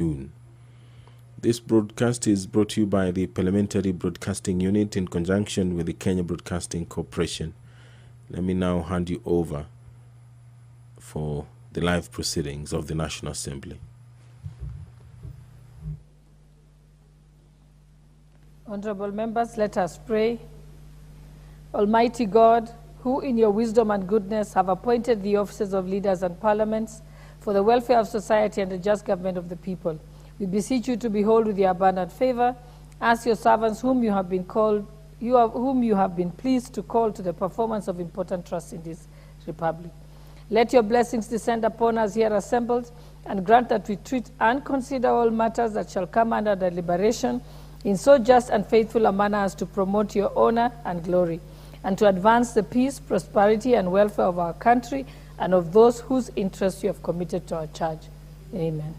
June. This broadcast is brought to you by the Parliamentary Broadcasting Unit in conjunction with the Kenya Broadcasting Corporation. Let me now hand you over for the live proceedings of the National Assembly. Honorable members, let us pray. Almighty God, who in your wisdom and goodness have appointed the offices of leaders and parliaments for the welfare of society and the just government of the people, we beseech you to behold with your abundant favor as your servants whom you have been pleased to call to the performance of important trusts in this republic. Let your blessings descend upon us here assembled, and grant that we treat and consider all matters that shall come under deliberation in so just and faithful a manner as to promote your honor and glory, and to advance the peace, prosperity, and welfare of our country and of those whose interests you have committed to our charge. Amen.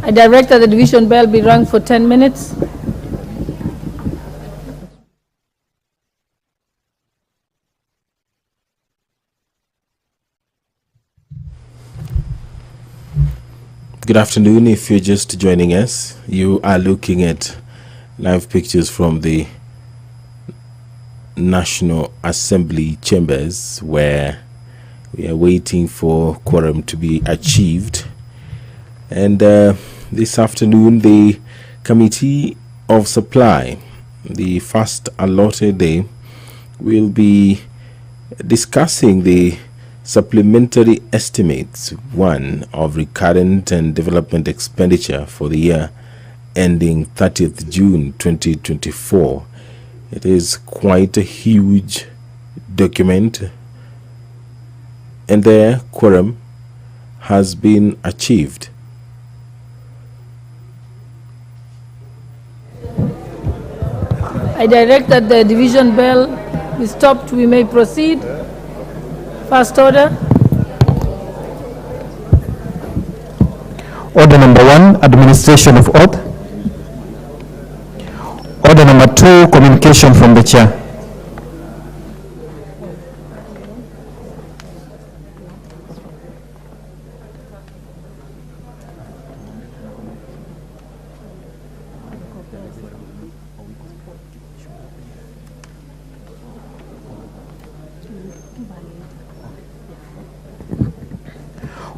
I direct that the division bell be rung for 10 minutes. Good afternoon. If you're just joining us, you are looking at live pictures from the National Assembly chambers, where we are waiting for quorum to be achieved. And this afternoon, the Committee of Supply, the first allotted day, will be discussing the supplementary estimates, one of recurrent and development expenditure for the year ending 30th June 2024. It is quite a huge document, and their quorum has been achieved. I direct that the division bell be stopped. We may proceed. First order. Order number 1, administration of oath. Order number 2, communication from the chair.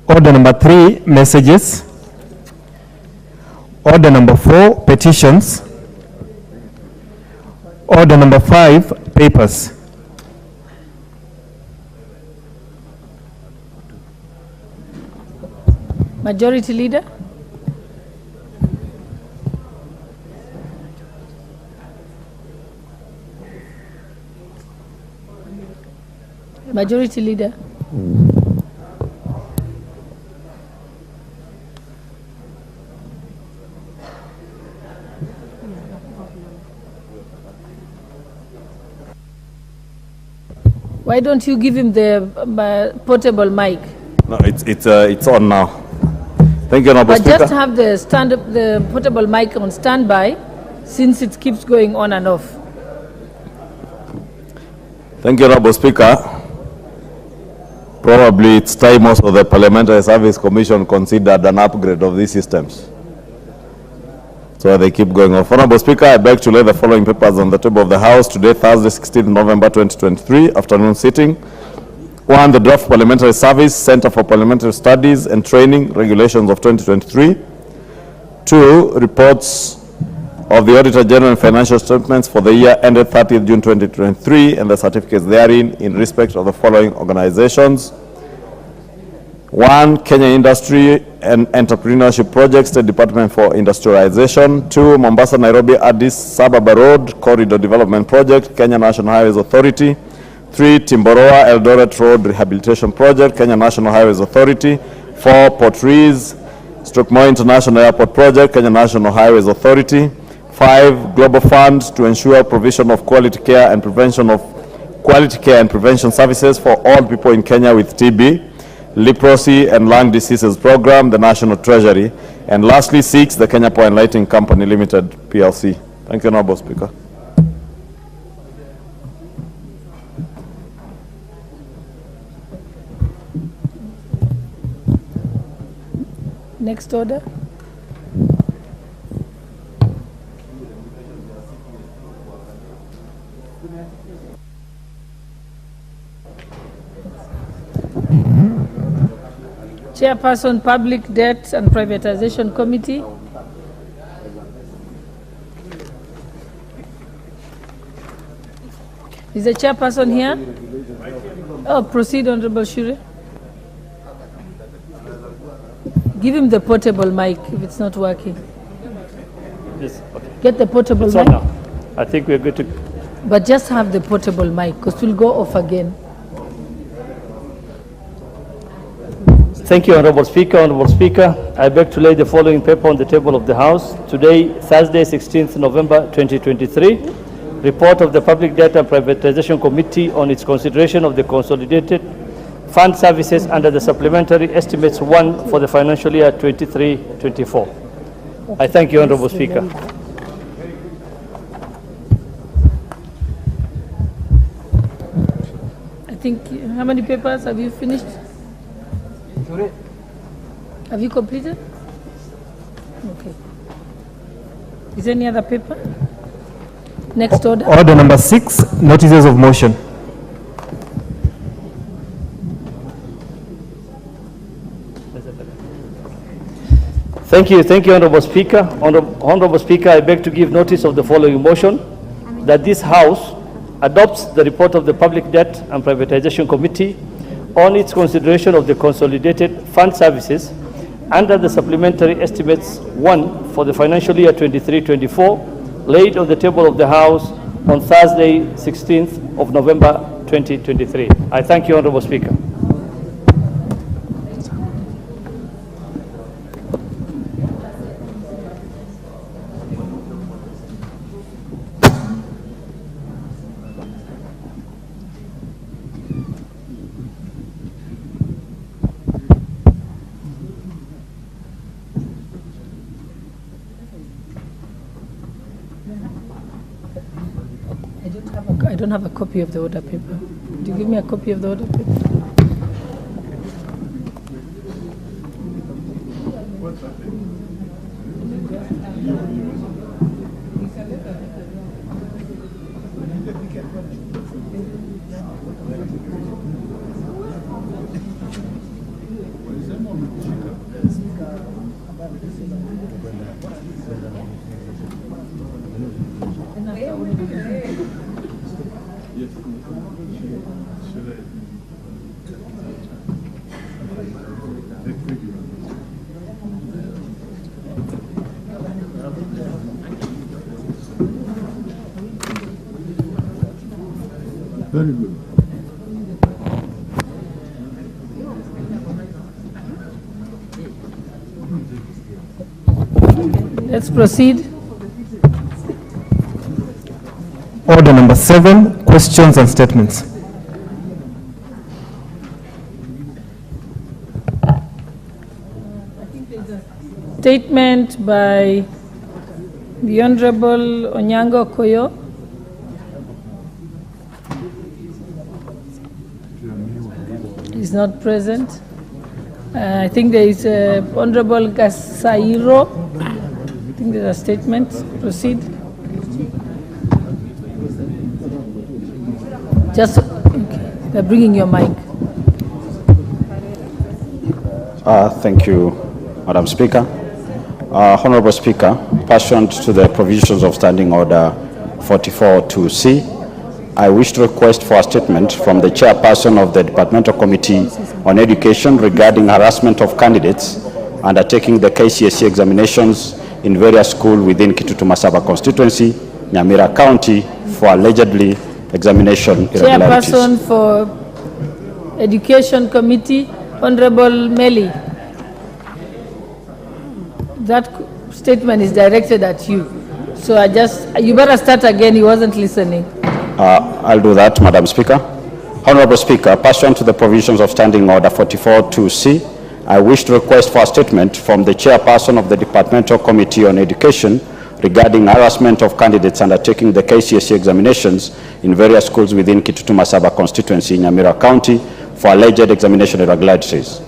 Order number 3, messages. Order number 4, petitions. Order number 5, papers. Majority Leader. Majority Leader. Why don't you give him the portable mic? No, it's on now. Thank you, Honorable Speaker. Just have the portable mic on standby, since it keeps going on and off. Thank you, Honorable Speaker. Probably it's time also the Parliamentary Service Commission considered an upgrade of these systems, so they keep going off. Honorable Speaker, I beg to lay the following papers on the table of the House today, Thursday, 16th November 2023, afternoon sitting. 1, the draft Parliamentary Service Center for Parliamentary Studies and Training Regulations of 2023. 2, reports of the Auditor General financial statements for the year ended 30th June 2023 and the certificates therein in respect of the following organizations. 1. Kenya Industry and Entrepreneurship Project, State Department for Industrialization. 2. Mombasa Nairobi Addis Ababa Road Corridor Development Project, Kenya National Highways Authority. 3. Timboroa Eldoret Road Rehabilitation Project, Kenya National Highways Authority. 4. Port Reitz Moi International Airport Project, Kenya National Highways Authority. 5. Global Fund to ensure provision of quality care and prevention services for all people in Kenya with TB, leprosy and lung diseases program, the National Treasury. And lastly, 6. The Kenya Power and Lighting Company Limited, PLC. Thank you, Honorable Speaker. Next order. Chairperson, Public Debt and Privatization Committee. Is the chairperson here? Oh, proceed, Honorable Shure. Give him the portable mic if it's not working. Yes, okay. Get the portable It's mic. on now. I think we're good to. But just have the portable mic because we'll go off again. Thank you, Honorable Speaker. Honorable Speaker, I beg to lay the following paper on the table of the House. Today, Thursday, 16th November 2023, report of the Public Debt and Privatization Committee on its consideration of the consolidated fund services under the supplementary estimates 1 for the financial year 23-24. I thank you, Honorable Speaker. I think, how many papers have you finished? Have you completed? Okay. Is there any other paper? Next order. Order number 6, notices of motion. Thank you, Honorable Speaker. Honorable Speaker, I beg to give notice of the following motion, that this House adopts the report of the Public Debt and Privatization Committee on its consideration of the consolidated fund services under the supplementary estimates 1 for the financial year 23-24, laid on the table of the House on Thursday, 16th of November 2023. I thank you, Honorable Speaker. I don't have a copy of the order paper. Do you give me a copy of the order paper? Very good. Let's proceed. Order number 7, questions and statements. Statement by the Honorable Onyango Koyo. He's not present. I think there is Honorable Gasairo. I think there are statements. Proceed. Just, okay. They're bringing your mic. Thank you, Madam Speaker. Honorable Speaker, pursuant to the provisions of Standing Order 44-2C, I wish to request for a statement from the chairperson of the Departmental Committee on Education regarding harassment of candidates undertaking the KCSE examinations in various schools within Kitutu Masaba constituency, Nyamira County, for allegedly examination irregularities. Chairperson for Education Committee, Honorable Meli. That statement is directed at you. So you better start again, he wasn't listening. I'll do that, Madam Speaker. Honorable Speaker, pursuant to the provisions of Standing Order 44-2C, I wish to request for a statement from the chairperson of the Departmental Committee on Education regarding harassment of candidates undertaking the KCSE examinations in various schools within Kitutu Masaba constituency, Nyamira County, for alleged examination irregularities.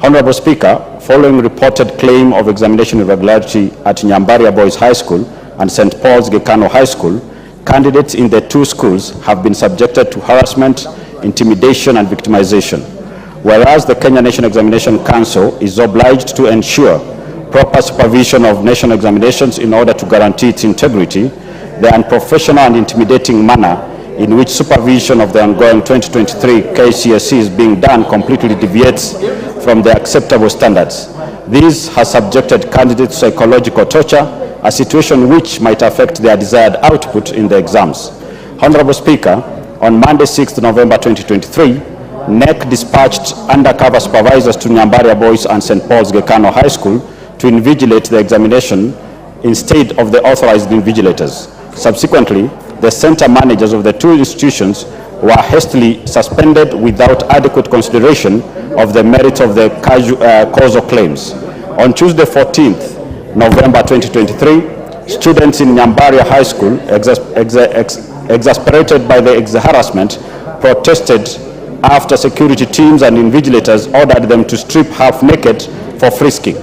Honorable Speaker, following reported claim of examination irregularity at Nyambaria Boys High School and St. Paul's Gekano High School, candidates in the two schools have been subjected to harassment, intimidation, and victimization. Whereas the Kenya National Examination Council is obliged to ensure proper supervision of national examinations in order to guarantee its integrity, the unprofessional and intimidating manner in which supervision of the ongoing 2023 KCSE is being done completely deviates from the acceptable standards. This has subjected candidates to psychological torture, a situation which might affect their desired output in the exams. Honorable Speaker, on Monday 6th November 2023, NEC dispatched undercover supervisors to Nyambaria Boys and St. Paul's Gekano High School to invigilate the examination instead of the authorized invigilators. Subsequently, the center managers of the two institutions were hastily suspended without adequate consideration of the merits of the causal claims. On Tuesday 14th November 2023, students in Nyambaria High School, exasperated by the harassment, protested after security teams and invigilators ordered them to strip half naked for frisking,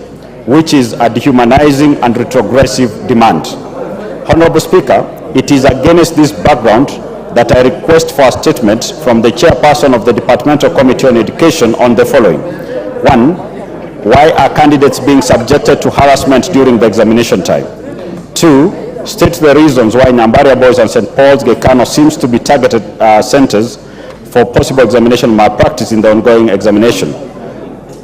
which is a dehumanizing and retrogressive demand. Honorable Speaker, it is against this background that I request for a statement from the chairperson of the Departmental Committee on Education on the following. 1. Why are candidates being subjected to harassment during the examination time? 2. State the reasons why Nyambaria Boys and St. Paul's Gekano seems to be targeted centers for possible examination malpractice in the ongoing examination.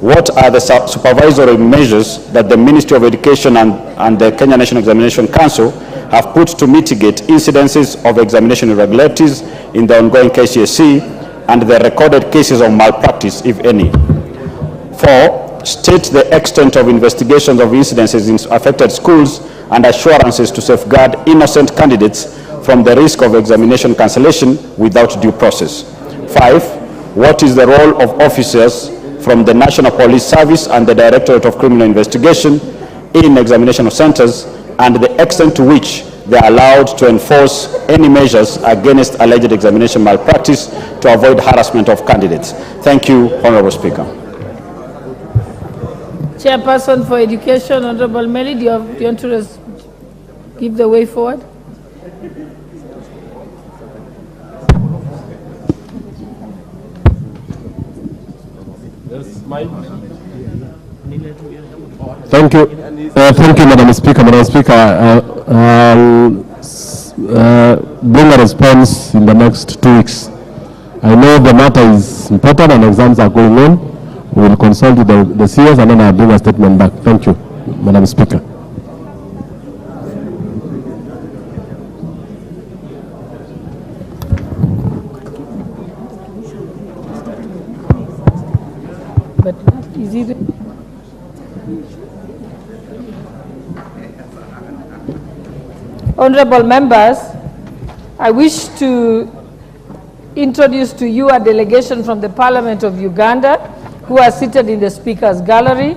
What are the supervisory measures that the Ministry of Education and the Kenya National Examination Council have put to mitigate incidences of examination irregularities in the ongoing KCSE and the recorded cases of malpractice, if any? 4. State the extent of investigations of incidences in affected schools and assurances to safeguard innocent candidates from the risk of examination cancellation without due process. 5. What is the role of officers from the National Police Service and the Directorate of Criminal Investigation in examination centers and the extent to which they are allowed to enforce any measures against alleged examination malpractice to avoid harassment of candidates? Thank you, Honorable Speaker. Chairperson for Education, Honorable Meli, do you want to give the way forward? Thank you. Thank you, Madam Speaker. Madam Speaker, I'll bring a response in the next 2 weeks. I know the matter is important and exams are going on. We will consult with the CS and then I'll bring a statement back. Thank you, Madam Speaker. But is it? Honorable members, I wish to introduce to you a delegation from the Parliament of Uganda who are seated in the Speaker's Gallery.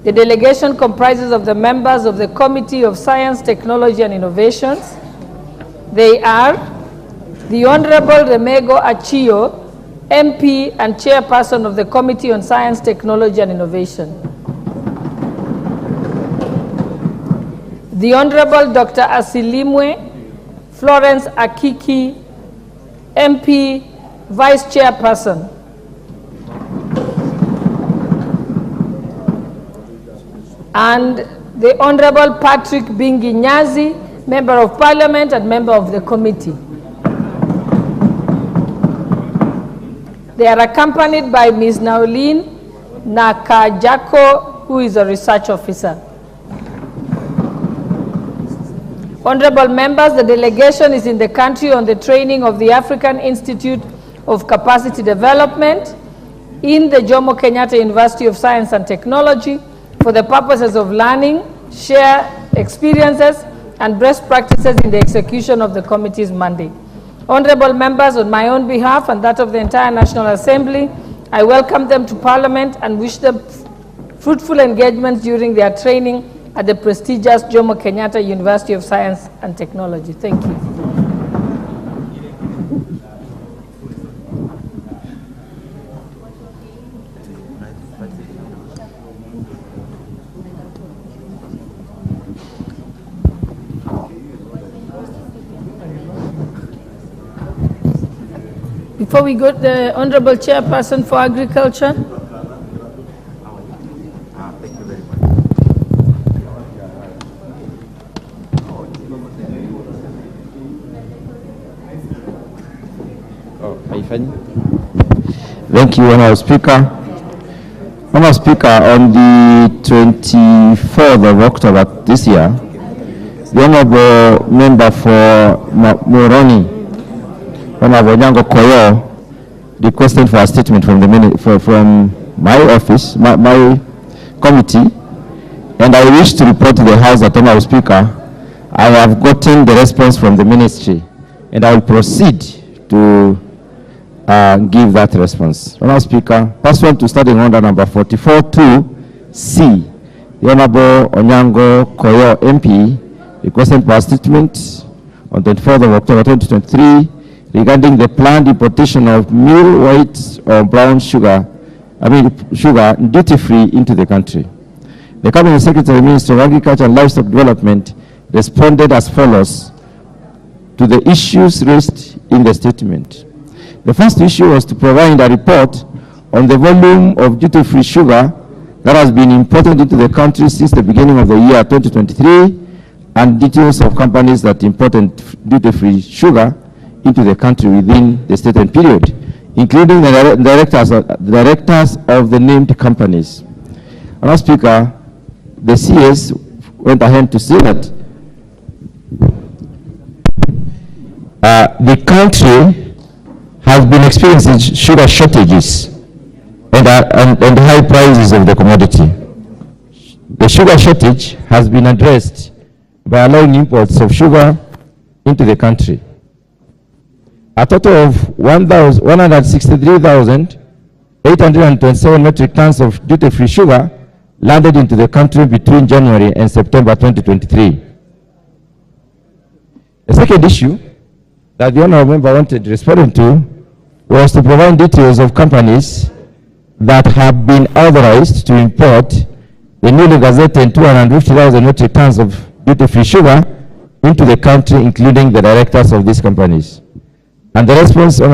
The delegation comprises of the members of the Committee of Science, Technology and Innovations. They are the Honorable Remego Achio, MP and Chairperson of the Committee on Science, Technology and Innovation. The Honorable Dr. Asilimwe Florence Akiki, MP, Vice Chairperson. And the Honorable Patrick Bingi Nyazi, Member of Parliament and Member of the Committee. They are accompanied by Ms. Nauline Nakajako, who is a research officer. Honorable members, the delegation is in the country on the training of the African Institute of Capacity Development in the Jomo Kenyatta University of Science and Technology for the purposes of learning, share experiences, and best practices in the execution of the committee's mandate. Honorable members, on my own behalf and that of the entire National Assembly, I welcome them to Parliament and wish them fruitful engagements during their training at the prestigious Jomo Kenyatta University of Science and Technology. Thank you. Before we go to the Honorable Chairperson for Agriculture. Thank you, Honourable Speaker. Honourable Speaker, on the 24th of October this year, the Honourable Member for Moroni, Honourable Nyango Koyo, requested for a statement from the from my office, my committee, and I wish to report to the House that, Honourable Speaker, I have gotten the response from the ministry, and I will proceed to give that response. Honourable Speaker, pursuant to Standing Order number 44-2C, the Honourable Onyango Koyo MP requested for a statement on 24th of October 2023 regarding the planned importation of meal, white or brown sugar, sugar duty-free into the country. The Cabinet Secretary, Minister of Agriculture and Livestock Development responded as follows to the issues raised in the statement. The first issue was to provide a report on the volume of duty-free sugar that has been imported into the country since the beginning of the year 2023 and details of companies that imported duty-free sugar into the country within the stated period, including the directors of the named companies. Honourable Speaker, the CS went ahead to say that the country has been experiencing sugar shortages and high prices of the commodity. The sugar shortage has been addressed by allowing imports of sugar into the country. A total of 163,827 metric tons of duty-free sugar landed into the country between January and September 2023. The second issue that the Honourable Member wanted responding to was to provide details of companies that have been authorized to import the newly gazetted 250,000 metric tons of duty-free sugar into the country, including the directors of these companies. And the response on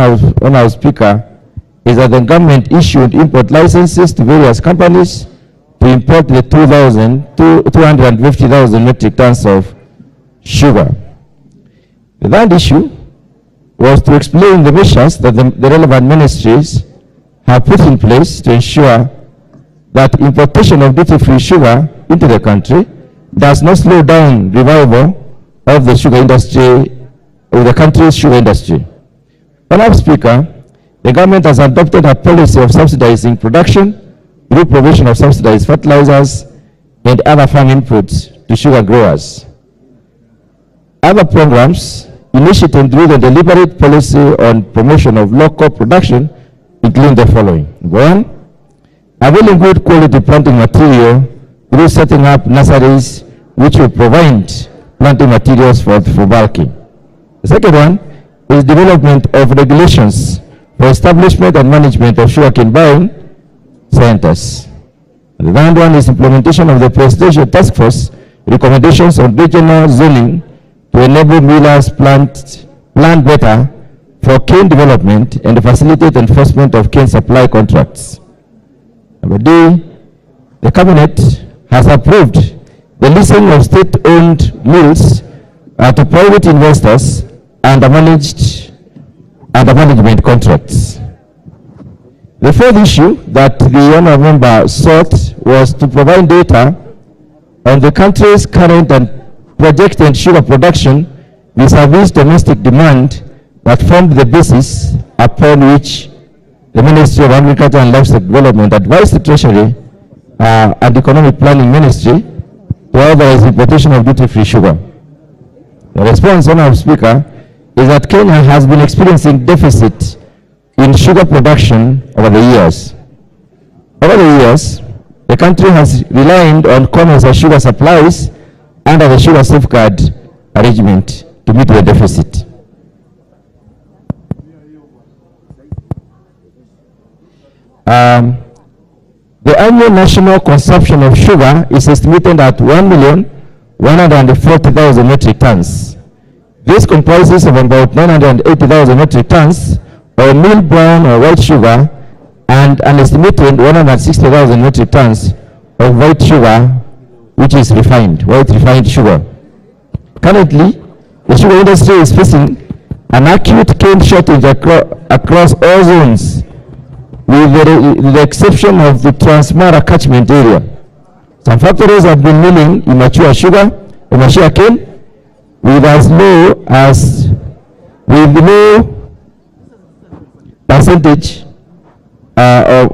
our Speaker is that the government issued import licenses to various companies to import the 250,000 metric tons of sugar. The third issue was to explain the measures that the relevant ministries have put in place to ensure that importation of duty-free sugar into the country does not slow down revival of the sugar industry, of the country's sugar industry. Honourable Speaker, the government has adopted a policy of subsidizing production through provision of subsidized fertilizers and other farm inputs to sugar growers. Other programs initiated through the deliberate policy on promotion of local production include the following. One, availing good quality planting material through setting up nurseries which will provide planting materials for bulking. The second one is development of regulations for establishment and management of sugarcane buying centers. And the third one is implementation of the Presidential Task Force recommendations on regional zoning to enable millers plan better for cane development and facilitate enforcement of cane supply contracts. Number D, the Cabinet has approved the leasing of state-owned mills to private investors and management contracts. The fourth issue that the honourable member sought was to provide data on the country's current and projected sugar production vis-a-vis domestic demand that formed the basis upon which the Ministry of Agriculture and Livestock Development advised the Treasury and Economic Planning Ministry to authorize importation of duty-free sugar. The response, Honourable Speaker, is that Kenya has been experiencing deficit in sugar production over the years. Over the years, the country has relied on commerce of sugar supplies under the sugar safeguard arrangement to meet the deficit. The annual national consumption of sugar is estimated at 1,140,000 metric tons. This comprises of about 980,000 metric tons of mill brown or white sugar and an estimated 160,000 metric tons of white sugar, which is refined sugar. Currently, the sugar industry is facing an acute cane shortage across all zones, with the exception of the Transmara catchment area. Some factories have been milling immature sugar, immature cane, with low percentage of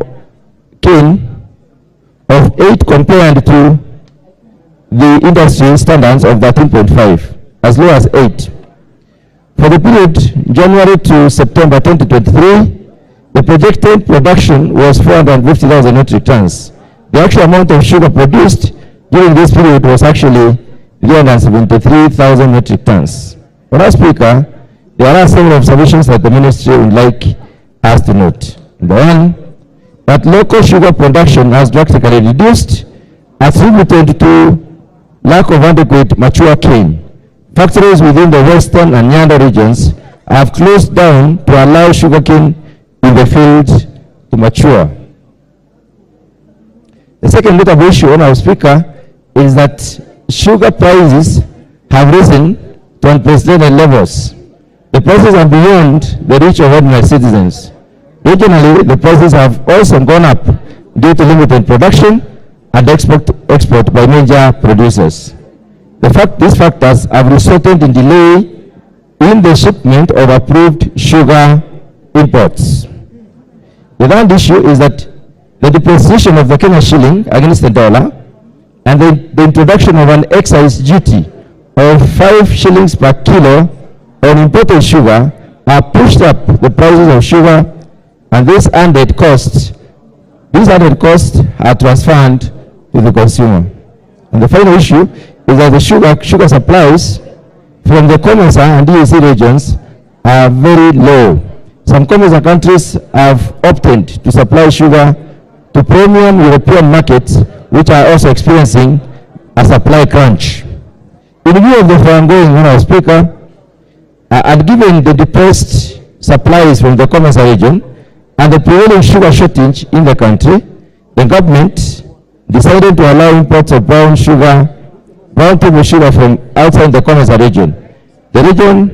cane of 8 compared to the industry standards of 13.5, as low as 8. For the period January to September 2023, the projected production was 450,000 metric tons. The actual amount of sugar produced during this period was actually 373,000 metric tons. Honourable Speaker, there are several observations that the ministry would like us to note. The one, that local sugar production has drastically reduced, attributed to lack of adequate mature cane. Factories within the western and Nyanda regions have closed down to allow sugarcane in the field to mature. The second notable issue, Honourable Speaker, is that sugar prices have risen to unprecedented levels. The prices are beyond the reach of ordinary citizens. Regionally, the prices have also gone up due to limited production and export by major producers. These factors have resulted in delay in the shipment of approved sugar imports. The third issue is that the depreciation of the Kenya shilling against the dollar and the introduction of an excise duty of 5 shillings per kilo on imported sugar have pushed up the prices of sugar, and these added costs are transferred to the consumer. And the final issue is that the sugar supplies from the COMESA and DEC regions are very low. Some COMESA countries have opted to supply sugar to premium European markets, which are also experiencing a supply crunch. In view of the foregoing, Honourable Speaker, and given the depressed supplies from the COMESA region and the prevailing sugar shortage in the country, the government decided to allow imports of brown table sugar from outside the COMESA region. The region,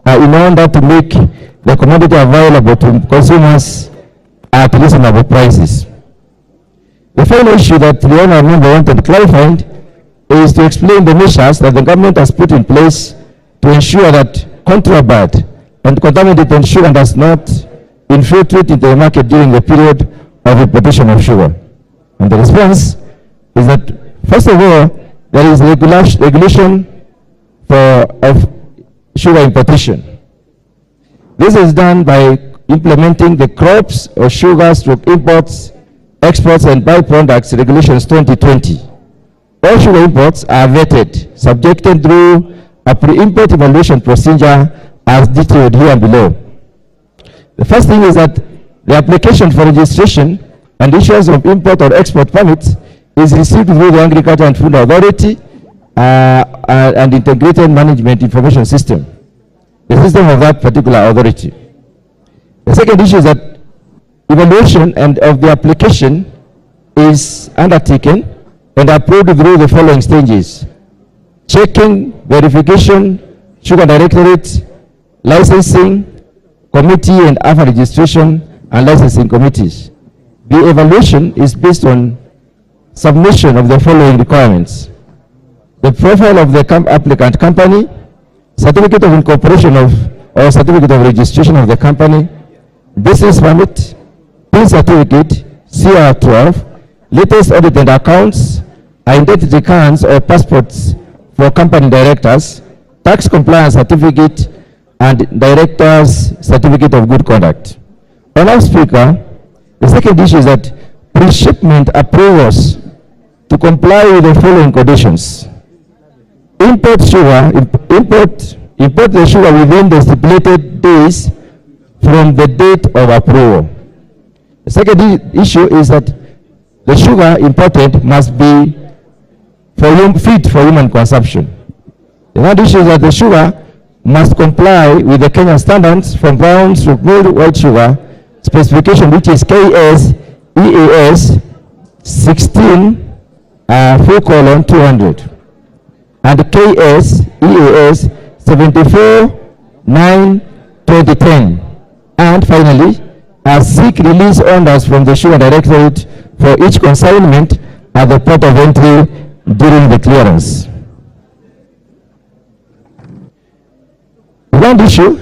in order to make the commodity available to consumers at reasonable prices. The final issue that the honourable member wanted clarified is to explain the measures that the government has put in place to ensure that contraband and contaminated sugar does not infiltrate into the market during the period of importation of sugar. And the response is that, first of all, there is regulation of sugar importation. This is done by implementing the crops or sugar stroke imports, exports and byproducts regulations 2020. All sugar imports are vetted, subjected through a pre-import evaluation procedure as detailed here and below. The first thing is that the application for registration and issuance of import or export permits is received through the Agriculture and Food Authority and Integrated Management Information System, the system of that particular authority. The second issue is that evaluation and of the application is undertaken and approved through the following stages: checking, verification, Sugar Directorate, licensing committee, and AFA registration and licensing committees. The evaluation is based on submission of the following requirements: the profile of the applicant company, certificate of incorporation or certificate of registration of the company, business permit, PIN certificate, CR12, latest audited accounts, identity cards or passports for company directors, tax compliance certificate, and director's certificate of good conduct. Honourable Speaker, the second issue is that pre-shipment approvals to comply with the following conditions: import the sugar within the stipulated days from the date of approval. The second issue is that the sugar imported must be fit for human consumption. The third issue is that the sugar must comply with the Kenyan standards from brown to milled white sugar specification, which is KS EAS 16:200 and KS EAS 74/9/2010. And finally, seek release orders from the Sugar Directorate for each consignment at the port of entry during the clearance. One issue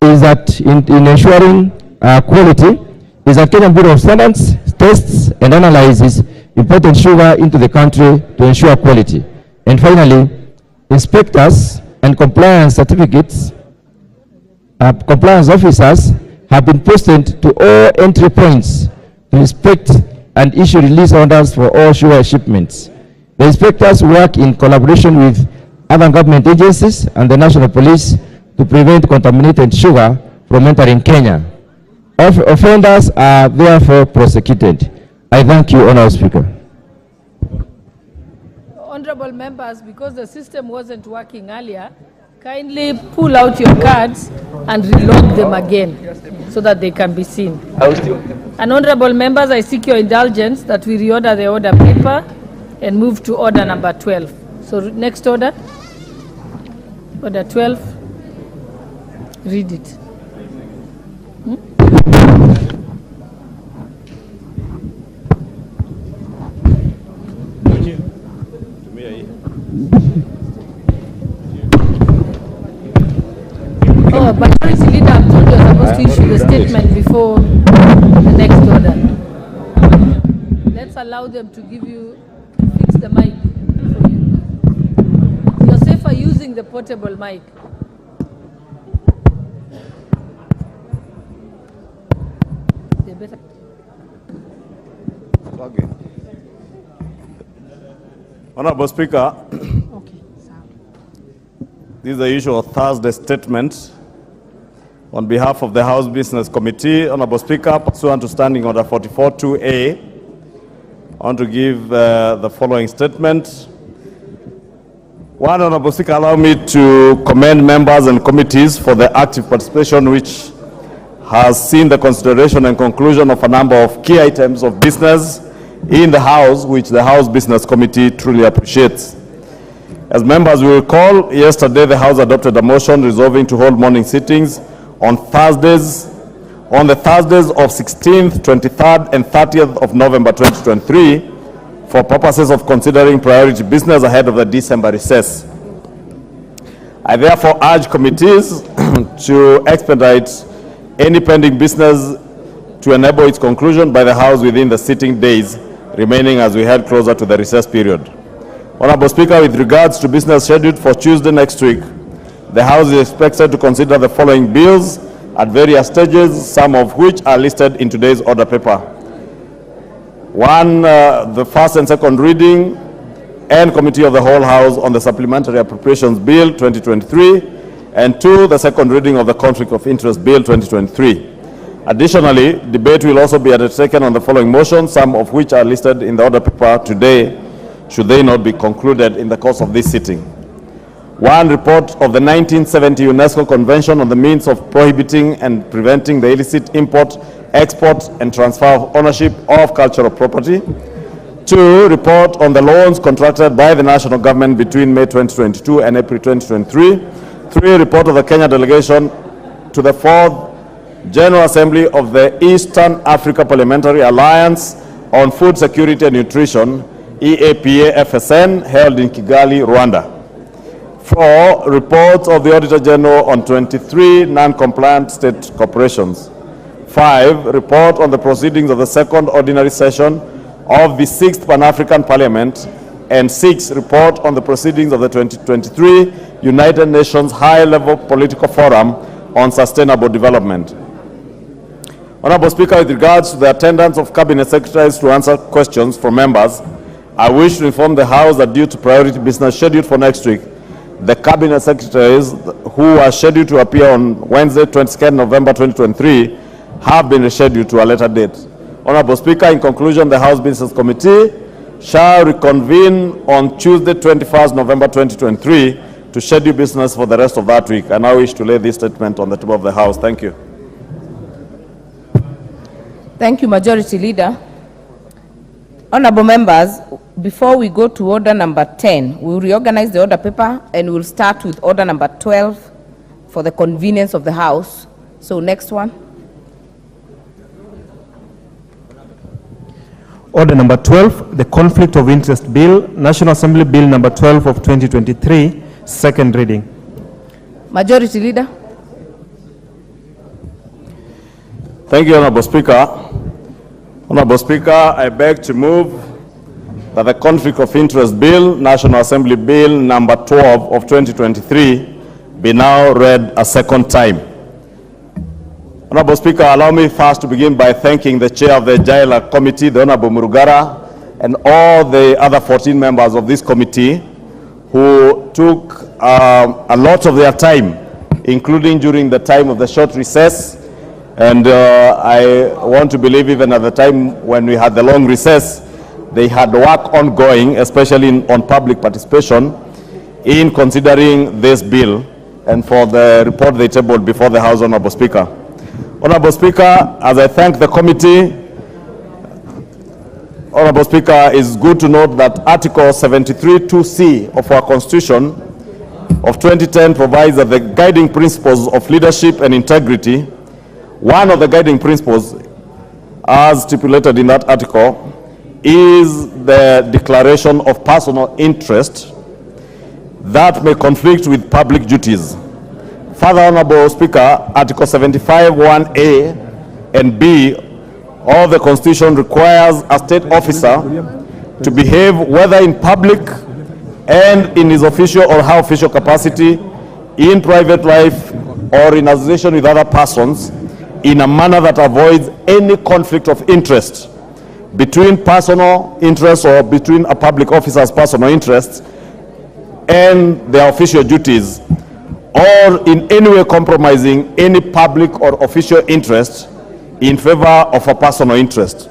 is that in ensuring quality is that Kenyan Bureau of Standards tests and analyzes imported sugar into the country to ensure quality. And finally, inspectors and compliance certificates, compliance officers have been posted to all entry points to inspect and issue release orders for all sugar shipments. The inspectors work in collaboration with other government agencies and the National Police to prevent contaminated sugar from entering Kenya. Offenders are therefore prosecuted. I thank you, Honourable Speaker. Honourable members, because the system wasn't working earlier, kindly pull out your cards and relog them again so that they can be seen. And honourable members, I seek your indulgence that we reorder the order paper and move to order number 12. So next order, order 12, read it. Oh, but Majority Leader, I'm told you're supposed to issue the statement before the next order. Let's allow them to give you, fix the mic for you. You're safer using the portable mic. They better. Okay. Honourable Speaker, this is the usual Thursday statement. On behalf of the House Business Committee, Honourable Speaker, pursuant to Standing Order 44-2A, I want to give the following statement. One, Honourable Speaker, allow me to commend members and committees for their active participation, which has seen the consideration and conclusion of a number of key items of business in the House, which the House Business Committee truly appreciates. As members will recall, yesterday the House adopted a motion resolving to hold morning sittings on the Thursdays of 16th, 23rd, and 30th of November 2023 for purposes of considering priority business ahead of the December recess. I therefore urge committees to expedite any pending business to enable its conclusion by the House within the sitting days remaining as we head closer to the recess period. Honourable Speaker, with regards to business scheduled for Tuesday next week, the House is expected to consider the following bills at various stages, some of which are listed in today's order paper. One, the first and second reading and Committee of the Whole House on the Supplementary Appropriations Bill 2023, and two, the second reading of the Conflict of Interest Bill 2023. Additionally, debate will also be undertaken on the following motions, some of which are listed in the order paper today, should they not be concluded in the course of this sitting. One, report of the 1970 UNESCO Convention on the means of prohibiting and preventing the illicit import, export, and transfer of ownership of cultural property. 2, report on the loans contracted by the national government between May 2022 and April 2023. 3, report of the Kenya delegation to the 4th General Assembly of the Eastern Africa Parliamentary Alliance on Food Security and Nutrition, EAPA-FSN, held in Kigali, Rwanda. 4, reports of the Auditor General on 23 non-compliant state corporations. 5, report on the proceedings of the second ordinary session of the 6th Pan-African Parliament. And 6, report on the proceedings of the 2023 United Nations High-Level Political Forum on Sustainable Development. Honorable Speaker, with regards to the attendance of Cabinet Secretaries to answer questions from members, I wish to inform the House that due to priority business scheduled for next week, the Cabinet Secretaries who are scheduled to appear on Wednesday, 22nd November 2023, have been rescheduled to a later date. Honorable Speaker, in conclusion, the House Business Committee shall reconvene on Tuesday, 21st November 2023 to schedule business for the rest of that week. And I wish to lay this statement on the table of the House. Thank you. Thank you, Majority Leader. Honorable members, before we go to order number 10, we will reorganize the order paper and we'll start with order number 12 for the convenience of the House. So next one. Order number 12, the Conflict of Interest Bill, National Assembly Bill number 12 of 2023, second reading. Majority Leader. Thank you, Honorable Speaker. Honorable Speaker, I beg to move that the Conflict of Interest Bill, National Assembly Bill number 12 of 2023, be now read a second time. Honorable Speaker, allow me first to begin by thanking the Chair of the Jaila Committee, the Honorable Murugara, and all the other 14 members of this committee who took a lot of their time, including during the time of the short recess. And I want to believe even at the time when we had the long recess, they had work ongoing, especially on public participation, in considering this bill and for the report they tabled before the House, Honorable Speaker. Honorable Speaker, as I thank the committee, Honorable Speaker, it's good to note that Article 73(2)(c) of our Constitution of 2010 provides that the guiding principles of leadership and integrity. One of the guiding principles, as stipulated in that article, is the declaration of personal interest that may conflict with public duties. Further, Honorable Speaker, Article 75(1)(a) and (b) of the Constitution requires a state officer to behave whether in public and in his official or her official capacity, in private life or in association with other persons, in a manner that avoids any conflict of interest between personal interests or between a public officer's personal interests and their official duties, or in any way compromising any public or official interest in favor of a personal interest.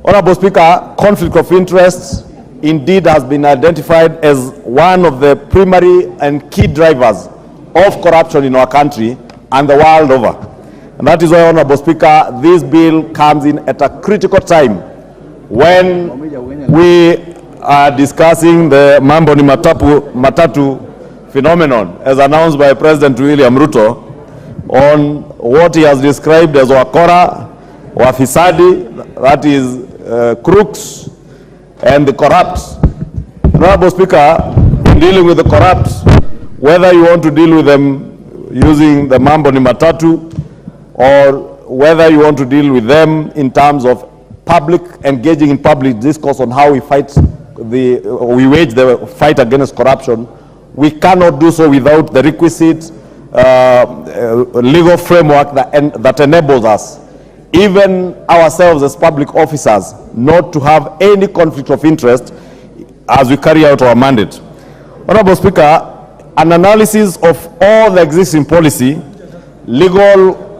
Honorable Speaker, conflict of interest indeed has been identified as one of the primary and key drivers of corruption in our country and the world over. And that is why, Honorable Speaker, this bill comes in at a critical time when we are discussing the Mambo ni Matatu phenomenon, as announced by President William Ruto, on what he has described as wakora, wafisadi, that is crooks, and the corrupt. Honorable Speaker, in dealing with the corrupt, whether you want to deal with them using the Mambo ni Matatu, or whether you want to deal with them in terms of engaging in public discourse on how we we wage the fight against corruption, we cannot do so without the requisite legal framework that enables us, even ourselves as public officers, not to have any conflict of interest as we carry out our mandate. Honorable Speaker, an analysis of all the existing policy, legal,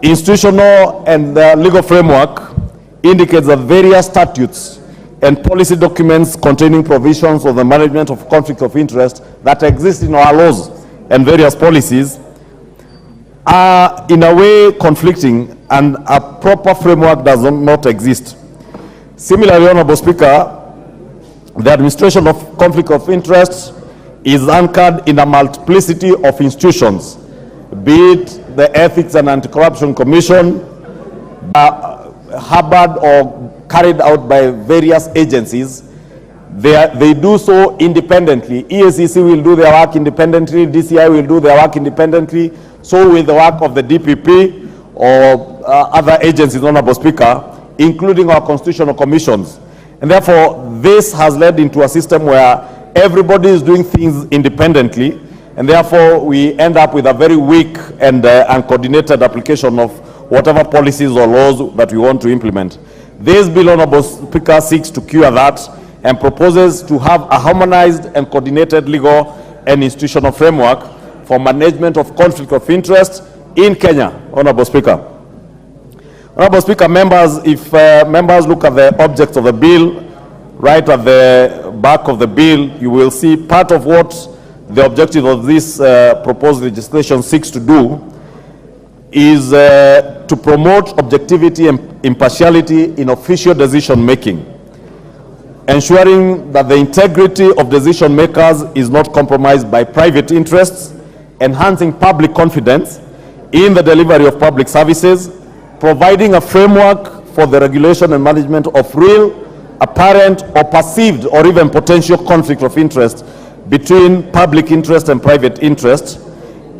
institutional, and the legal framework indicates that various statutes and policy documents containing provisions of the management of conflict of interest that exist in our laws and various policies are in a way conflicting, and a proper framework does not exist. Similarly, Honorable Speaker, the administration of conflict of interest is anchored in a multiplicity of institutions, be it the Ethics and Anti-Corruption Commission, harbored or carried out by various agencies. They do so independently. EACC will do their work independently, DCI will do their work independently, so will the work of the DPP or other agencies, Honorable Speaker, including our constitutional commissions. And therefore, this has led into a system where everybody is doing things independently, and therefore we end up with a very weak and uncoordinated application of whatever policies or laws that we want to implement. This bill, Honorable Speaker, seeks to cure that and proposes to have a harmonized and coordinated legal and institutional framework for management of conflict of interest in Kenya, Honorable Speaker. Honorable Speaker, members, if members look at the objects of the bill, right at the back of the bill, you will see part of what the objective of this proposed legislation seeks to do is to promote objectivity and impartiality in official decision making, ensuring that the integrity of decision makers is not compromised by private interests, enhancing public confidence in the delivery of public services, providing a framework for the regulation and management of real, apparent or perceived or even potential conflict of interest between public interest and private interest,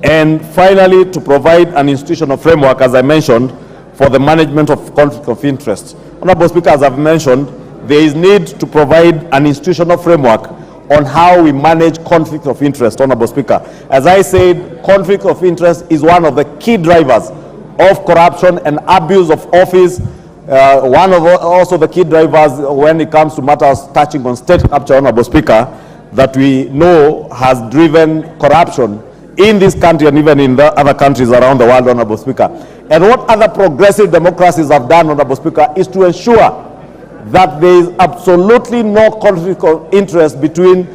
and finally to provide an institutional framework, as I mentioned, for the management of conflict of interest. Honorable Speaker, as I've mentioned, there is need to provide an institutional framework on how we manage conflict of interest, Honorable Speaker. As I said, conflict of interest is one of the key drivers of corruption and abuse of office, one of also the key drivers when it comes to matters touching on state capture, Honorable Speaker, that we know has driven corruption in this country and even in the other countries around the world, Honorable Speaker. And what other progressive democracies have done, Honorable Speaker, is to ensure that there is absolutely no conflict of interest between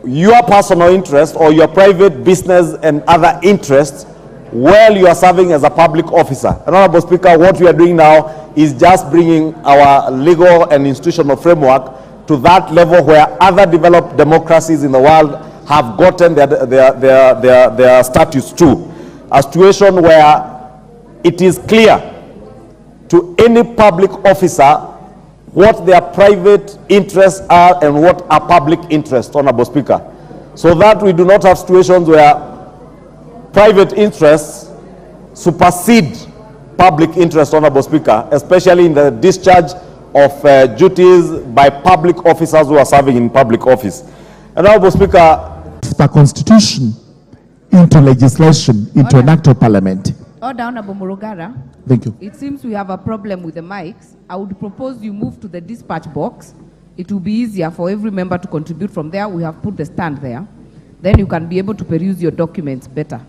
your personal interest or your private business and other interests while you are serving as a public officer. And Honorable Speaker, what we are doing now is just bringing our legal and institutional framework to that level where other developed democracies in the world have gotten their status to. A situation where it is clear to any public officer what their private interests are and what are public interests, Honorable Speaker, so that we do not have situations where private interests supersede public interest, Honorable Speaker, especially in the discharge of duties by public officers who are serving in public office. And Honorable Speaker, the Constitution into legislation, into an act of parliament. Order, Honorable Murugara. Thank you. It seems we have a problem with the mics. I would propose you move to the dispatch box. It will be easier for every member to contribute from there. We have put the stand there. Then you can be able to peruse your documents better.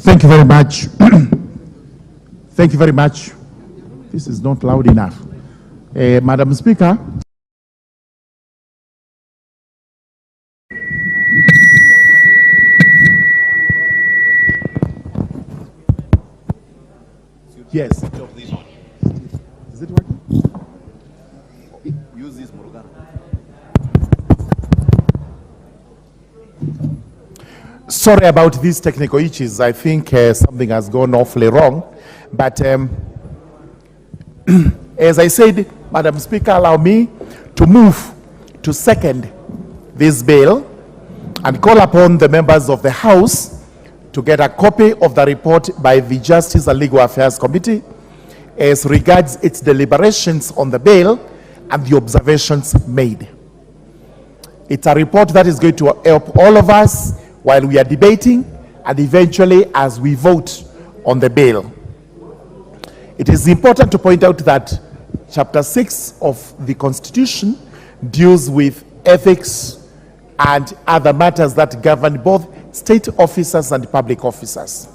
Thank you very much. Thank you very much. This is not loud enough. Madam Speaker. Yes. Is it working? Use this, Murugan. Sorry about these technical issues. I think something has gone awfully wrong. But as I said, Madam Speaker, allow me to move to second this bill and call upon the members of the House to get a copy of the report by the Justice and Legal Affairs Committee as regards its deliberations on the bill and the observations made. It's a report that is going to help all of us while we are debating and eventually as we vote on the bill. It is important to point out that Chapter 6 of the Constitution deals with ethics and other matters that govern both state officers and public officers.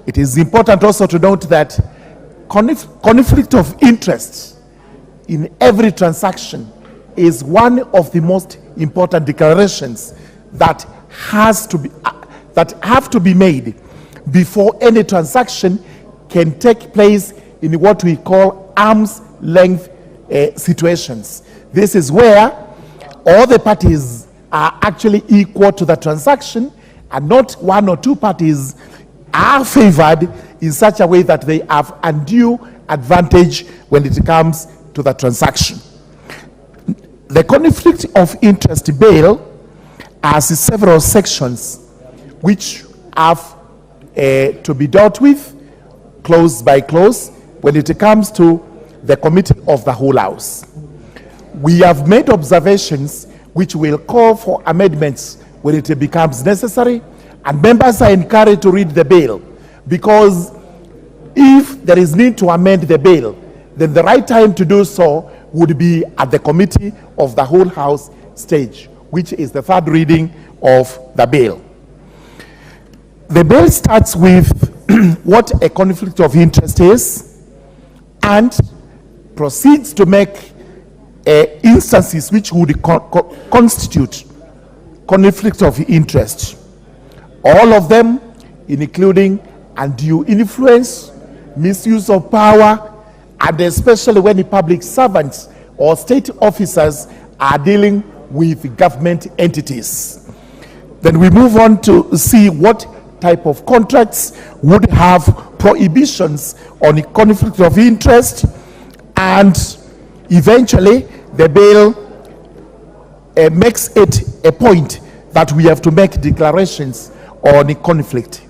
It is important also to note that conflict of interest in every transaction is one of the most important declarations that have to be made before any transaction can take place in what we call arm's length situations. This is where all the parties are actually equal to the transaction, and not one or two parties are favored in such a way that they have undue advantage when it comes to the transaction. The conflict of interest bill has several sections which have to be dealt with clause by clause when it comes to the committee of the whole house. We have made observations which will call for amendments when it becomes necessary, and members are encouraged to read the bill, because if there is need to amend the bill, then the right time to do so would be at the committee of the whole house stage, which is the third reading of the bill. The bill starts with what a conflict of interest is and proceeds to make instances which would constitute conflict of interest. All of them, including undue influence, misuse of power, and especially when the public servants or state officers are dealing with government entities. Then we move on to see what type of contracts would have prohibitions on a conflict of interest, and eventually the bill makes it a point that we have to make declarations on a conflict.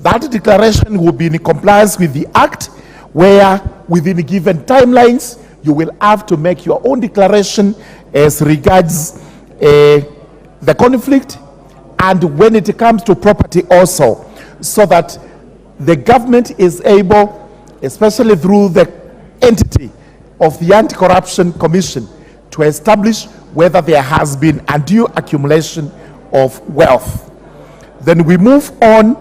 That declaration will be in compliance with the Act, where within given timelines you will have to make your own declaration as regards the conflict, and when it comes to property also, so that the government is able, especially through the entity of the Anti-Corruption Commission, to establish whether there has been undue accumulation of wealth. Then we move on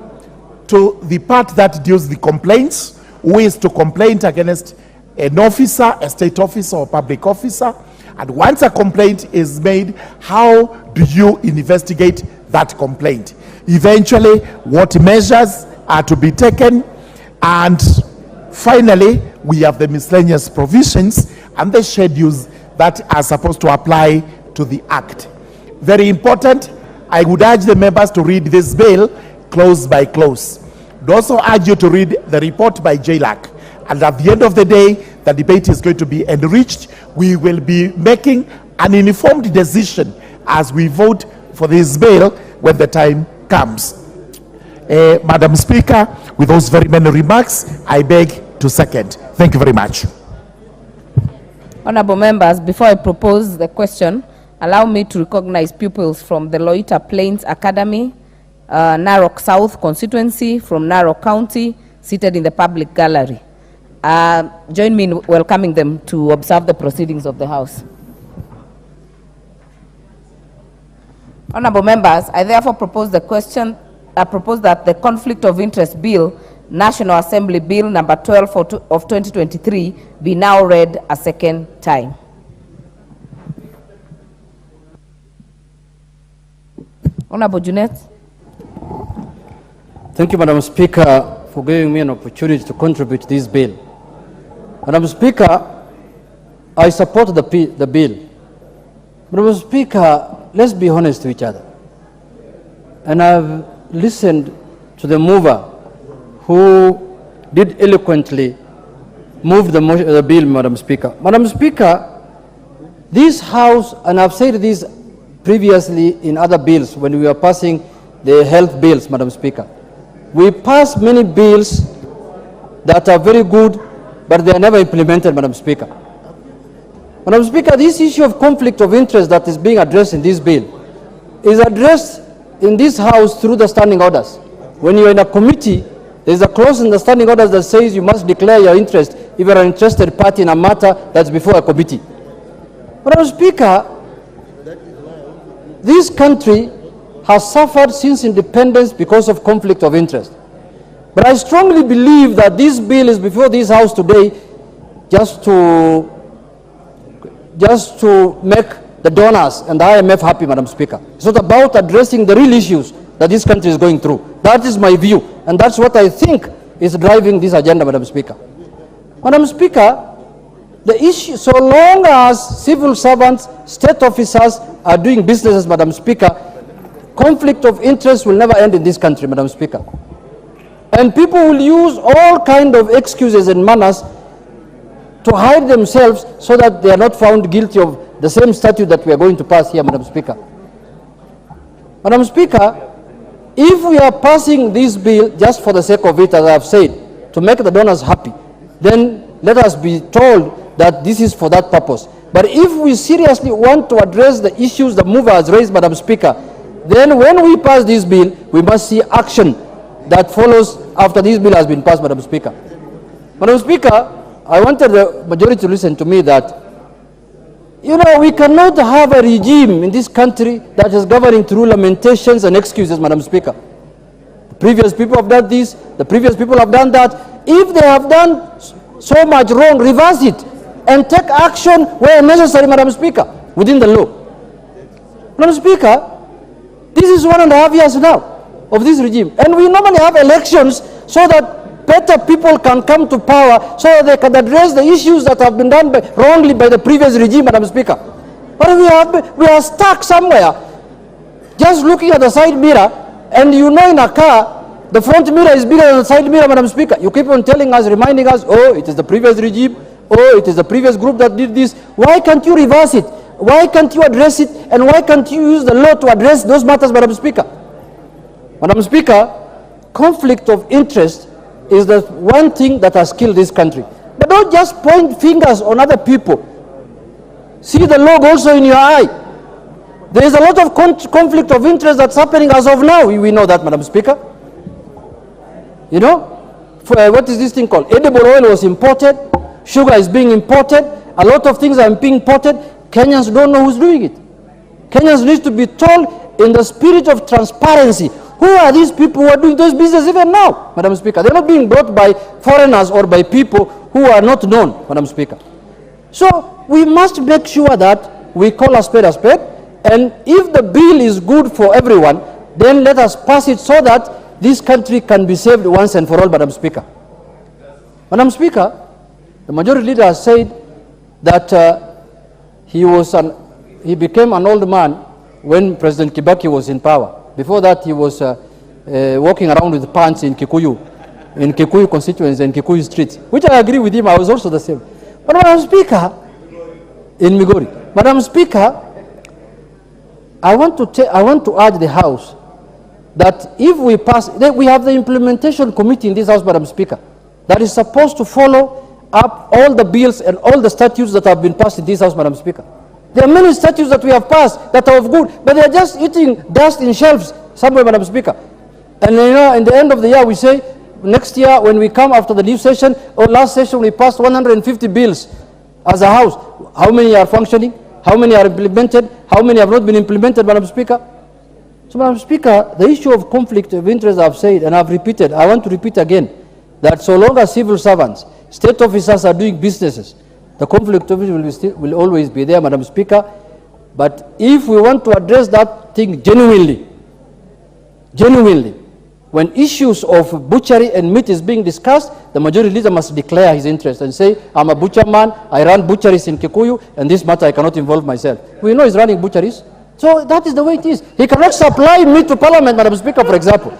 to the part that deals with the complaints, who is to complain against an officer, a state officer or public officer. And once a complaint is made, how do you investigate that complaint? Eventually, what measures are to be taken? And finally, we have the miscellaneous provisions and the schedules that are supposed to apply to the Act. Very important. I would urge the members to read this bill clause by clause. I would also urge you to read the report by JLAC. And at the end of the day, the debate is going to be enriched. We will be making an informed decision as we vote for this bill when the time comes. Madam Speaker, with those very many remarks, I beg to second. Thank you very much. Honorable members, before I propose the question, allow me to recognize pupils from the Loita Plains Academy, Narok South constituency from Narok County, seated in the public gallery. Join me in welcoming them to observe the proceedings of the House. Honorable members, I therefore propose the question. I propose that the Conflict of Interest Bill, National Assembly Bill number 12 of 2023, be now read a second time. Honorable Junet. Thank you, Madam Speaker, for giving me an opportunity to contribute to this bill. Madam Speaker, I support the bill. Madam Speaker, let's be honest to each other. And I've listened to the mover who did eloquently move the bill, Madam Speaker. Madam Speaker, this House, and I've said this previously in other bills when we were passing the health bills, Madam Speaker, we pass many bills that are very good, but they are never implemented, Madam Speaker. Madam Speaker, this issue of conflict of interest that is being addressed in this bill is addressed in this House through the standing orders. When you're in a committee, there's a clause in the standing orders that says you must declare your interest if you're an interested party in a matter that's before a committee. Madam Speaker, this country has suffered since independence because of conflict of interest. But I strongly believe that this bill is before this House today just to make the donors and the IMF happy, Madam Speaker. It's not about addressing the real issues that this country is going through. That is my view. And that's what I think is driving this agenda, Madam Speaker. Madam Speaker, the issue, so long as civil servants, state officers are doing businesses, Madam Speaker, conflict of interest will never end in this country, Madam Speaker. And people will use all kind of excuses and manners to hide themselves so that they are not found guilty of the same statute that we are going to pass here, Madam Speaker. Madam Speaker, if we are passing this bill just for the sake of it, as I have said, to make the donors happy, then let us be told that this is for that purpose. But if we seriously want to address the issues the mover has raised, Madam Speaker, then when we pass this bill, we must see action that follows after this bill has been passed, Madam Speaker. Madam Speaker, I wanted the majority to listen to me that, you know, we cannot have a regime in this country that is governing through lamentations and excuses, Madam Speaker. The previous people have done this, the previous people have done that. If they have done so much wrong, reverse it and take action where necessary, Madam Speaker, within the law. Madam Speaker, this is 1.5 years now of this regime. And we normally have elections so that better people can come to power so that they can address the issues that have been done wrongly by the previous regime, Madam Speaker. But we are stuck somewhere just looking at the side mirror, and you know in a car, the front mirror is bigger than the side mirror, Madam Speaker. You keep on telling us, reminding us, oh, it is the previous regime, oh, it is the previous group that did this. Why can't you reverse it? Why can't you address it? And why can't you use the law to address those matters, Madam Speaker? Madam Speaker, conflict of interest is the one thing that has killed this country. But don't just point fingers on other people. See the log also in your eye. There is a lot of conflict of interest that's happening as of now. We know that, Madam Speaker. You know, what is this thing called? Edible oil was imported. Sugar is being imported. A lot of things are being imported. Kenyans don't know who's doing it. Kenyans need to be told in the spirit of transparency. Who are these people who are doing those business even now, Madam Speaker? They're not being brought by foreigners or by people who are not known, Madam Speaker. So we must make sure that we call a spade, and if the bill is good for everyone, then let us pass it so that this country can be saved once and for all, Madam Speaker. Madam Speaker, the majority leader has said that he became an old man when President Kibaki was in power. Before that, he was walking around with pants in Kikuyu constituency and Kikuyu streets, which I agree with him. I was also the same. But Madam Speaker, in Migori, Madam Speaker, I want to urge the House that if we pass, we have the implementation committee in this House, Madam Speaker, that is supposed to follow up all the bills and all the statutes that have been passed in this House, Madam Speaker. There are many statutes that we have passed that are of good, but they are just eating dust in shelves somewhere, Madam Speaker. And you know, in the end of the year, we say, next year when we come after the new session, or last session, we passed 150 bills as a House. How many are functioning? How many are implemented? How many have not been implemented, Madam Speaker? So, Madam Speaker, the issue of conflict of interest, I've said, and I've repeated, I want to repeat again, that so long as civil servants, state officers are doing businesses, the conflict of interest will always be there, Madam Speaker. But if we want to address that thing genuinely, when issues of butchery and meat is being discussed, the majority leader must declare his interest and say, I'm a butcher man, I run butcheries in Kikuyu, and this matter I cannot involve myself. We know he's running butcheries. So that is the way it is. He cannot supply meat to Parliament, Madam Speaker, for example.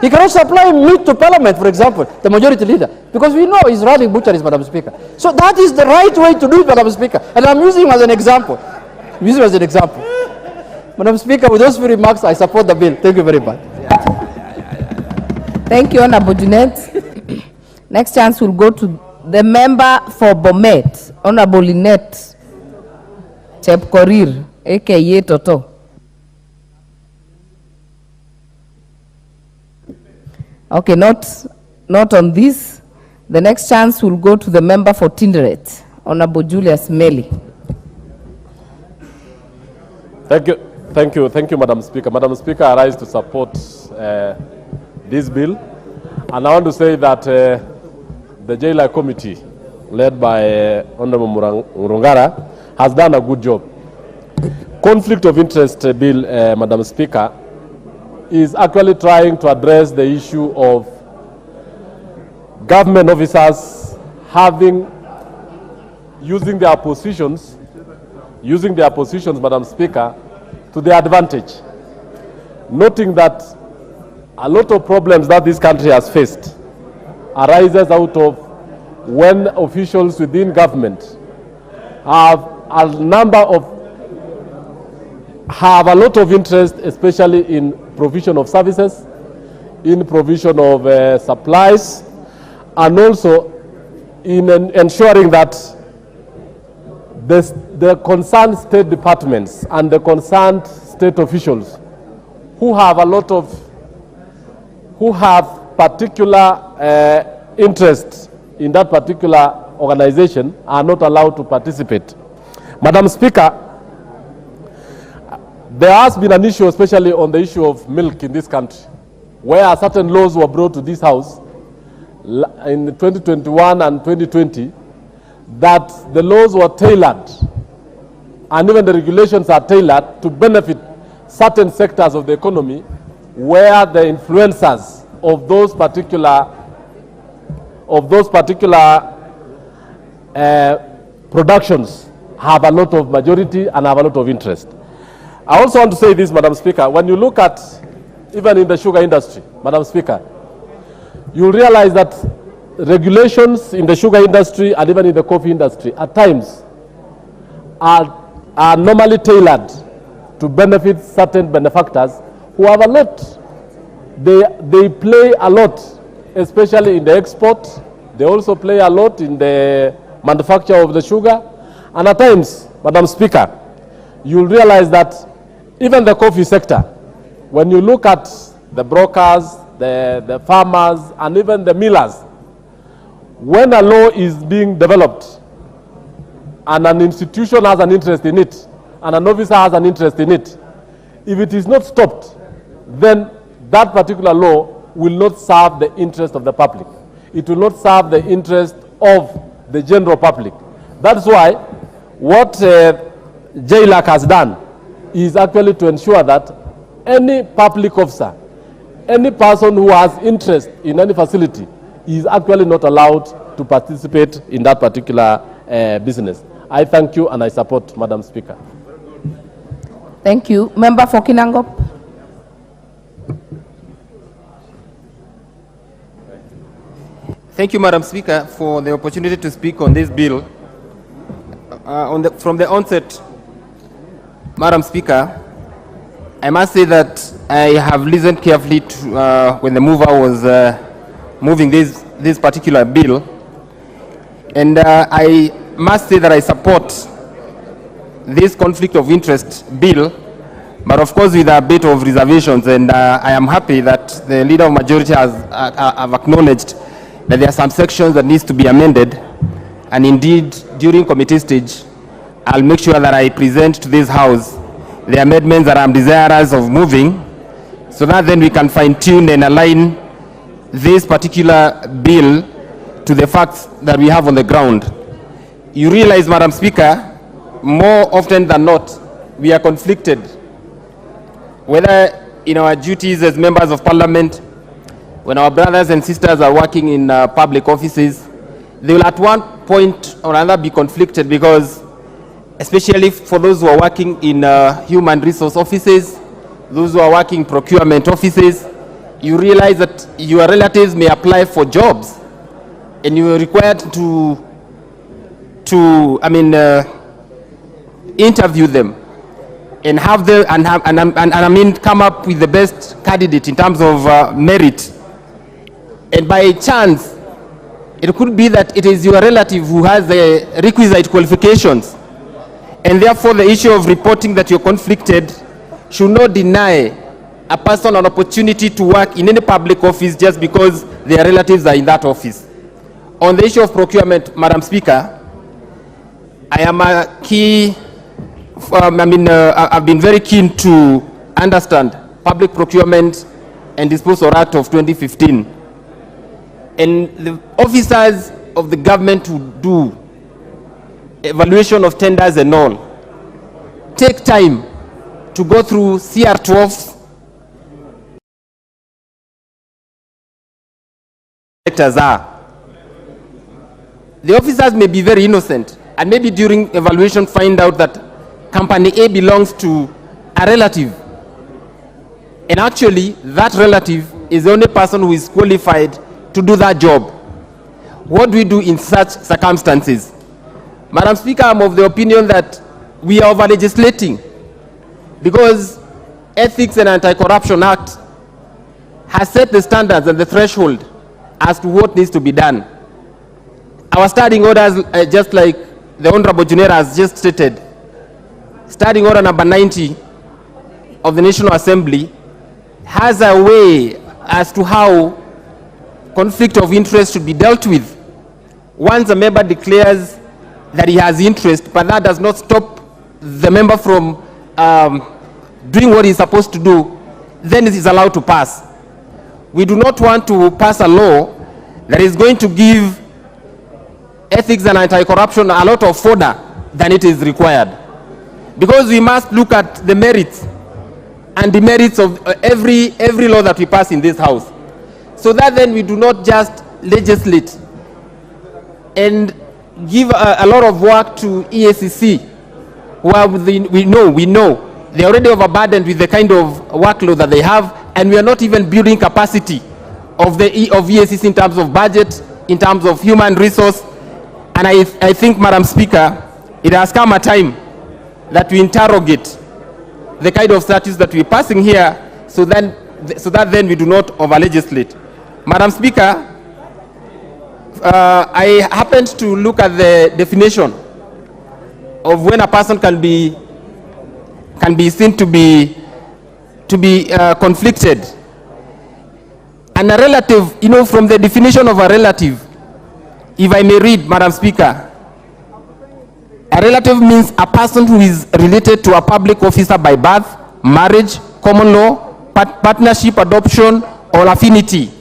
He cannot supply meat to Parliament, for example, the majority leader, because we know he's running butcheries, Madam Speaker. So that is the right way to do it, Madam Speaker. And I'm using him as an example. Madam Speaker, with those few remarks, I support the bill. Thank you very much. Thank you, Honorable Jeanette. Next chance will go to the member for Bomet, Honorable Lynette Chepkorir, aka Toto. Okay, not on this. The next chance will go to the member for Tinderet, Honorable Julius Meli. Thank you, Madam Speaker. Madam Speaker, I rise to support this bill, and I want to say that the Jailer Committee, led by Honorable Murungara, has done a good job. Conflict of interest bill, Madam Speaker, is actually trying to address the issue of government officers using their positions, Madam Speaker, to their advantage, noting that a lot of problems that this country has faced arises out of when officials within government have a lot of interest, especially in provision of services, in provision of supplies, and also in ensuring that the concerned state departments and the concerned state officials who have particular interest in that particular organization are not allowed to participate. Madam Speaker, there has been an issue, especially on the issue of milk in this country, where certain laws were brought to this House in 2021 and 2020, that the laws were tailored, and even the regulations are tailored to benefit certain sectors of the economy where the influencers of those particular productions have a lot of majority and have a lot of interest. I also want to say this, Madam Speaker, when you look at even in the sugar industry, Madam Speaker, you'll realize that regulations in the sugar industry and even in the coffee industry at times are normally tailored to benefit certain benefactors who have a lot. They play a lot, especially in the export. They also play a lot in the manufacture of the sugar. And at times, Madam Speaker, you'll realize that even the coffee sector, when you look at the brokers, the farmers, and even the millers, when a law is being developed and an institution has an interest in it and an officer has an interest in it, if it is not stopped, then that particular law will not serve the interest of the public. It will not serve the interest of the general public. That's why what JLAC has done is actually to ensure that any public officer, any person who has interest in any facility is actually not allowed to participate in that particular business. I thank you and I support, Madam Speaker. Thank you. Member for Kinangop. Thank you, Madam Speaker, for the opportunity to speak on this bill. From the onset, Madam Speaker, I must say that I have listened carefully to, when the mover was moving this particular bill, and I must say that I support this conflict of interest bill, but of course with a bit of reservations, and I am happy that the Leader of Majority has acknowledged that there are some sections that needs to be amended, and indeed during committee stage I'll make sure that I present to this House the amendments that I'm desirous of moving, so that then we can fine-tune and align this particular bill to the facts that we have on the ground. You realize, Madam Speaker, more often than not, we are conflicted, whether in our duties as members of Parliament, when our brothers and sisters are working in public offices, they will at one point or another be conflicted, because especially for those who are working in human resource offices, those who are working in procurement offices, you realize that your relatives may apply for jobs and you are required to interview them and have the come up with the best candidate in terms of merit. And by chance, it could be that it is your relative who has the requisite qualifications, and therefore the issue of reporting that you're conflicted should not deny a person an opportunity to work in any public office just because their relatives are in that office. On the issue of procurement, Madam Speaker, I am a key, I've been very keen to understand Public Procurement and Disposal Act of 2015. And the officers of the government who do evaluation of tenders and all take time to go through CR12 sectors are. the officers may be very innocent, and maybe during evaluation find out that company A belongs to a relative. And actually, that relative is the only person who is qualified to do that job. What do we do in such circumstances? Madam Speaker, I'm of the opinion that we are over-legislating, because Ethics and Anti-Corruption Act has set the standards and the threshold as to what needs to be done. Our standing orders, just like the Honorable Junior has just stated, standing order number 90 of the National Assembly has a way as to how conflict of interest should be dealt with. Once a member declares that he has interest, but that does not stop the member from doing what he's supposed to do, then it is allowed to pass. We do not want to pass a law that is going to give ethics and anti-corruption a lot of fodder than it is required. Because we must look at the merits and demerits of every law that we pass in this house, so that then we do not just legislate and give a lot of work to EACC, where we know they're already overburdened with the kind of workload that they have, and we are not even building capacity of EACC in terms of budget, in terms of human resource. And I think, Madam Speaker, it has come a time that we interrogate the kind of statutes that we're passing here, so that then we do not over-legislate. Madam Speaker, I happened to look at the definition of when a person can be seen to be conflicted. And a relative, from the definition of a relative, if I may read, Madam Speaker, a relative means a person who is related to a public officer by birth, marriage, common law, partnership, adoption, or affinity,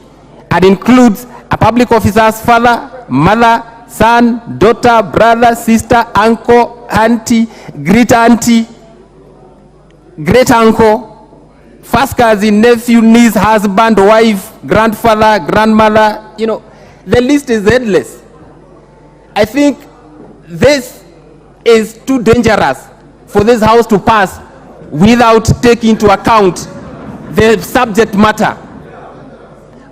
and includes a public officer's father, mother, son, daughter, brother, sister, uncle, auntie, great uncle, first cousin, nephew, niece, husband, wife, grandfather, grandmother. The list is endless. I think this is too dangerous for this house to pass without taking into account the subject matter.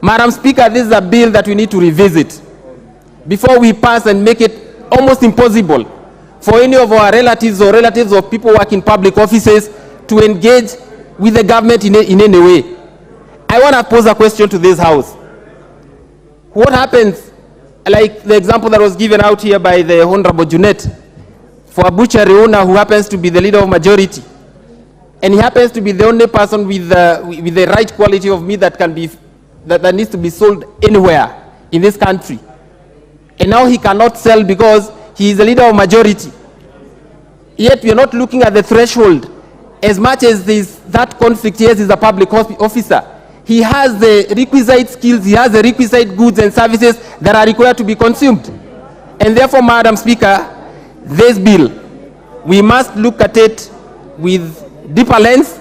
Madam Speaker, this is a bill that we need to revisit before we pass and make it almost impossible for any of our relatives or relatives of people working in public offices to engage with the government in any way. I want to pose a question to this house. What happens, like the example that was given out here by the Honorable Junet, for a butchery owner who happens to be the leader of majority, and he happens to be the only person with the right quality of meat that needs to be sold anywhere in this country, and now he cannot sell because he is the leader of majority. Yet we are not looking at the threshold. As much as that conflict, yes, is a public officer, he has the requisite skills, he has the requisite goods and services that are required to be consumed. And therefore, Madam Speaker, this bill, we must look at it with deeper lens,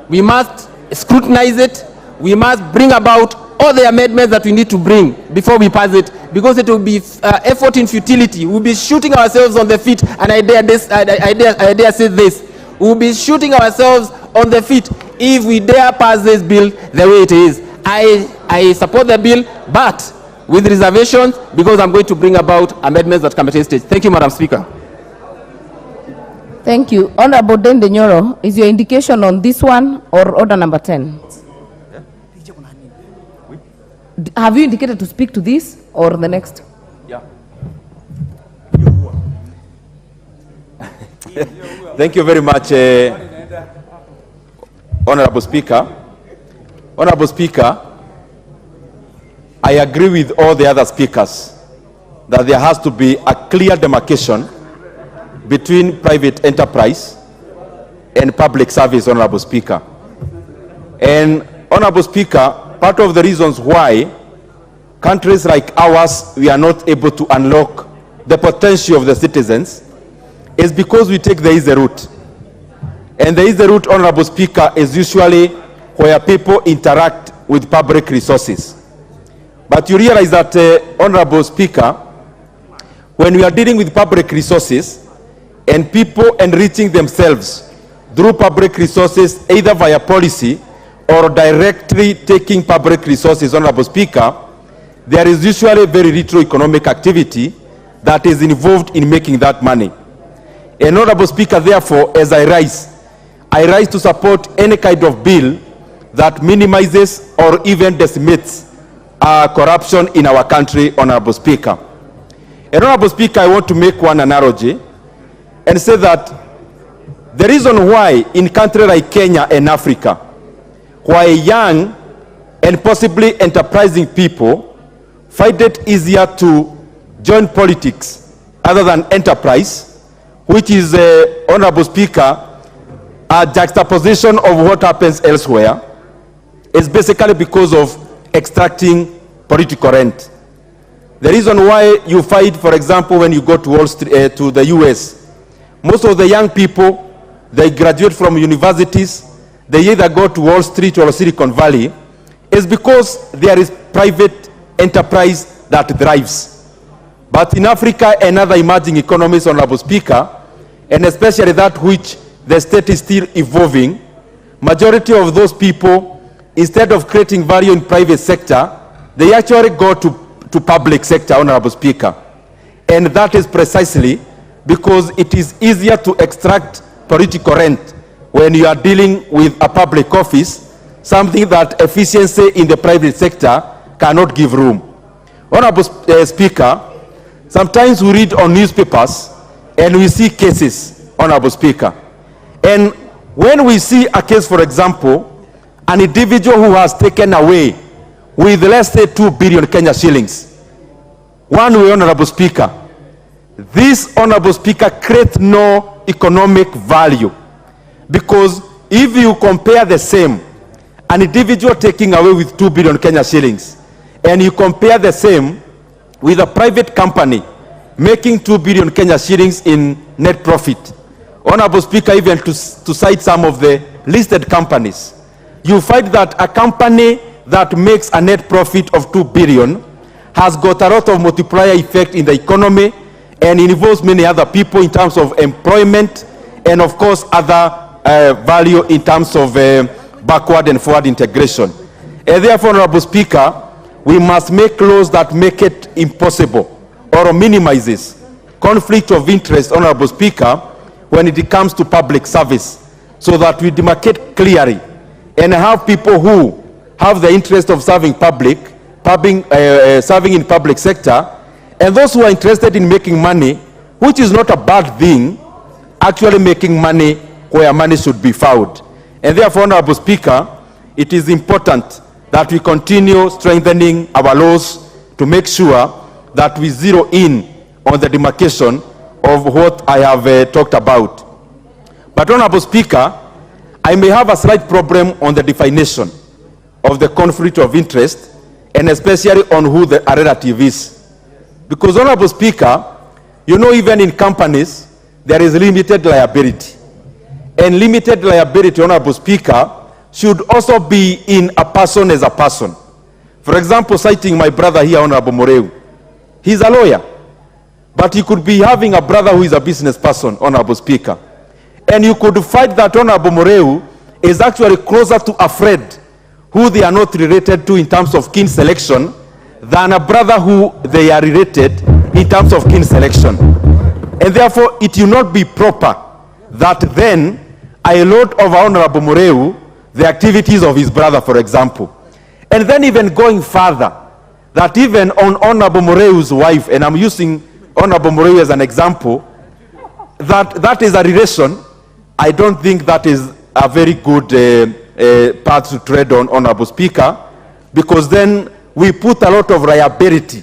we must scrutinize it, we must bring about all the amendments that we need to bring before we pass it, because it will be effort in futility. We'll be shooting ourselves on the feet, and I dare say this, we'll be shooting ourselves on the feet if we dare pass this bill the way it is. I support the bill, but with reservations, because I'm going to bring about amendments that come at a stage. Thank you, Madam Speaker. Thank you. Honorable Dende Nyoro, is your indication on this one or order number 10? Have you indicated to speak to this or the next? Yeah. Thank you very much, Honorable Speaker. Honorable Speaker, I agree with all the other speakers that there has to be a clear demarcation between private enterprise and public service, Honorable Speaker. And Honorable Speaker, part of the reasons why countries like ours, we are not able to unlock the potential of the citizens is because we take the easy route. And the easy route, Honorable Speaker, is usually where people interact with public resources. But you realize that, Honorable Speaker, when we are dealing with public resources and people enriching themselves through public resources, either via policy or directly taking public resources, Honorable Speaker, there is usually very little economic activity that is involved in making that money. And Honorable Speaker, therefore, as I rise to support any kind of bill that minimizes or even decimates corruption in our country, Honorable Speaker. And Honorable Speaker, I want to make one analogy and say that the reason why in countries like Kenya and Africa, why young and possibly enterprising people find it easier to join politics other than enterprise, which is, Honorable Speaker, a juxtaposition of what happens elsewhere, is basically because of extracting political rent. The reason why you find, for example, when you go to Wall Street, to the US, most of the young people, they graduate from universities, they either go to Wall Street or Silicon Valley, is because there is private enterprise that drives. But in Africa and other emerging economies, Honorable Speaker, and especially that which the state is still evolving, majority of those people, instead of creating value in private sector, they actually go to public sector, Honorable Speaker. And that is precisely because it is easier to extract political rent when you are dealing with a public office, something that efficiency in the private sector cannot give room. Honorable Speaker, sometimes we read on newspapers and we see cases, Honorable Speaker. And when we see a case, for example, an individual who has taken away with, let's say, 2 billion Kenya shillings, one way, Honorable Speaker, this, Honorable Speaker, creates no economic value. Because if you compare the same, an individual taking away with 2 billion Kenya shillings, and you compare the same with a private company making 2 billion Kenya shillings in net profit, Honorable Speaker, even to cite some of the listed companies, you find that a company that makes a net profit of 2 billion has got a lot of multiplier effect in the economy and involves many other people in terms of employment and, of course, other value in terms of backward and forward integration. And therefore, Honorable Speaker, we must make laws that make it impossible or minimizes conflict of interest, Honorable Speaker, when it comes to public service, so that we demarcate clearly and have people who have the interest of serving serving in public sector, and those who are interested in making money, which is not a bad thing, actually making money where money should be found. And therefore, Honorable Speaker, it is important that we continue strengthening our laws to make sure that we zero in on the demarcation of what I have talked about. But, Honorable Speaker, I may have a slight problem on the definition of the conflict of interest, and especially on who the relative is. Because, Honorable Speaker, you know, even in companies, there is limited liability. And limited liability, Honorable Speaker, should also be in a person as a person. For example, citing my brother here, Honorable Moreu, he's a lawyer, but he could be having a brother who is a business person, Honorable Speaker. And you could find that Honorable Moreu is actually closer to a friend who they are not related to in terms of kin selection than a brother who they are related in terms of kin selection. And therefore, it will not be proper that then I load over Honorable Moreu the activities of his brother, for example. And then even going further, that even on Honorable Moreu's wife, and I'm using Honorable Moreu as an example, that is a relation. I don't think that is a very good path to tread on, Honorable Speaker, because then we put a lot of liability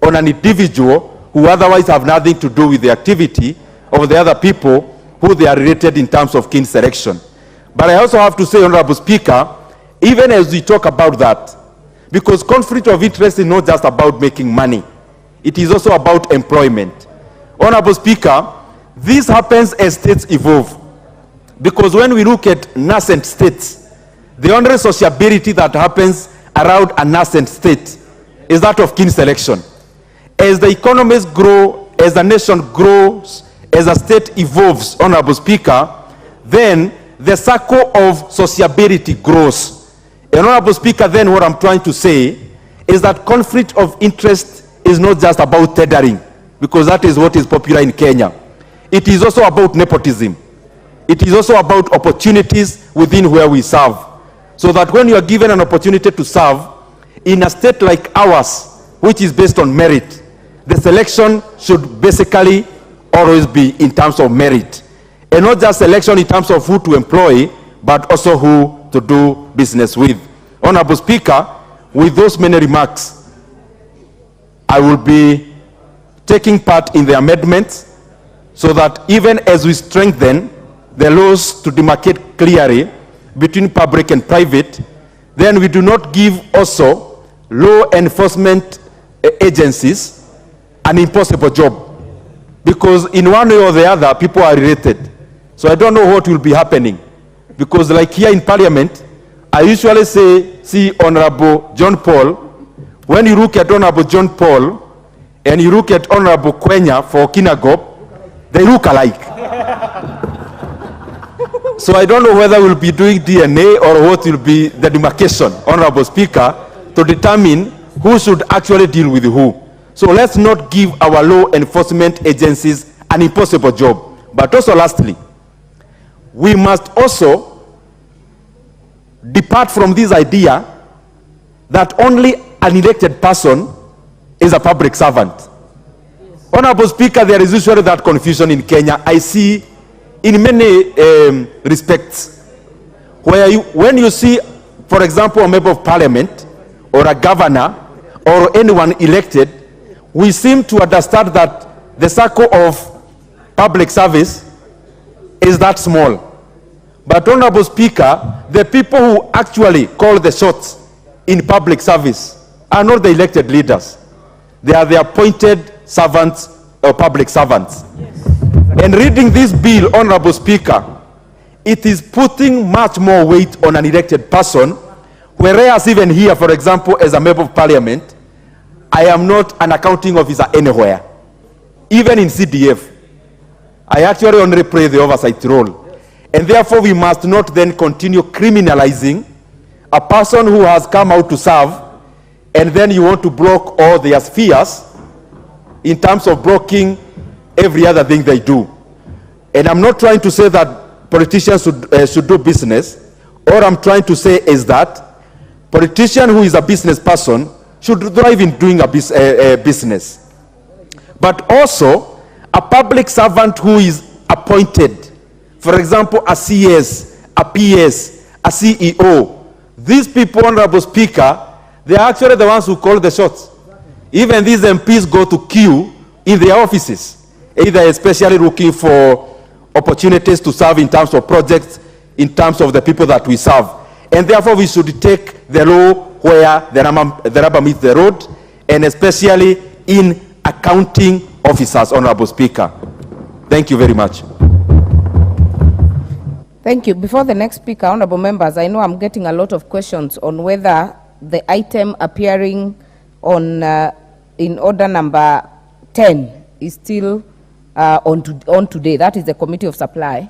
on an individual who otherwise have nothing to do with the activity of the other people who they are related in terms of kin selection. But I also have to say, Honorable Speaker, even as we talk about that, because conflict of interest is not just about making money, it is also about employment. Honorable Speaker, this happens as states evolve. Because when we look at nascent states, the only sociability that happens around a nascent state is that of kin selection. As the economies grow as a nation grows, as a state evolves, Honorable Speaker, then the circle of sociability grows. And Honorable Speaker, then what I'm trying to say is that conflict of interest is not just about tethering, because that is what is popular in Kenya. It is also about nepotism. It is also about opportunities within where we serve. So that when you are given an opportunity to serve in a state like ours, which is based on merit, the selection should basically always be in terms of merit. And not just selection in terms of who to employ, but also who to do business with. Honorable Speaker, with those many remarks, I will be taking part in the amendments so that even as we strengthen the laws to demarcate clearly between public and private, then we do not give also law enforcement agencies an impossible job. Because in one way or the other, people are related. So I don't know what will be happening. Because like here in Parliament, I usually say, see Honorable John Paul. When you look at Honorable John Paul and you look at Honorable Kwenya for Kinagop, they look alike. So I don't know whether we'll be doing DNA or what will be the demarcation, Honorable Speaker, to determine who should actually deal with who. So let's not give our law enforcement agencies an impossible job. But also lastly, we must also depart from this idea that only an elected person is a public servant. Yes. Honorable Speaker, there is usually that confusion in Kenya. I see in many respects, where when you see, for example, a member of parliament or a governor or anyone elected, we seem to understand that the circle of public service is that small. But Honorable Speaker, the people who actually call the shots in public service are not the elected leaders. They are the appointed servants or public servants. Yes. And reading this bill, Honorable Speaker, it is putting much more weight on an elected person, whereas even here, for example, as a member of parliament, I am not an accounting officer anywhere. Even in CDF, I actually only play the oversight role. And therefore, we must not then continue criminalizing a person who has come out to serve, and then you want to block all their spheres in terms of blocking every other thing they do. And I'm not trying to say that politicians should do business. All I'm trying to say is that politician who is a business person should thrive in doing a business. But also, a public servant who is appointed, for example, a CS, a PS, a CEO, these people, Honorable Speaker, they are actually the ones who call the shots. Even these MPs go to queue in their offices, either especially looking for opportunities to serve in terms of projects, in terms of the people that we serve. And therefore, we should take the law where the rubber meets the road, and especially in accounting officers, Honorable Speaker. Thank you very much. Thank you. Before the next speaker, honorable members, I know I'm getting a lot of questions on whether the item appearing on in order number 10 is still on today. That is the Committee of Supply.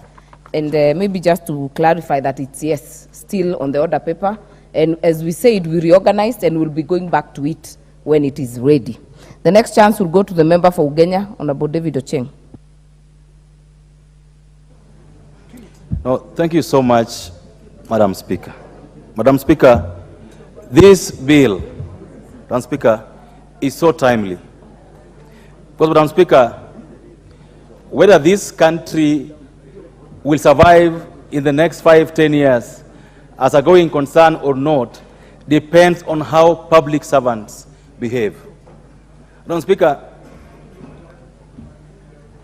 And maybe just to clarify that it's yes, still on the order paper. And as we said, we reorganized and we'll be going back to it when it is ready. The next chance will go to the member for Ugenya, Honorable David Ocheng. No, thank you so much, Madam Speaker. Madam Speaker, this bill, Madam Speaker, is so timely. Because, Madam Speaker, whether this country will survive in the next 5-10 years as a going concern or not depends on how public servants behave. Madam Speaker,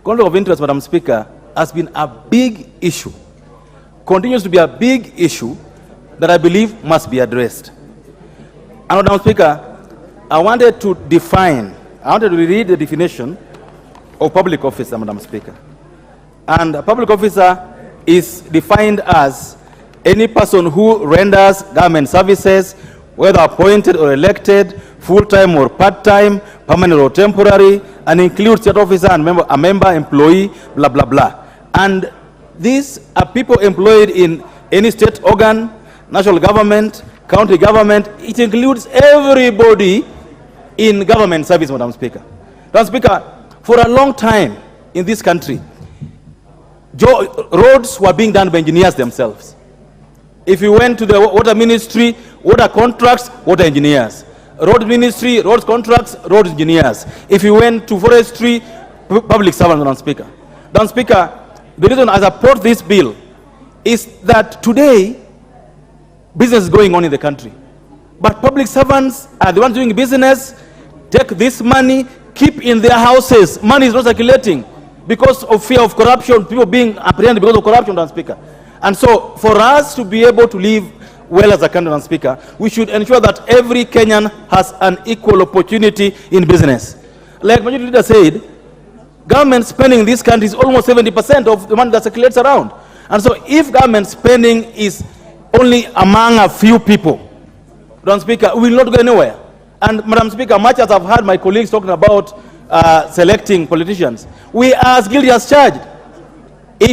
conflict of interest, Madam Speaker, has been a big issue, continues to be a big issue that I believe must be addressed. And Madam Speaker, I wanted to read the definition of public officer, Madam Speaker. And a public officer is defined as any person who renders government services, whether appointed or elected, full-time or part-time, permanent or temporary, and includes state officer and a member employee, blah, blah, blah. And these are people employed in any state organ, national government, county government. It includes everybody in government service, Madam Speaker. Madam Speaker, for a long time in this country, roads were being done by engineers themselves. If you went to the water ministry, water contracts, water engineers. Road ministry, roads contracts, road engineers. If you went to forestry, public servants, Madam Speaker. Madam Speaker, the reason I support this bill is that today, business is going on in the country. But public servants are the ones doing business, take this money, keep in their houses. Money is not circulating because of fear of corruption, people being apprehended because of corruption, Madam Speaker. And so, for us to be able to live well as a country, Madam Speaker, we should ensure that every Kenyan has an equal opportunity in business. Like Majority Leader said, government spending in this country is almost 70% of the money that circulates around. And so, if government spending is only among a few people, Madam Speaker, we will not go anywhere. And Madam Speaker, much as I've heard my colleagues talking about selecting politicians, we are as guilty as charged.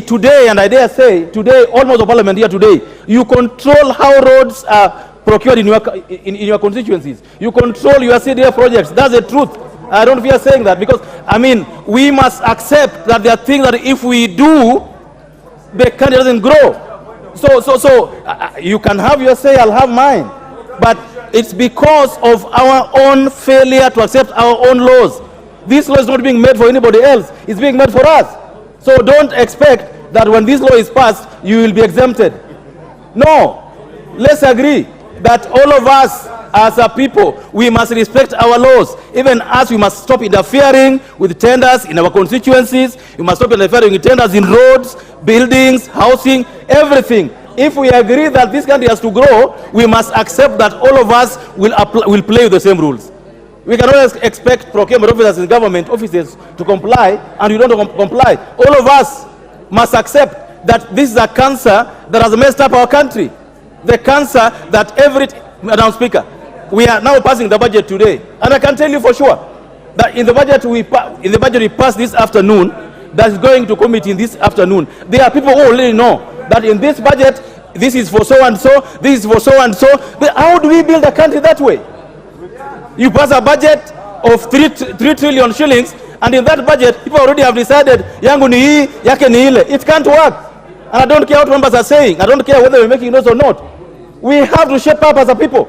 Today, and I dare say, today, almost the parliament here today, you control how roads are procured in your constituencies. You control your CDA projects. That's the truth. I don't fear saying that because, I mean, we must accept that there are things that if we do, the country doesn't grow. So you can have your say, I'll have mine. But it's because of our own failure to accept our own laws. This law is not being made for anybody else. It's being made for us. So don't expect that when this law is passed, you will be exempted. No. Let's agree that all of us as a people, we must respect our laws. Even us, we must stop interfering with tenders in our constituencies. We must stop interfering with tenders in roads, buildings, housing, everything. If we agree that this country has to grow, we must accept that all of us will play with the same rules. We cannot expect procurement officers in government offices to comply, and we don't comply. All of us must accept that this is a cancer that has messed up our country. The cancer that Madam Speaker, we are now passing the budget today, and I can tell you for sure that in the budget we passed this afternoon, that is going to committee in this afternoon, there are people who already know that in this budget, this is for so and so, this is for so and so. But how do we build a country that way? You pass a budget of 3 trillion shillings, and in that budget, people already have decided, yangu ni hii, yake ni ile. It can't work. And I don't care what members are saying. I don't care whether we're making noise or not. We have to shape up as a people.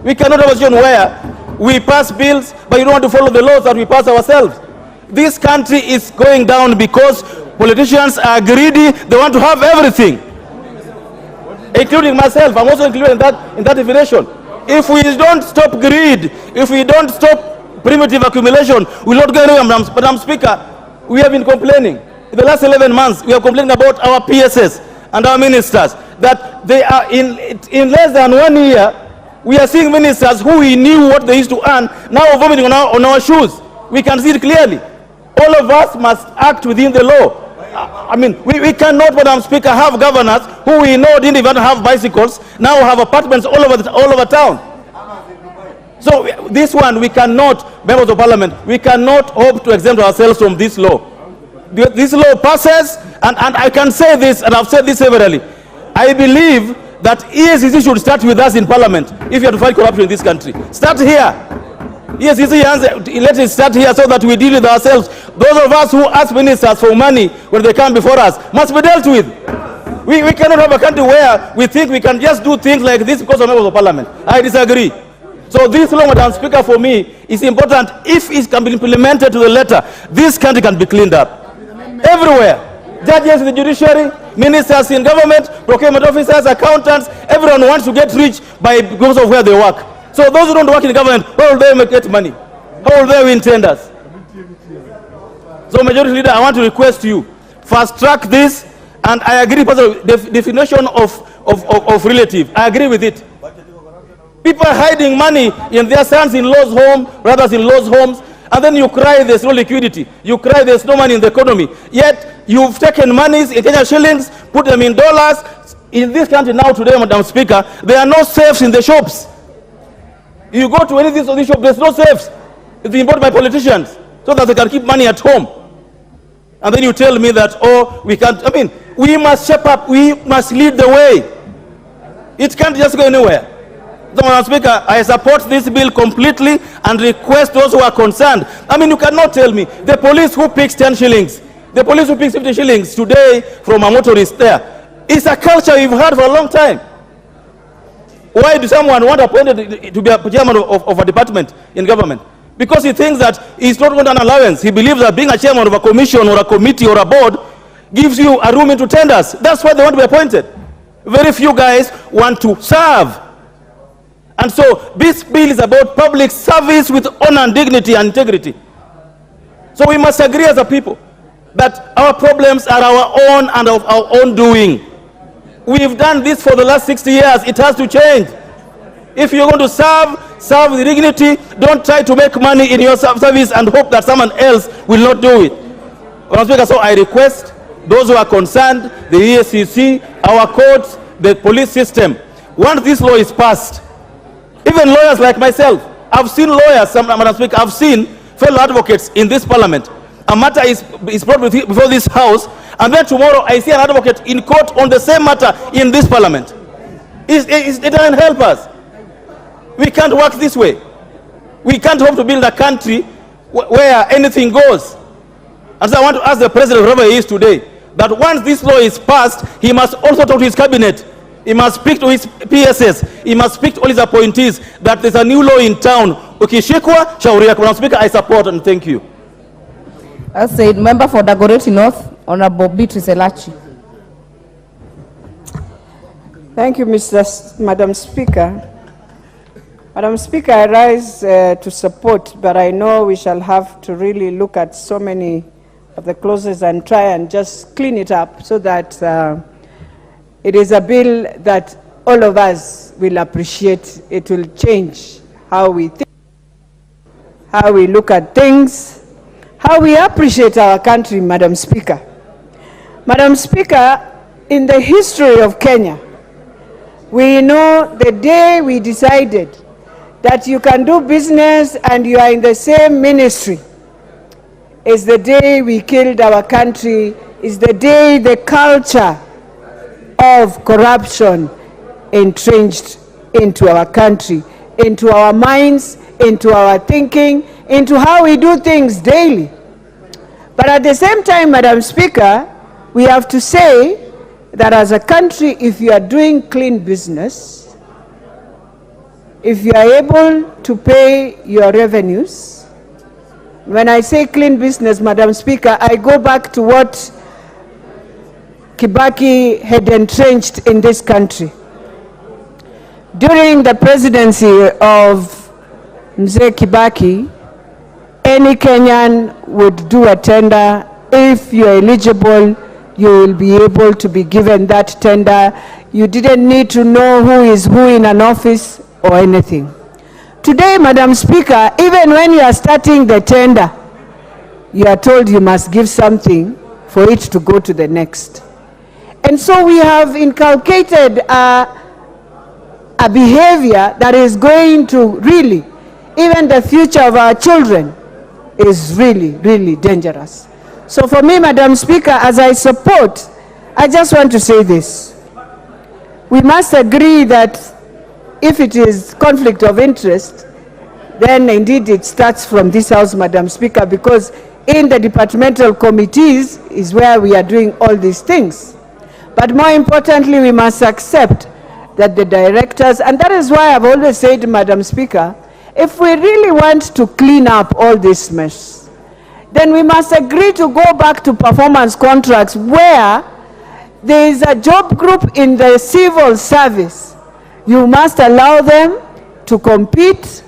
We cannot have a situation where we pass bills, but you don't want to follow the laws that we pass ourselves. This country is going down because politicians are greedy. They want to have everything, including myself. I'm also included in that definition. If we don't stop greed, if we don't stop primitive accumulation, we'll not go anywhere. Madam Speaker, we have been complaining. In the last 11 months, we have complained about our PSS and our ministers, that they are in less than 1 year, we are seeing ministers who we knew what they used to earn, now vomiting on our shoes. We can see it clearly. All of us must act within the law. I mean, we cannot, Madam Speaker, have governors who we know didn't even have bicycles, now have apartments all over town. So this one, we cannot, members of parliament, we cannot hope to exempt ourselves from this law. This law passes, and I can say this, and I've said this severally, I believe that EACC should start with us in parliament if you have to fight corruption in this country. Start here. EACC, let it start here so that we deal with ourselves. Those of us who ask ministers for money when they come before us must be dealt with. We cannot have a country where we think we can just do things like this because of members of parliament. I disagree. So this law, Madam Speaker, for me is important. If it can be implemented to the letter, this country can be cleaned up. Everywhere. Judges in the judiciary, ministers in government, procurement officers, accountants, everyone wants to get rich because of where they work. So those who don't work in government, how will they get money? How will they win tenders? So Majority Leader, I want to request you, fast track this, and I agree with the definition of relative. I agree with it. People are hiding money in their sons-in-law's home, brothers-in-law's homes, and then you cry there's no liquidity. You cry there's no money in the economy. Yet you've taken monies in Kenya shillings, put them in dollars. In this country now today, Madam Speaker, there are no safes in the shops. You go to any of these shops, there's no safes. It's been bought by politicians. so that they can keep money at home. And then you tell me that, oh, we can't. I mean, we must shape up. We must lead the way. It can't just go anywhere. So, Madam Speaker, I support this bill completely and request those who are concerned. I mean, you cannot tell me the police who picks 10 shillings, the police who picks 50 shillings today from a motorist there. It's a culture we've had for a long time. Why do someone want appointed to be a chairman of a department in government? Because he thinks that he's not going to an allowance. He believes that being a chairman of a commission or a committee or a board gives you a room into tenders. That's why they want to be appointed. Very few guys want to serve. And so this bill is about public service with honor and dignity and integrity. So we must agree as a people that our problems are our own and of our own doing. We've done this for the last 60 years. It has to change. If you're going to serve with dignity. Don't try to make money in your service and hope that someone else will not do it. Madam Speaker, so I request those who are concerned, the EACC, our courts, the police system, once this law is passed, even lawyers like myself, I've seen lawyers, Madam Speaker, I've seen fellow advocates in this parliament. A matter is brought before this house, and then tomorrow I see an advocate in court on the same matter in this parliament. It doesn't help us. We can't work this way. We can't hope to build a country where anything goes. And so I want to ask the president, whoever he is today, that once this law is passed, he must also talk to his cabinet. He must speak to his PSS. He must speak to all his appointees that there's a new law in town. Ukishikwa, shauri yako. Madam Speaker, I support and thank you. As said, member for Dagoretti North, Honorable Beatrice Elachi. Thank you, Madam Speaker. Madam Speaker, I rise to support, but I know we shall have to really look at so many of the clauses and try and just clean it up so that it is a bill that all of us will appreciate. It will change how we think, how we look at things, how we appreciate our country, Madam Speaker. Madam Speaker, in the history of Kenya, we know the day we decided that you can do business and you are in the same ministry is the day we killed our country, is the day the culture of corruption entrenched into our country, into our minds, into our thinking, into how we do things daily. But at the same time, Madam Speaker, we have to say that as a country, if you are doing clean business, if you are able to pay your revenues, when I say clean business, Madam Speaker, I go back to what Kibaki had entrenched in this country. During the presidency of Mzee Kibaki, any Kenyan would do a tender. If you're eligible, you will be able to be given that tender. You didn't need to know who is who in an office or anything. Today, Madam Speaker, even when you are starting the tender, you are told you must give something for it to go to the next. And so we have inculcated a behavior that is going to really, even the future of our children is really, really dangerous. So for me, Madam Speaker, as I support, I just want to say this. We must agree that if it is conflict of interest, then indeed it starts from this house, Madam Speaker, because in the departmental committees is where we are doing all these things. But more importantly, we must accept that the directors, and that is why I've always said, Madam Speaker, if we really want to clean up all this mess, then we must agree to go back to performance contracts where there is a job group in the civil service. You must allow them to compete,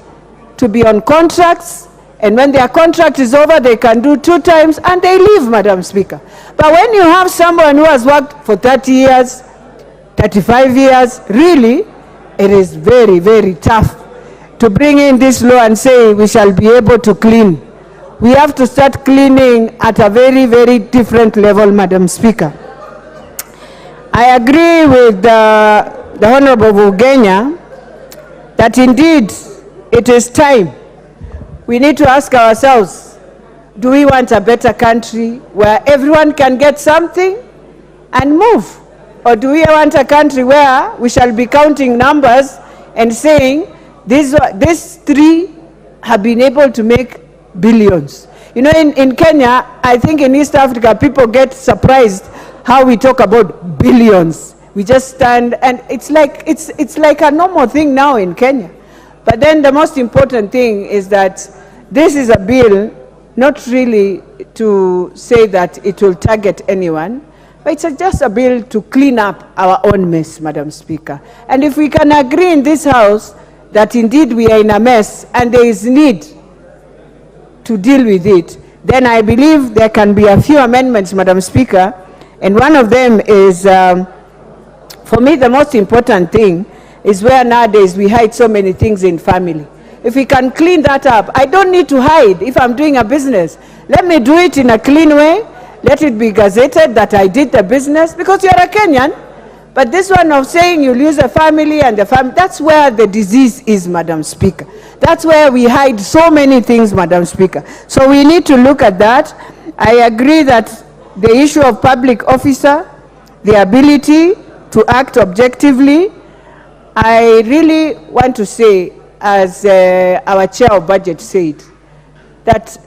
to be on contracts, and when their contract is over, they can do 2 times and they leave, Madam Speaker. But when you have someone who has worked for 30 years, 35 years, really, it is very, very tough to bring in this law and say we shall be able to clean. We have to start cleaning at a very, very different level, Madam Speaker. I agree with the Honorable Vugenya that indeed it is time. We need to ask ourselves, Do we want a better country where everyone can get something and move? Or do we want a country where we shall be counting numbers and saying, these three have been able to make billions? You know, in Kenya, I think in East Africa, people get surprised how we talk about billions. We just stand, and it's like a normal thing now in Kenya. But then the most important thing is that this is a bill not really to say that it will target anyone, but it's just a bill to clean up our own mess, Madam Speaker. And if we can agree in this House that indeed we are in a mess and there is need to deal with it, then I believe there can be a few amendments, Madam Speaker, and one of them is, for me, the most important thing is where nowadays we hide so many things in family. If we can clean that up, I don't need to hide if I'm doing a business. Let me do it in a clean way. Let it be gazetted that I did the business, because you're a Kenyan. But this one of saying you'll use a family and the family, that's where the disease is, Madam Speaker. That's where we hide so many things, Madam Speaker. So we need to look at that. I agree that the issue of public officer, the ability to act objectively, I really want to say, as our chair of budget said, that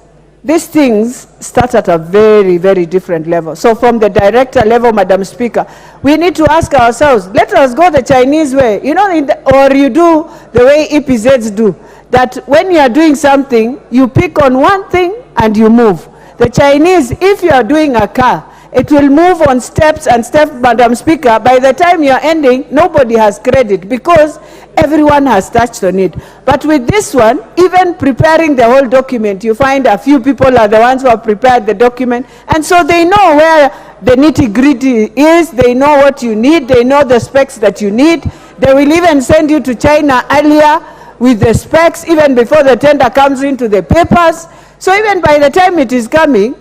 these things start at a very, very different level. So from the director level, Madam Speaker, we need to ask ourselves, let us go the Chinese way, you know, or you do the way EPZs do, that when you are doing something, you pick on one thing and you move. The Chinese, if you are doing a car, it will move on steps and steps, Madam Speaker. By the time you're ending, nobody has credit because everyone has touched on it. But with this one, even preparing the whole document, you find a few people are the ones who have prepared the document, and so they know where the nitty-gritty is, they know what you need, they know the specs that you need. They will even send you to China earlier with the specs, even before the tender comes into the papers. So even by the time it is coming,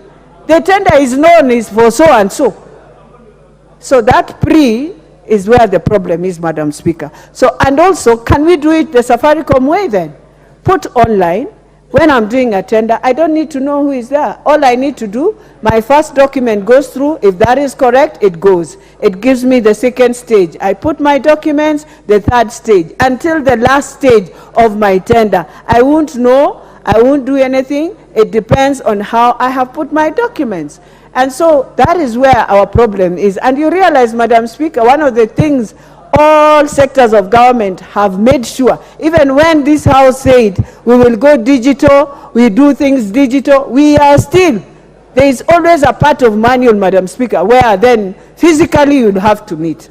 the tender is known is for so and so. So that is where the problem is, Madam Speaker. So, and also, can we do it the Safaricom way then? Put online, when I'm doing a tender, I don't need to know who is there. All I need to do, my first document goes through. If that is correct, it goes. It gives me the second stage. I put my documents, the third stage, until the last stage of my tender. I won't know, I won't do anything. It depends on how I have put my documents. And so that is where our problem is. And you realize, Madam Speaker, one of the things all sectors of government have made sure, even when this House said we will go digital, we do things digital, we are still, there is always a part of manual, Madam Speaker, where then physically you'd have to meet.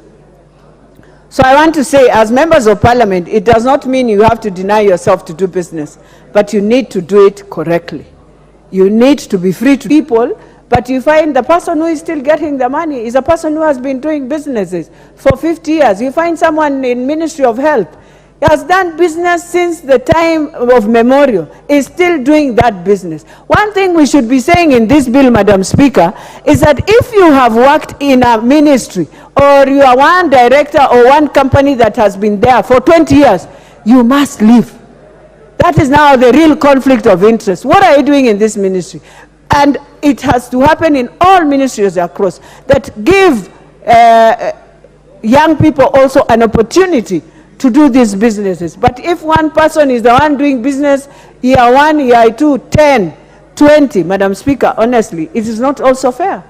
So I want to say, as members of parliament, it does not mean you have to deny yourself to do business, but you need to do it correctly. You need to be free to people, but you find the person who is still getting the money is a person who has been doing businesses for 50 years. You find someone in Ministry of Health, he has done business since the time of memorial, is still doing that business. One thing we should be saying in this bill, Madam Speaker, is that if you have worked in a ministry, or you are one director or one company that has been there for 20 years, you must leave. That is now the real conflict of interest. What are you doing in this ministry? And it has to happen in all ministries across, that give young people also an opportunity to do these businesses. But if one person is the one doing business, year 1, year 2, 10, 20, Madam Speaker, honestly, it is not also fair.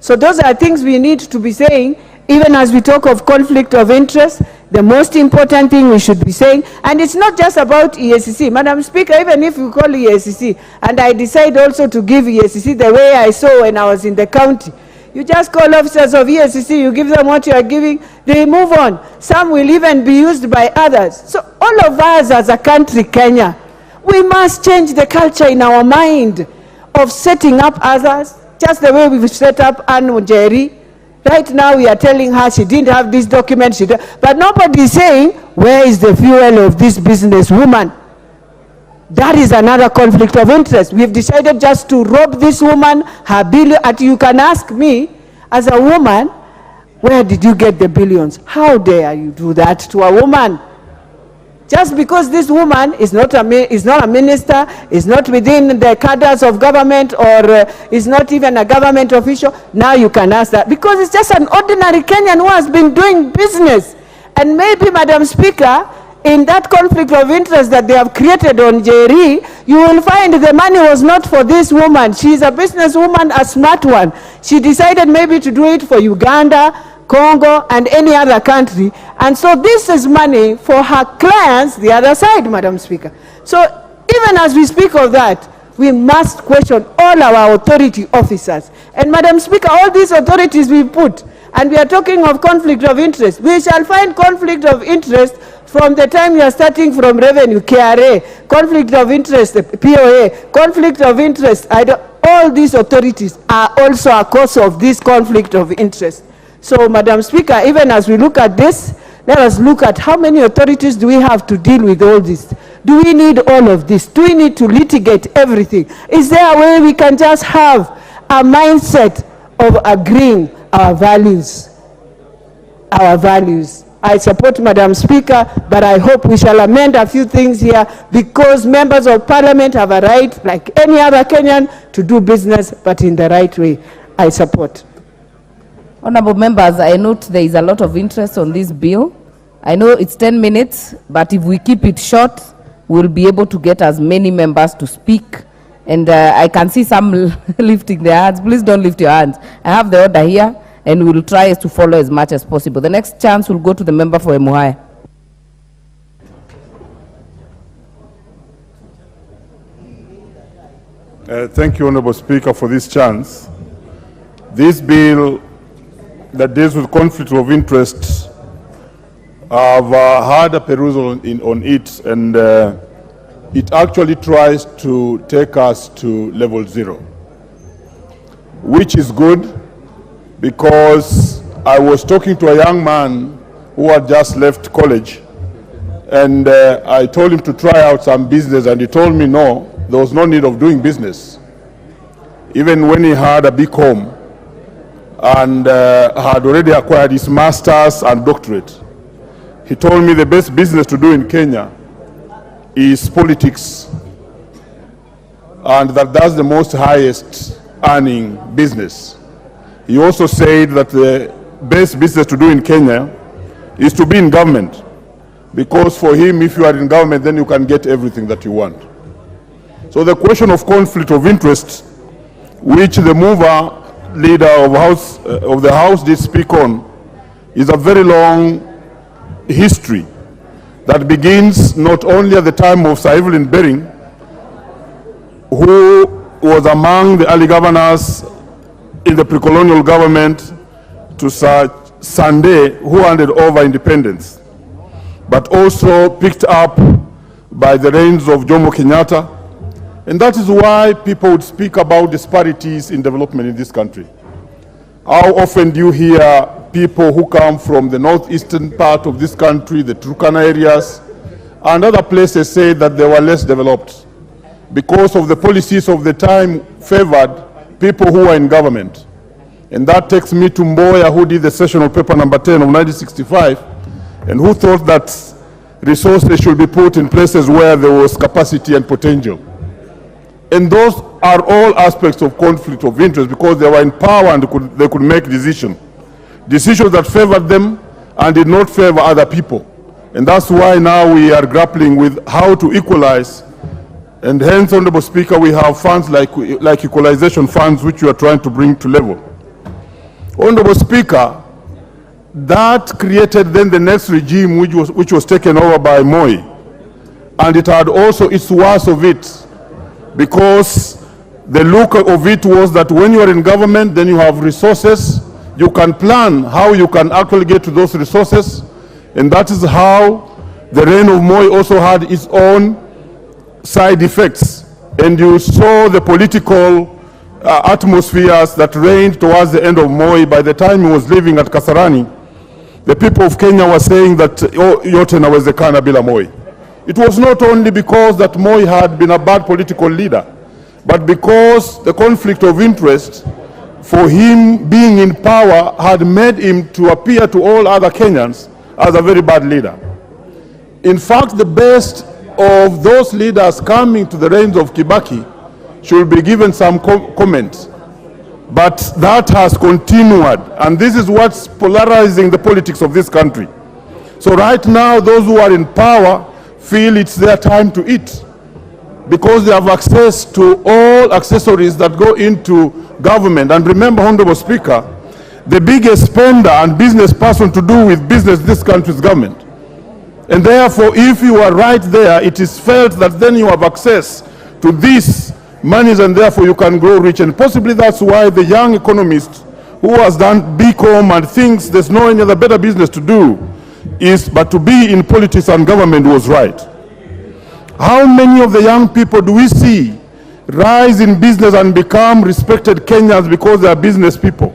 So those are things we need to be saying, even as we talk of conflict of interest. The most important thing we should be saying, and it's not just about EACC. Madam Speaker, even if we call EACC, and I decide also to give EACC the way I saw when I was in the county, you just call officers of EACC, you give them what you are giving, they move on. Some will even be used by others. So all of us as a country, Kenya, we must change the culture in our mind of setting up others, just the way we've set up Anne Jerry. Right now we are telling her she didn't have this document, but nobody is saying, where is the fuel of this businesswoman? That is another conflict of interest. We've decided just to rob this woman, her billion. You can ask me, as a woman, where did you get the billions? How dare you do that to a woman? Just because this woman is not a minister, is not within the cadres of government, or is not even a government official, now you can ask that. Because it's just an ordinary Kenyan who has been doing business. And maybe, Madam Speaker, in that conflict of interest that they have created on Jerry, you will find the money was not for this woman. She's a businesswoman, a smart one. She decided maybe to do it for Uganda, Congo, and any other country. And so this is money for her clients, the other side, Madam Speaker. So even as we speak of that, we must question all our authority officers. And Madam Speaker, all these authorities we put, and we are talking of conflict of interest, we shall find conflict of interest from the time you are starting from revenue, KRA, conflict of interest, POA, conflict of interest. All these authorities are also a cause of this conflict of interest. So, Madam Speaker, even as we look at this, let us look at how many authorities do we have to deal with all this. Do we need all of this? Do we need to litigate everything? Is there a way we can just have a mindset of agreeing our values? Our values. I support Madam Speaker, but I hope we shall amend a few things here, because members of parliament have a right, like any other Kenyan, to do business, but in the right way. I support. Honorable members, I note there is a lot of interest on this bill. I know it's 10 minutes, but if we keep it short, we'll be able to get as many members to speak. And I can see some lifting their hands. Please don't lift your hands. I have the order here, and we'll try to follow as much as possible. The next chance will go to the member for Emuhaya. Thank you, Honorable Speaker, for this chance. This bill that deals with conflict of interest, I've had a perusal on it, and it actually tries to take us to level 0, which is good, because I was talking to a young man who had just left college, and I told him to try out some business, and he told me no, there was no need of doing business. Even when he had a big home and had already acquired his master's and doctorate, he told me the best business to do in Kenya is politics, and that's the most highest earning business. He also said that the best business to do in Kenya is to be in government, because for him, if you are in government, then you can get everything that you want. So the question of conflict of interest, which the mover leader of the House did speak on, is a very long history that begins not only at the time of Sir Evelyn Baring, who was among the early governors in the pre-colonial government, to Sir Sande, who handed over independence, but also picked up by the reigns of Jomo Kenyatta. And that is why people would speak about disparities in development in this country. How often do you hear people who come from the northeastern part of this country, the Turkana areas, and other places say that they were less developed because of the policies of the time favored people who were in government? And that takes me to Mboya, who did the sessional paper number 10 of 1965, and who thought that resources should be put in places where there was capacity and potential. And those are all aspects of conflict of interest, because they were in power and they could make decisions that favored them and did not favor other people. And that's why now we are grappling with how to equalize. And hence, Honorable Speaker, we have funds like equalization funds, which we are trying to bring to level. Honorable Speaker, that created then the next regime, which was taken over by Moi. And it had also its worst of it, because the look of it was that when you are in government, then you have resources, you can plan how you can actually get to those resources, and that is how the reign of Moi also had its own side effects. And you saw the political atmospheres that reigned towards the end of Moi. By the time he was living at Kasarani, the people of Kenya were saying that yote inawezekana bila Moi. It was not only because that Moi had been a bad political leader, but because the conflict of interest for him being in power had made him to appear to all other Kenyans as a very bad leader. In fact, the best of those leaders coming to the reigns of Kibaki should be given some comment. But that has continued, and this is what's polarizing the politics of this country. So right now, those who are in power feel it's their time to eat because they have access to all accessories that go into government. And remember, Honorable Speaker, the biggest spender and business person to do with business this country's government. And therefore, if you are right there, it is felt that then you have access to these monies and therefore you can grow rich. And possibly that's why the young economist who has done BCom and thinks there's no any other better business to do is but to be in politics and government was right. How many of the young people do we see rise in business and become respected Kenyans because they are business people?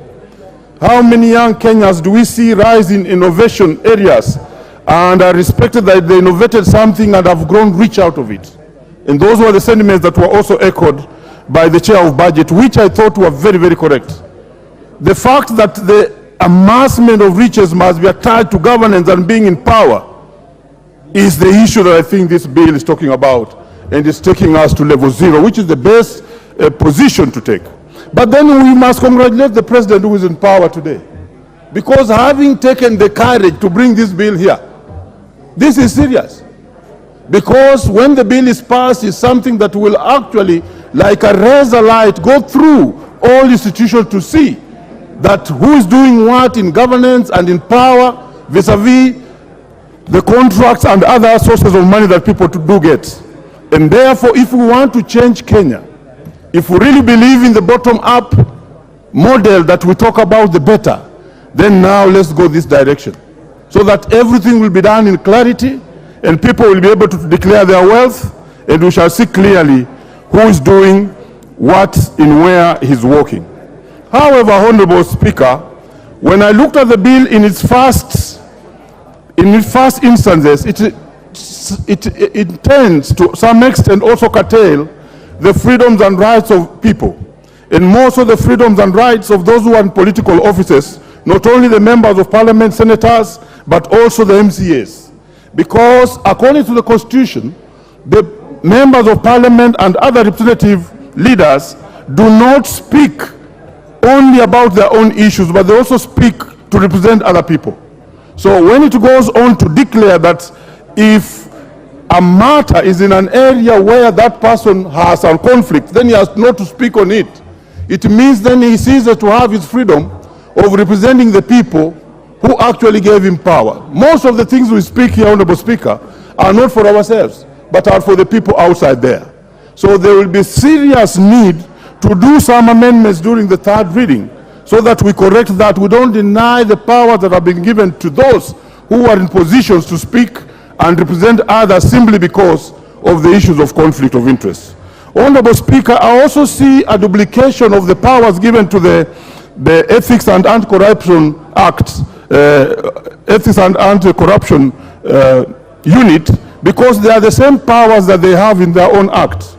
How many young Kenyans do we see rise in innovation areas and are respected that they innovated something and have grown rich out of it? And those were the sentiments that were also echoed by the chair of budget, which I thought were very, very correct. The fact that the amassment of riches must be attached to governance and being in power is the issue that I think this bill is talking about, and is taking us to level 0, which is the best position to take. But then we must congratulate the president who is in power today, because having taken the courage to bring this bill here, this is serious. Because when the bill is passed, it's something that will actually, like a razor light, go through all institutions to see that who is doing what in governance and in power vis-a-vis the contracts and other sources of money that people do get. And therefore, if we want to change Kenya, if we really believe in the bottom-up model that we talk about, the better, then now let's go this direction, so that everything will be done in clarity and people will be able to declare their wealth, and we shall see clearly who is doing what in where he's working. However, Honorable Speaker, when I looked at the bill in its first instances, it intends to some extent also curtail the freedoms and rights of people, and more so the freedoms and rights of those who are in political offices, not only the members of parliament, senators, but also the MCAs. Because according to the Constitution, the members of parliament and other representative leaders do not speak only about their own issues, but they also speak to represent other people. So when it goes on to declare that if a matter is in an area where that person has a conflict, then he has not to speak on it. It means then he ceases to have his freedom of representing the people who actually gave him power. Most of the things we speak here, Honorable Speaker, are not for ourselves, but are for the people outside there. So there will be serious need to do some amendments during the third reading, so that we correct that. We don't deny the power that have been given to those who are in positions to speak and represent others simply because of the issues of conflict of interest. Honorable Speaker, I also see a duplication of the powers given to the Ethics and Anti-Corruption Act, Ethics and Anti-Corruption Unit, because they are the same powers that they have in their own act.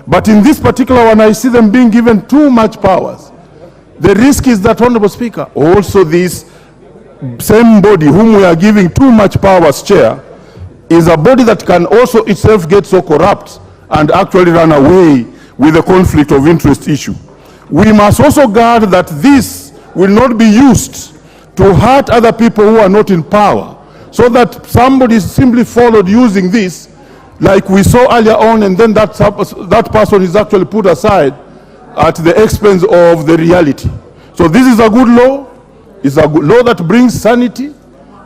But in this particular one, I see them being given too much powers. The risk is that, Honorable Speaker, also this same body whom we are giving too much powers, Chair, is a body that can also itself get so corrupt and actually run away with the conflict of interest issue. We must also guard that this will not be used to hurt other people who are not in power, so that somebody simply followed using this, like we saw earlier on, and then that person is actually put aside at the expense of the reality. So this is a good law. It's a good law that brings sanity,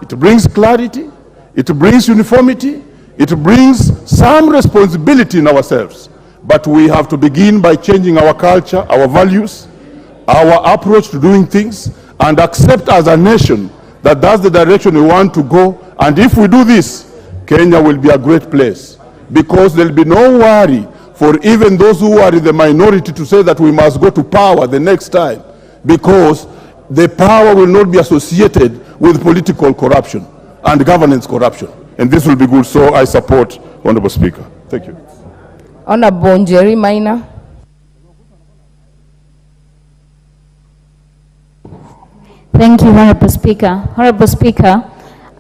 it brings clarity, it brings uniformity, it brings some responsibility in ourselves. But we have to begin by changing our culture, our values, our approach to doing things, and accept as a nation that that's the direction we want to go. And if we do this, Kenya will be a great place, because there'll be no worry for even those who are in the minority to say that we must go to power the next time, because the power will not be associated with political corruption and governance corruption. And this will be good. So I support, Honorable Speaker. Thank you. Honorable Jerry Minor. Thank you, Honorable Speaker. Honorable Speaker,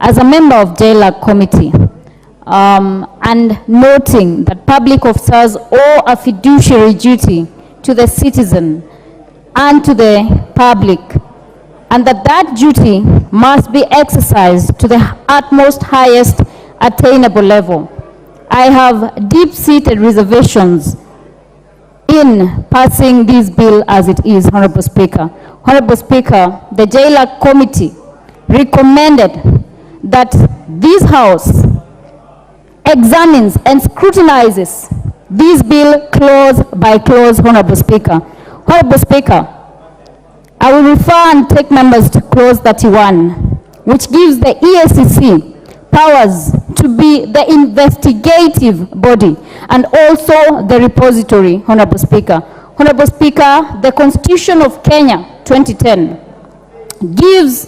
as a member of JLAC Committee, and noting that public officers owe a fiduciary duty to the citizen and to the public, and that duty must be exercised to the utmost highest attainable level. I have deep-seated reservations in passing this bill as it is, Honorable Speaker. Honorable Speaker, the Jailer Committee recommended that this House examines and scrutinizes this bill clause by clause, Honorable Speaker. Honorable Speaker, I will refer and take members to clause 31, which gives the EACC powers to be the investigative body and also the repository, Honorable Speaker. Honorable Speaker, the Constitution of Kenya 2010 gives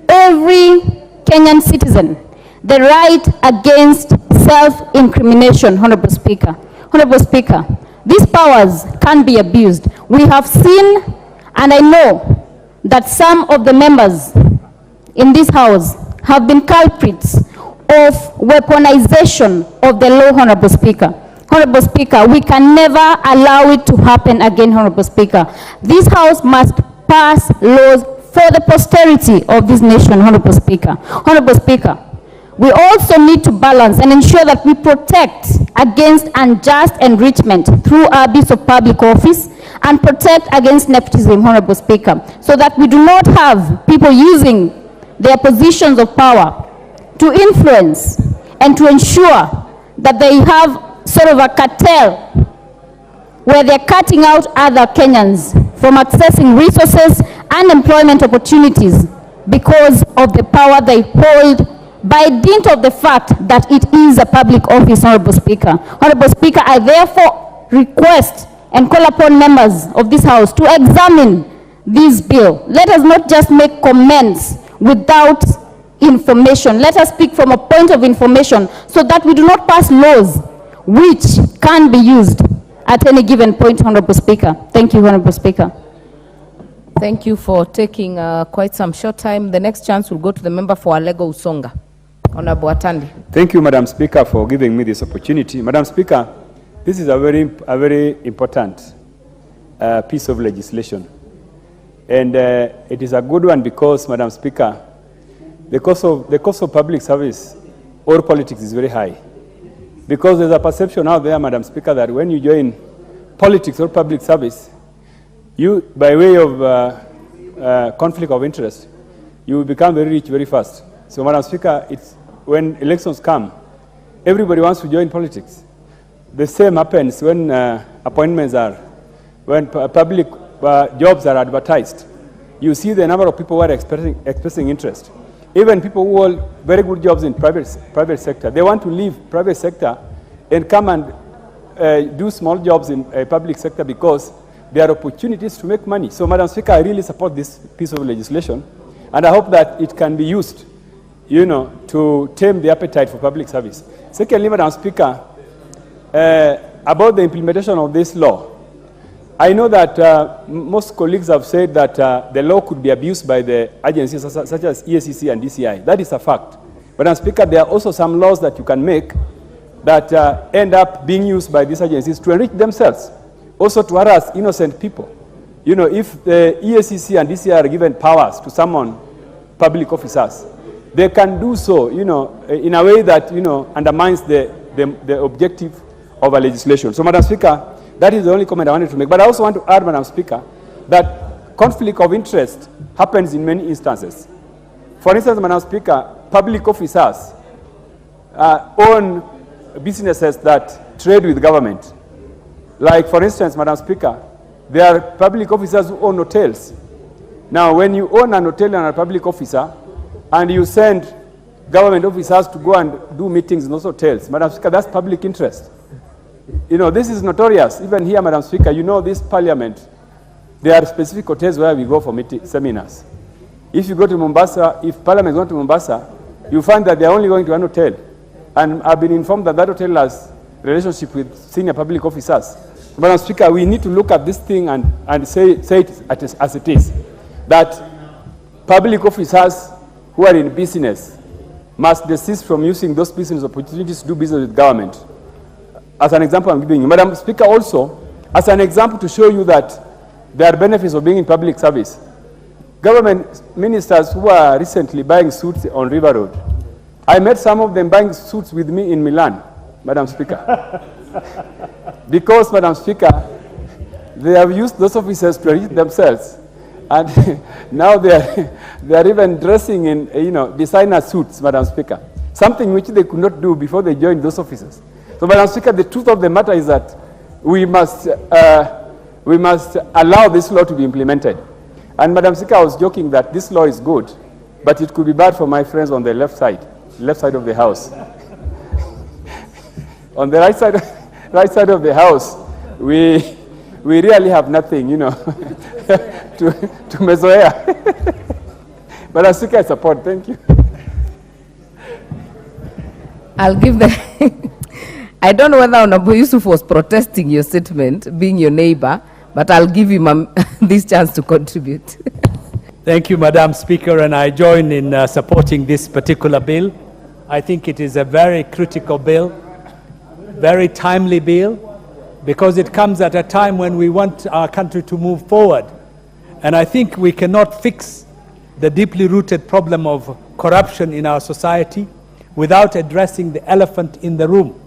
every Kenyan citizen the right against self-incrimination, Honorable Speaker. Honorable Speaker, these powers can be abused. We have seen, and I know that some of the members in this House have been culprits of weaponization of the law, Honorable Speaker. Honorable Speaker, we can never allow it to happen again, Honorable Speaker. This House must pass laws for the posterity of this nation, Honorable Speaker. Honorable Speaker, we also need to balance and ensure that we protect against unjust enrichment through abuse of public office and protect against nepotism, Honorable Speaker, so that we do not have people using their positions of power to influence and to ensure that they have sort of a cartel where they're cutting out other Kenyans from accessing resources and employment opportunities because of the power they hold by dint of the fact that it is a public office, Honorable Speaker. Honorable Speaker, I therefore request and call upon members of this House to examine this bill. Let us not just make comments without information. Let us speak from a point of information so that we do not pass laws which can be used at any given point, Honorable Speaker. Thank you, Honorable Speaker. Thank you for taking quite some short time. The next chance will go to the member for Alego Usonga. Honorable Atandi. Thank you, Madam Speaker, for giving me this opportunity. Madam Speaker, this is a very important piece of legislation. And it is a good one because, Madam Speaker, the cost of public service or politics is very high. Because there's a perception out there, Madam Speaker, that when you join politics or public service, you, by way of conflict of interest, you will become very rich very fast. So, Madam Speaker, when elections come, everybody wants to join politics. The same happens when when public jobs are advertised. You see the number of people who are expressing interest. Even people who hold very good jobs in private sector, they want to leave private sector and come and do small jobs in public sector because there are opportunities to make money. So, Madam Speaker, I really support this piece of legislation, and I hope that it can be used, to tame the appetite for public service. Secondly, Madam Speaker, about the implementation of this law, I know that most colleagues have said that the law could be abused by the agencies such as EACC and DCI. That is a fact. But, Madam Speaker, there are also some laws that you can make that end up being used by these agencies to enrich themselves, also to harass innocent people. If the EACC and DCI are given powers to summon public officers, they can do so, in a way that, undermines the objective of a legislation. So, Madam Speaker, that is the only comment I wanted to make. But I also want to add, Madam Speaker, that conflict of interest happens in many instances. For instance, Madam Speaker, public officers own businesses that trade with government. Like, for instance, Madam Speaker, there are public officers who own hotels. Now, when you own an hotel and a public officer, and you send government officers to go and do meetings in those hotels, Madam Speaker, that's public interest. This is notorious. Even here, Madam Speaker, this parliament, there are specific hotels where we go for seminars. If you go to Mombasa, if parliament is going to Mombasa, you find that they are only going to one hotel. And I've been informed that that hotel has relationship with senior public officers. Madam Speaker, we need to look at this thing and say it as it is. That public officers who are in business must desist from using those business opportunities to do business with government. As an example I'm giving you. Madam Speaker, also, as an example to show you that there are benefits of being in public service. Government ministers who are recently buying suits on River Road, I met some of them buying suits with me in Milan, Madam Speaker. Because, Madam Speaker, they have used those officers to enrich themselves. And now they are even dressing in, designer suits, Madam Speaker. Something which they could not do before they joined those officers. So, Madam Speaker, the truth of the matter is that we must allow this law to be implemented. And Madam Speaker, I was joking that this law is good, but it could be bad for my friends on the left side of the house. On the right side of the house, we really have nothing, to mesoea. Madam Speaker, I support. Thank you. I'll give the... I don't know whether Honorable Yusuf was protesting your statement, being your neighbor, but I'll give him this chance to contribute. Thank you, Madam Speaker, and I join in supporting this particular bill. I think it is a very critical bill, very timely bill, because it comes at a time when we want our country to move forward. And I think we cannot fix the deeply rooted problem of corruption in our society without addressing the elephant in the room,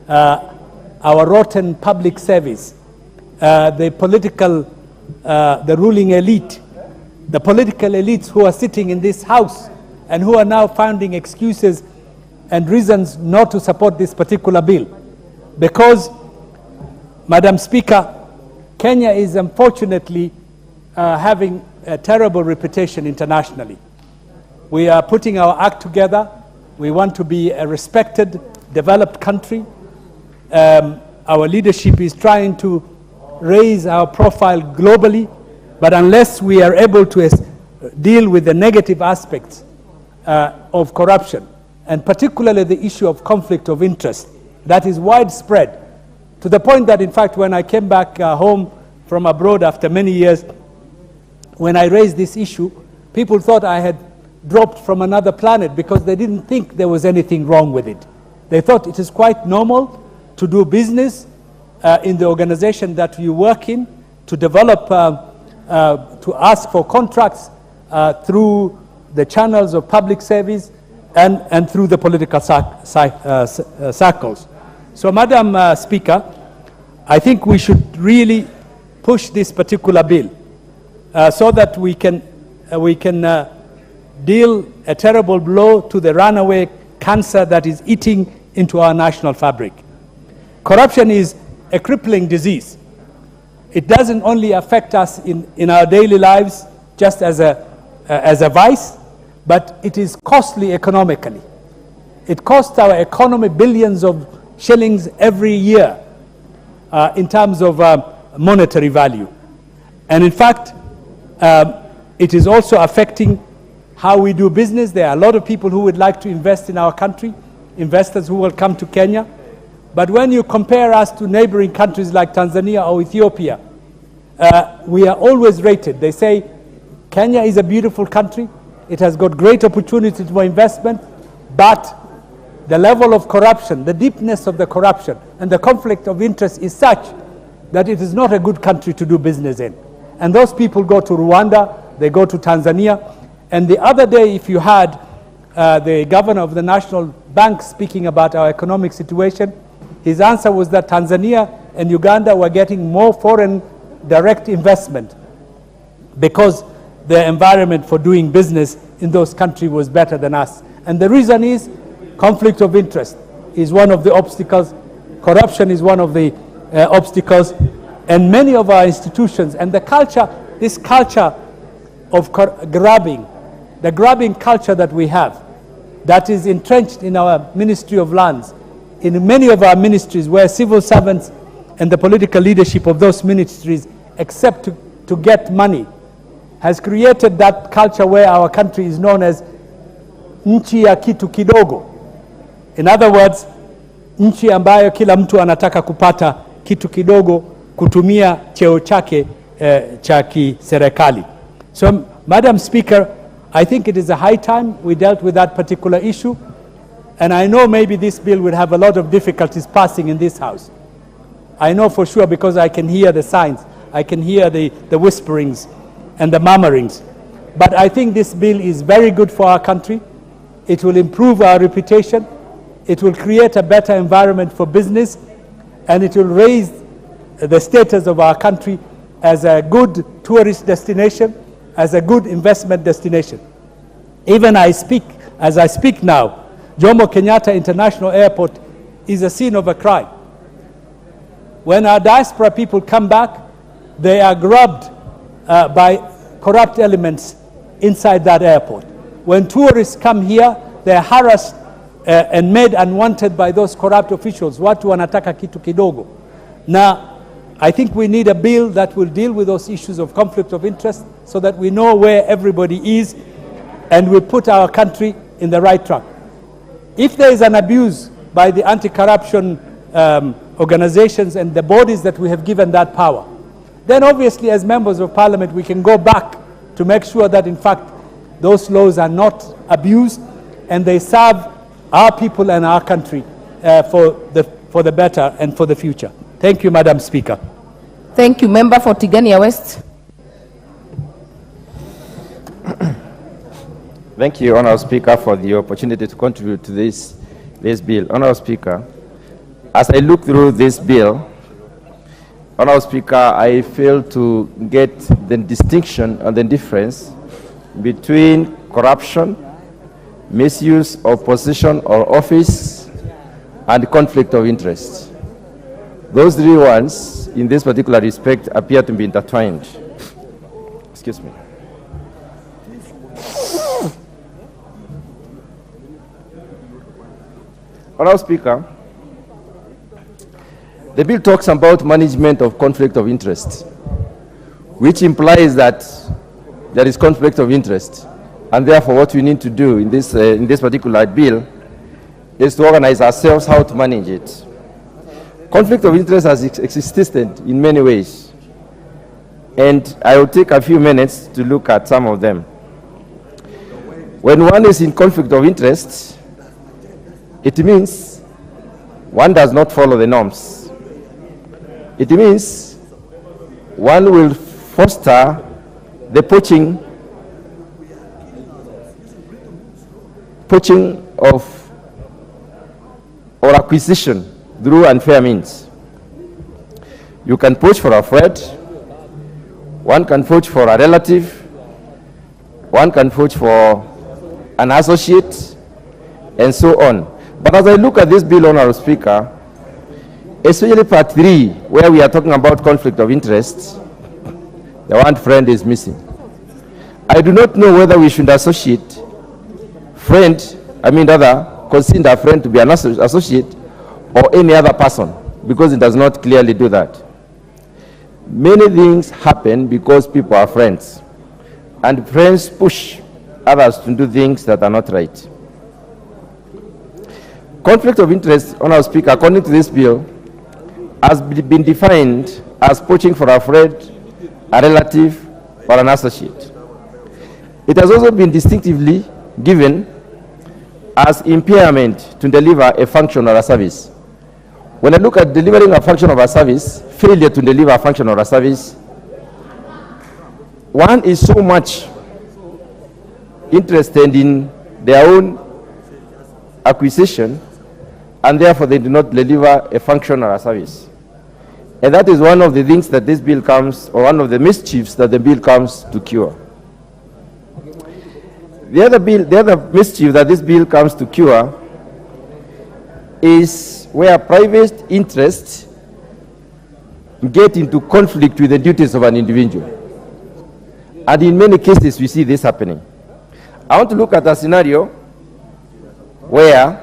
our rotten public service, the ruling elite, the political elites who are sitting in this house and who are now finding excuses and reasons not to support this particular bill. Because, Madam Speaker, Kenya is unfortunately having a terrible reputation internationally. We are putting our act together. We want to be a respected, developed country. Our leadership is trying to raise our profile globally, but unless we are able to deal with the negative aspects of corruption, and particularly the issue of conflict of interest, that is widespread, to the point that, in fact, when I came back home from abroad after many years, when I raised this issue, people thought I had dropped from another planet because they didn't think there was anything wrong with it. They thought it is quite normal to do business in the organization that you work in, to develop, to ask for contracts through the channels of public service and through the political circles. So, Madam Speaker, I think we should really push this particular bill so that we can deal a terrible blow to the runaway cancer that is eating into our national fabric. Corruption is a crippling disease. It doesn't only affect us in our daily lives just as a vice, but it is costly economically. It costs our economy billions of shillings every year in terms of monetary value. And in fact, it is also affecting how we do business. There are a lot of people who would like to invest in our country, investors who will come to Kenya. But when you compare us to neighboring countries like Tanzania or Ethiopia, we are always rated. They say Kenya is a beautiful country. It has got great opportunities for investment, but the level of corruption, the deepness of the corruption, and the conflict of interest is such that it is not a good country to do business in. And those people go to Rwanda, they go to Tanzania. And the other day, if you had the governor of the National Bank speaking about our economic situation, his answer was that Tanzania and Uganda were getting more foreign direct investment because the environment for doing business in those countries was better than us. And the reason is conflict of interest is one of the obstacles, corruption is one of the obstacles, and many of our institutions and the culture, this culture of grabbing, the grabbing culture that we have, that is entrenched in our Ministry of Lands, in many of our ministries where civil servants and the political leadership of those ministries accept to get money, has created that culture where our country is known as nchi ya kitu kidogo. In other words, nchi ambayo kila mtu anataka kupata kitu kidogo kutumia cheo chake cha kiserikali. So, Madam Speaker, I think it is a high time we dealt with that particular issue, and I know maybe this bill will have a lot of difficulties passing in this House. I know for sure because I can hear the signs, I can hear the whisperings and the murmurings. But I think this bill is very good for our country. It will improve our reputation. It will create a better environment for business, and it will raise the status of our country as a good tourist destination, as a good investment destination. Even as I speak now, Jomo Kenyatta International Airport is a scene of a crime. When our diaspora people come back, they are grabbed by corrupt elements inside that airport. When tourists come here, they are harassed and made unwanted by those corrupt officials. Watu wanataka kitu kidogo. Now, I think we need a bill that will deal with those issues of conflict of interest so that we know where everybody is and we put our country in the right track. If there is an abuse by the anti-corruption organizations and the bodies that we have given that power, then obviously as members of parliament we can go back to make sure that in fact those laws are not abused and they serve our people and our country for the better and for the future. Thank you, Madam Speaker. Thank you. Member for Tigania West. Thank you, Honourable Speaker, for the opportunity to contribute to this bill. Honourable Speaker, as I look through this bill, Honourable Speaker, I fail to get the distinction and the difference between corruption, misuse of position or office, and conflict of interest. Those three ones, in this particular respect, appear to be intertwined. Excuse me. Honourable Speaker, the bill talks about management of conflict of interest, which implies that there is conflict of interest, and therefore what we need to do in this particular bill is to organize ourselves how to manage it. Conflict of interest has existed in many ways, and I will take a few minutes to look at some of them. When one is in conflict of interest, it means one does not follow the norms. It means one will foster the poaching of or acquisition through unfair means. You can poach for a friend, one can poach for a relative, one can poach for an associate, and so on. But as I look at this bill, Honourable Speaker, especially part 3, where we are talking about conflict of interest, the one friend is missing. I do not know whether we should consider a friend to be an associate or any other person, because it does not clearly do that. Many things happen because people are friends, and friends push others to do things that are not right. Conflict of interest, Honourable Speaker, according to this bill, has been defined as poaching for a friend, a relative, or an associate. It has also been distinctively given as impairment to deliver a function or a service. When I look at delivering a function of a service, failure to deliver a function or a service, one is so much interested in their own acquisition, and therefore they do not deliver a function or a service. And that is one of the things that this bill comes, or one of the mischiefs that the bill comes to cure. The other mischief that this bill comes to cure is where private interests get into conflict with the duties of an individual. And in many cases we see this happening. I want to look at a scenario where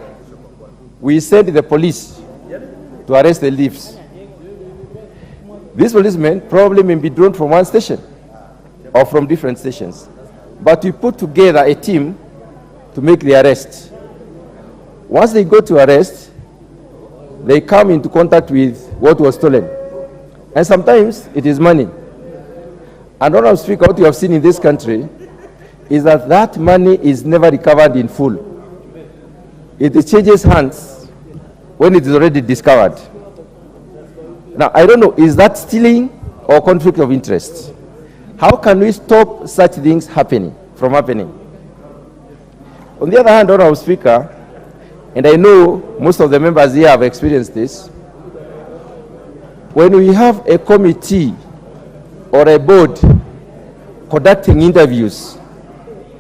we send the police to arrest the thieves. These policemen probably may be drawn from one station or from different stations, but we put together a team to make the arrest. Once they go to arrest, they come into contact with what was stolen, and sometimes it is money. And Honourable Speaker, what you have seen in this country is that that money is never recovered in full. It changes hands when it is already discovered. Now, I don't know, is that stealing or conflict of interest? How can we stop such things from happening? On the other hand, Honorable Speaker, and I know most of the members here have experienced this, when we have a committee or a board conducting interviews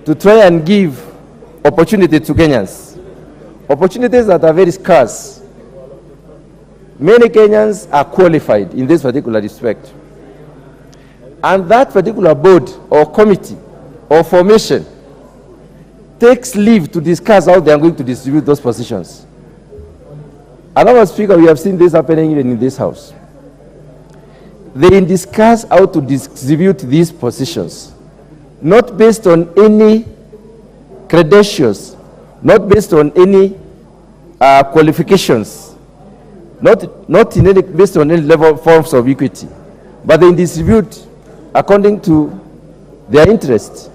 to try and give opportunity to Kenyans, opportunities that are very scarce, many Kenyans are qualified in this particular respect. And that particular board or committee or formation takes leave to discuss how they are going to distribute those positions. Honorable Speaker, we have seen this happening even in this House. They discuss how to distribute these positions, not based on any credentials, not based on any qualifications, not in any, based on any level forms of equity, but they distribute according to their interest.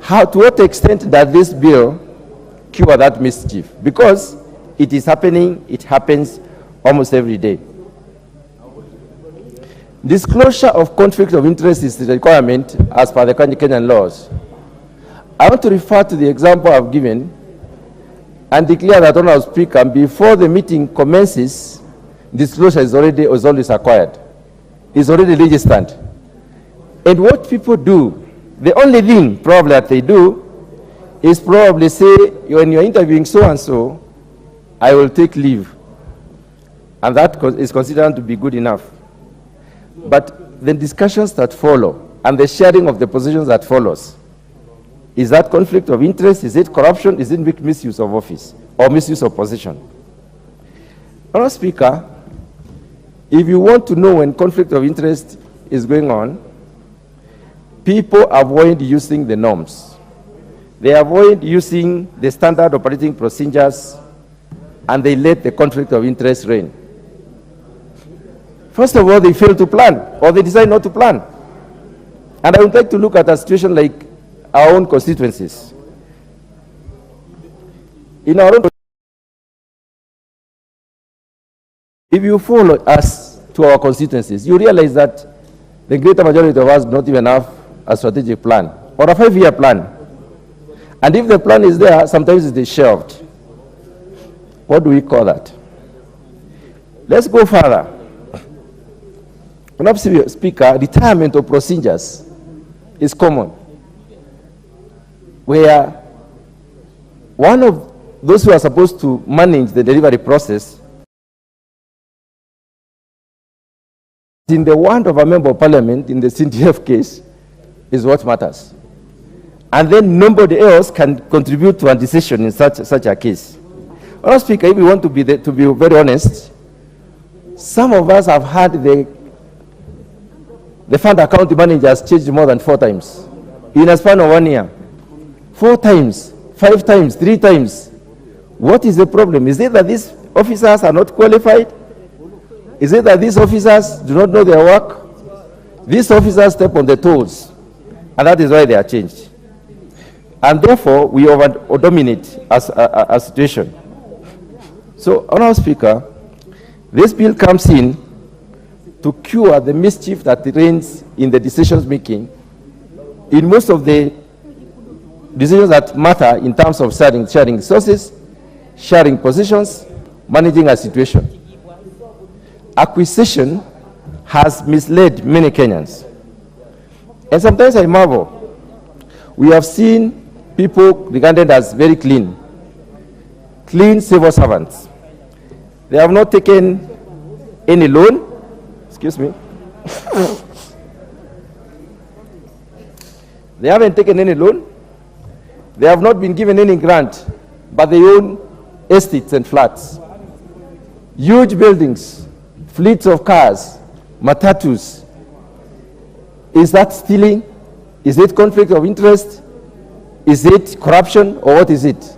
How, to what extent does this bill cure that mischief? Because it is happening, it happens almost every day. Disclosure of conflict of interest is the requirement as per the Kenyan laws. I want to refer to the example I've given and declare that, Honorable Speaker, before the meeting commences, disclosure is always acquired. It's already registered. And what people do, the only thing probably that they do is probably say, when you're interviewing so-and-so, I will take leave. And that is considered to be good enough. But the discussions that follow and the sharing of the positions that follows, is that conflict of interest? Is it corruption? Is it misuse of office or misuse of position? Honorable Speaker, if you want to know when conflict of interest is going on, people avoid using the norms. They avoid using the standard operating procedures, and they let the conflict of interest reign. First of all, they fail to plan, or they decide not to plan. And I would like to look at a situation like our own constituencies. In our own, if you follow us to our constituencies, you realize that the greater majority of us do not even have a strategic plan or a 5-year plan. And if the plan is there, sometimes it is shelved. What do we call that? Let's go further. Honorable Speaker, retirement of procedures is common, where one of those who are supposed to manage the delivery process, in the word of a member of parliament in the CDF case, is what matters. And then nobody else can contribute to a decision in such a case. Honorable Speaker, if we want to be very honest, some of us have had the fund account managers changed more than 4 times in a span of 1 year. 4 times, 5 times, 3 times. What is the problem? Is it that these officers are not qualified? Is it that these officers do not know their work? These officers step on the toes, and that is why they are changed. And therefore, we dominate as a situation. So, Honorable Speaker, this bill comes in to cure the mischief that reigns in the decisions making in most of the decisions that matter in terms of sharing resources, sharing positions, managing a situation. Acquisition has misled many Kenyans. And sometimes I marvel. We have seen people regarded as very clean civil servants. They have not taken any loan. Excuse me. They haven't taken any loan. They have not been given any grant, but they own estates and flats, huge buildings, fleets of cars, matatus. Is that stealing? Is it conflict of interest? Is it corruption, or what is it?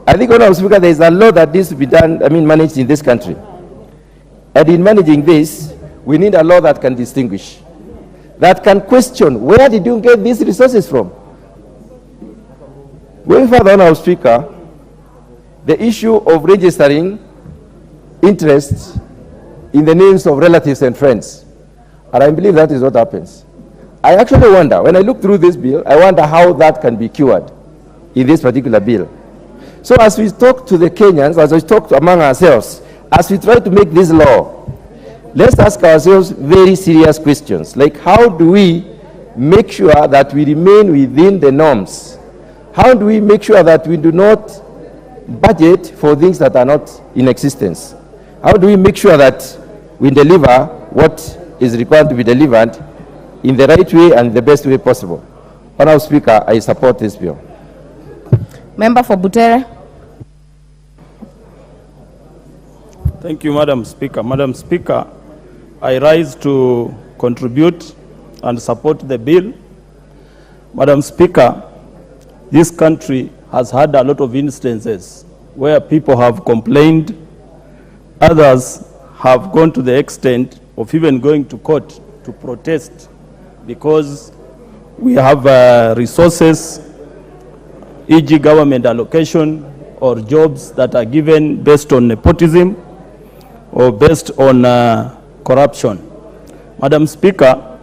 I think, Honorable Speaker, there is a law that needs to be done, managed in this country. And in managing this, we need a law that can distinguish, that can question, where did you get these resources from? Going further, Honorable Speaker, the issue of registering interest in the names of relatives and friends. And I believe that is what happens. I actually wonder, when I look through this bill, I wonder how that can be cured in this particular bill. So as we talk to the Kenyans, as we talk among ourselves, as we try to make this law, let's ask ourselves very serious questions, like how do we make sure that we remain within the norms? How do we make sure that we do not budget for things that are not in existence? How do we make sure that we deliver what is required to be delivered in the right way and the best way possible? Honorable Speaker, I support this bill. Member for Butere. Thank you, Madam Speaker. Madam Speaker, I rise to contribute and support the bill. Madam Speaker, this country has had a lot of instances where people have complained. Others have gone to the extent of even going to court to protest because we have resources, e.g. government allocation or jobs that are given based on nepotism or based on corruption. Madam Speaker,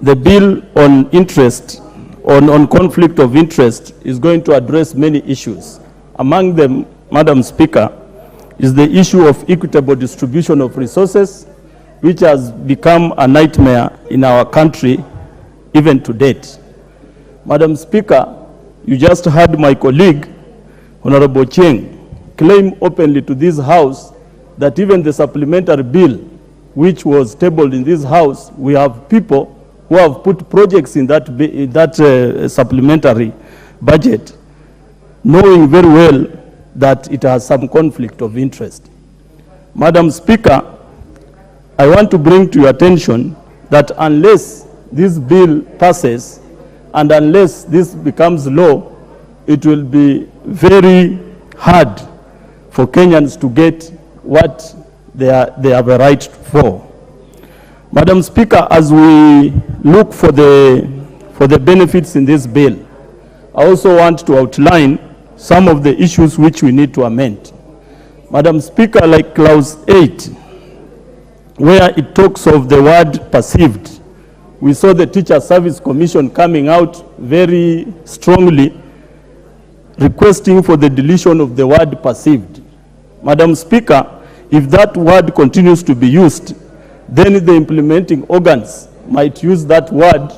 the bill on interest, on conflict of interest is going to address many issues. Among them, Madam Speaker, is the issue of equitable distribution of resources, which has become a nightmare in our country even to date. Madam Speaker, you just heard my colleague, Honorable Cheng, claim openly to this House that even the supplementary bill, which was tabled in this House, we have people who have put projects in that supplementary budget, knowing very well that it has some conflict of interest. Madam Speaker, I want to bring to your attention that unless this bill passes and unless this becomes law, it will be very hard for Kenyans to get what they have a right for. Madam Speaker, as we look for the benefits in this bill, I also want to outline some of the issues which we need to amend. Madam Speaker, like clause 8, where it talks of the word perceived, we saw the Teacher Service Commission coming out very strongly requesting for the deletion of the word perceived. Madam Speaker, if that word continues to be used, then the implementing organs might use that word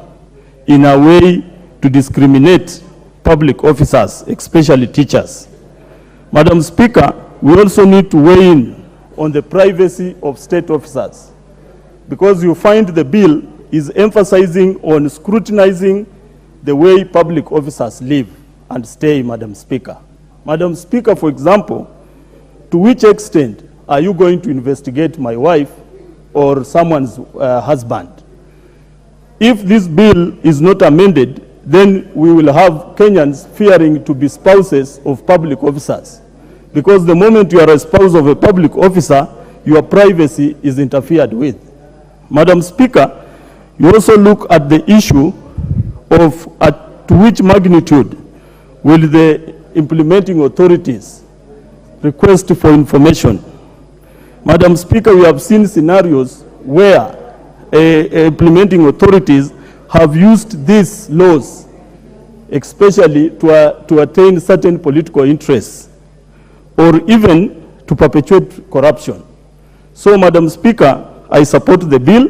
in a way to discriminate public officers, especially teachers. Madam Speaker, we also need to weigh in on the privacy of state officers, because you find the bill is emphasizing on scrutinizing the way public officers live and stay, Madam Speaker. Madam Speaker, for example, to which extent are you going to investigate my wife or someone's husband? If this bill is not amended, then we will have Kenyans fearing to be spouses of public officers. Because the moment you are a spouse of a public officer, your privacy is interfered with. Madam Speaker, you also look at the issue of to which magnitude will the implementing authorities request for information. Madam Speaker, we have seen scenarios where implementing authorities have used these laws, especially to attain certain political interests, or even to perpetuate corruption. So, Madam Speaker, I support the bill,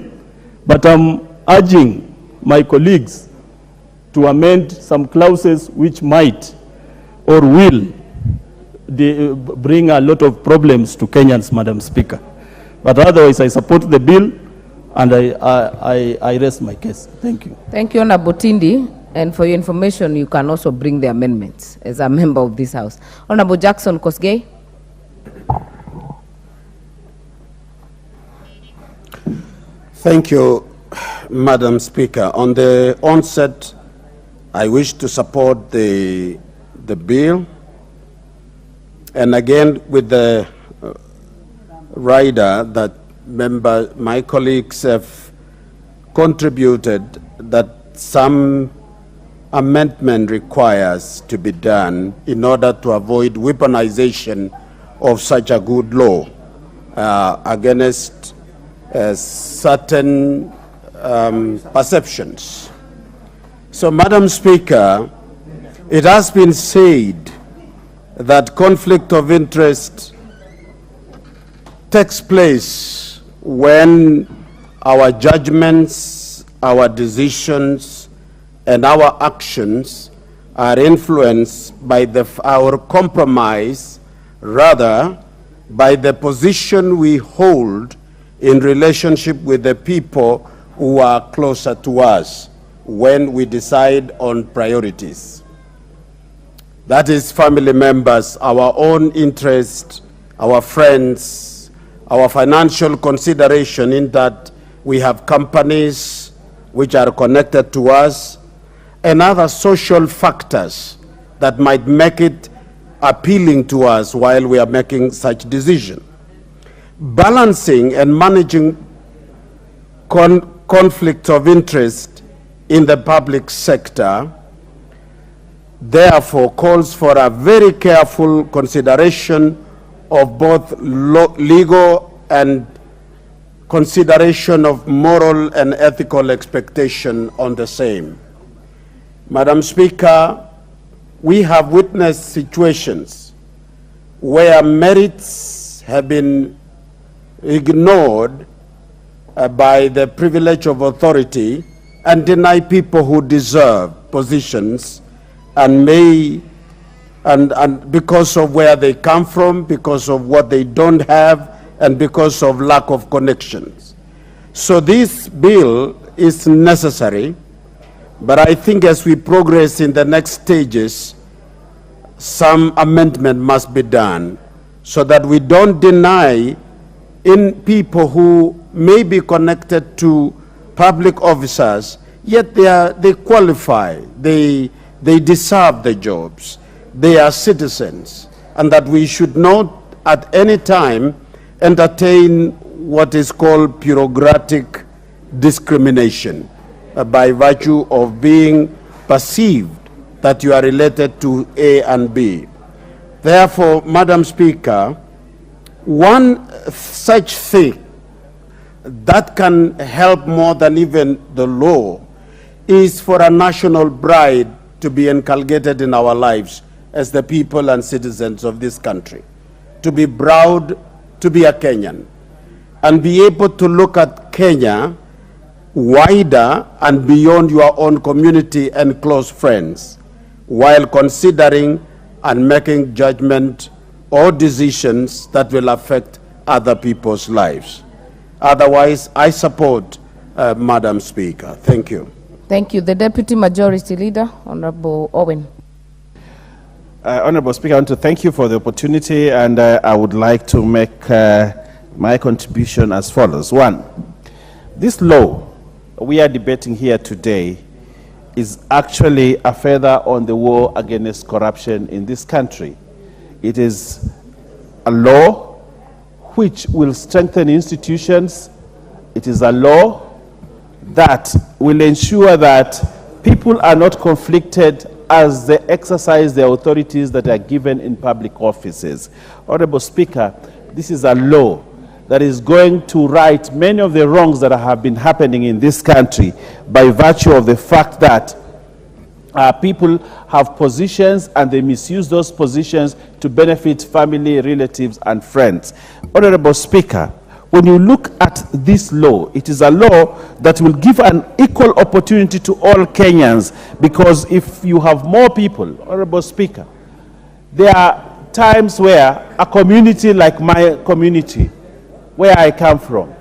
but I'm urging my colleagues to amend some clauses which might or will bring a lot of problems to Kenyans, Madam Speaker. But otherwise, I support the bill, and I rest my case. Thank you. Thank you, Honorable Tindi. And for your information, you can also bring the amendments as a member of this House. Honorable Jackson Kosgei. Thank you, Madam Speaker. On the onset, I wish to support the bill. And again, with the rider that my colleagues have contributed, that some amendment requires to be done in order to avoid weaponization of such a good law against certain perceptions. So, Madam Speaker, it has been said that conflict of interest takes place when our judgments, our decisions, and our actions are influenced by our compromise, rather by the position we hold in relationship with the people who are closer to us when we decide on priorities. That is family members, our own interest, our friends, our financial consideration in that we have companies which are connected to us, and other social factors that might make it appealing to us while we are making such decision. Balancing and managing conflict of interest in the public sector therefore calls for a very careful consideration of both legal and consideration of moral and ethical expectation on the same. Madam Speaker, we have witnessed situations where merits have been ignored by the privilege of authority and deny people who deserve positions and because of where they come from, because of what they don't have, and because of lack of connections. So this bill is necessary, but I think as we progress in the next stages, some amendment must be done so that we don't deny in people who may be connected to public officers, yet they qualify, they deserve the jobs, they are citizens, and that we should not at any time entertain what is called bureaucratic discrimination by virtue of being perceived that you are related to A and B. Therefore, Madam Speaker, one such thing that can help more than even the law is for a national pride to be inculcated in our lives as the people and citizens of this country, to be proud to be a Kenyan and be able to look at Kenya wider and beyond your own community and close friends while considering and making judgment or decisions that will affect other people's lives. Otherwise, I support Madam Speaker. Thank you. Thank you. The Deputy Majority Leader, Honorable Owen. Honorable Speaker, I want to thank you for the opportunity, and I would like to make my contribution as follows. One, this law we are debating here today is actually a feather on the war against corruption in this country. It is a law which will strengthen institutions. It is a law that will ensure that people are not conflicted as they exercise the authorities that are given in public offices. Honorable Speaker, this is a law that is going to right many of the wrongs that have been happening in this country by virtue of the fact that people have positions and they misuse those positions to benefit family, relatives, and friends. Honorable Speaker, when you look at this law, it is a law that will give an equal opportunity to all Kenyans, because if you have more people, Honorable Speaker, there are times where a community like my community, where I come from,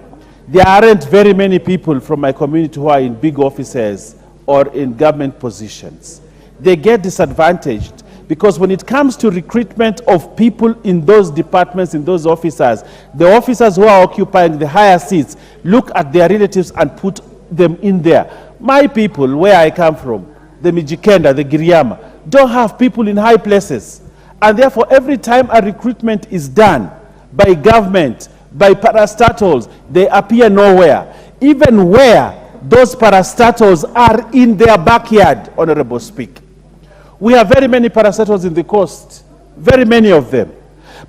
there aren't very many people from my community who are in big offices or in government positions. They get disadvantaged because when it comes to recruitment of people in those departments, in those officers, the officers who are occupying the higher seats look at their relatives and put them in there. My people, where I come from, the Mijikenda, the Giriama, don't have people in high places. And therefore, every time a recruitment is done by government, by parastatals, they appear nowhere. Even where those parastatals are in their backyard, Honorable Speaker. We have very many parastatals in the coast, very many of them.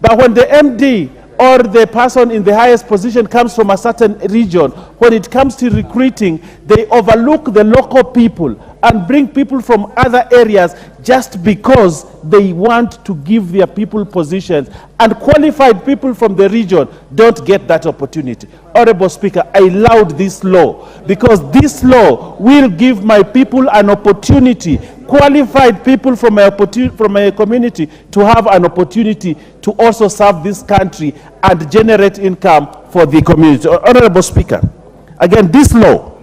But when the MD or the person in the highest position comes from a certain region, when it comes to recruiting, they overlook the local people and bring people from other areas just because they want to give their people positions. And qualified people from the region don't get that opportunity. Honorable Speaker, I laud this law because this law will give my people an opportunity, qualified people from a community, to have an opportunity to also serve this country and generate income for the community. Honorable Speaker, again, this law,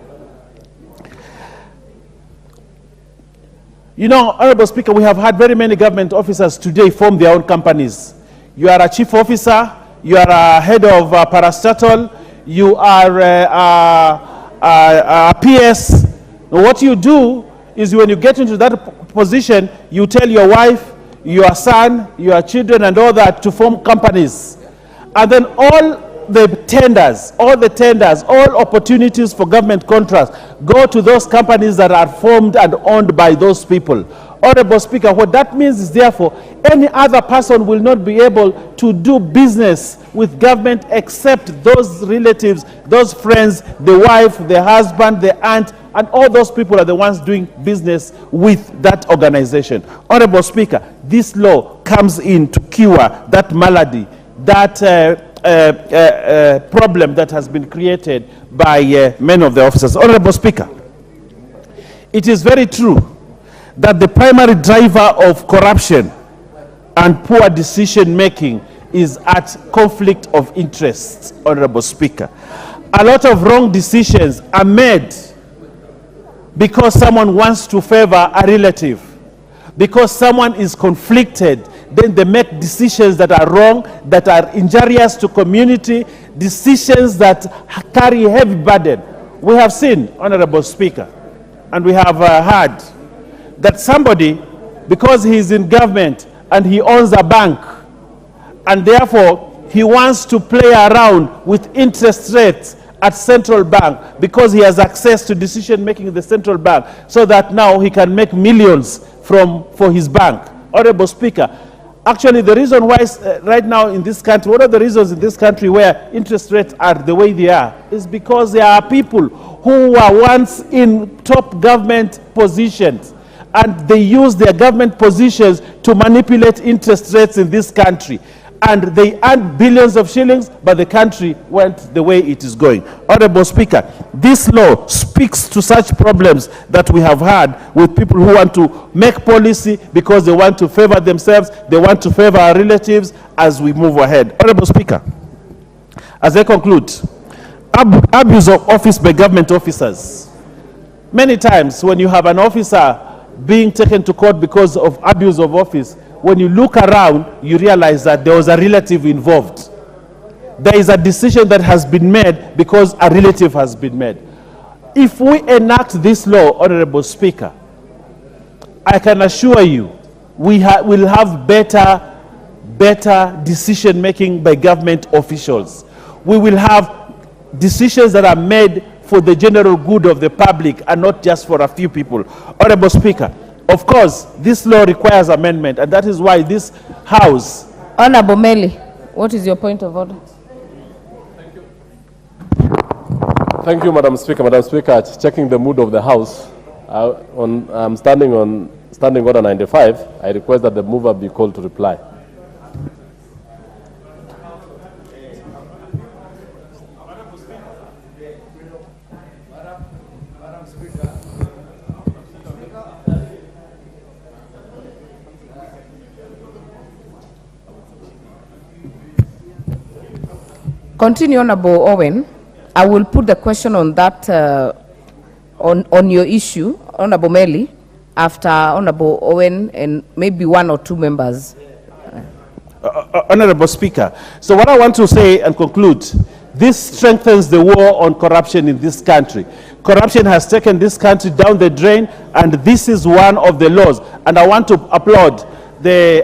you know, Honorable Speaker, we have had very many government officers today form their own companies. You are a chief officer, you are a head of parastatal, you are a PS. What you do is when you get into that position, you tell your wife, your son, your children and all that to form companies. And then all the tenders, all opportunities for government contracts go to those companies that are formed and owned by those people. Honorable Speaker, what that means is therefore any other person will not be able to do business with government except those relatives, those friends, the wife, the husband, the aunt, and all those people are the ones doing business with that organization. Honorable Speaker, this law comes in to cure that malady, that problem that has been created by many of the officers. Honorable Speaker, it is very true that the primary driver of corruption and poor decision making is at conflict of interests, Honorable Speaker. A lot of wrong decisions are made because someone wants to favor a relative, because someone is conflicted. Then they make decisions that are wrong, that are injurious to community, decisions that carry heavy burden. We have seen, Honorable Speaker, and we have heard that somebody, because he is in government and he owns a bank, and therefore he wants to play around with interest rates at central bank because he has access to decision making in the central bank, so that now he can make millions for his bank. Honorable Speaker, actually the reason why right now in this country, one of the reasons in this country where interest rates are the way they are is because there are people who were once in top government positions and they use their government positions to manipulate interest rates in this country. And they earned billions of shillings, but the country went the way it is going. Honorable Speaker, this law speaks to such problems that we have had with people who want to make policy because they want to favor themselves, they want to favor our relatives as we move ahead. Honorable Speaker, as I conclude, abuse of office by government officers. Many times when you have an officer being taken to court because of abuse of office, when you look around, you realize that there was a relative involved. There is a decision that has been made because a relative has been made. If we enact this law, Honorable Speaker, I can assure you we will have better decision making by government officials. We will have decisions that are made for the general good of the public and not just for a few people. Honorable Speaker, of course, this law requires amendment, and that is why this House... Honorable Meli, what is your point of order? Thank you, Madam Speaker. Madam Speaker, checking the mood of the House, I'm standing on Standing Order 95. I request that the mover be called to reply. Continue, Honorable Owen. I will put the question on that, on your issue, Honorable Meli, after Honorable Owen and maybe one or two members. Honorable Speaker, so what I want to say and conclude, this strengthens the war on corruption in this country. Corruption has taken this country down the drain, and this is one of the laws. And I want to applaud the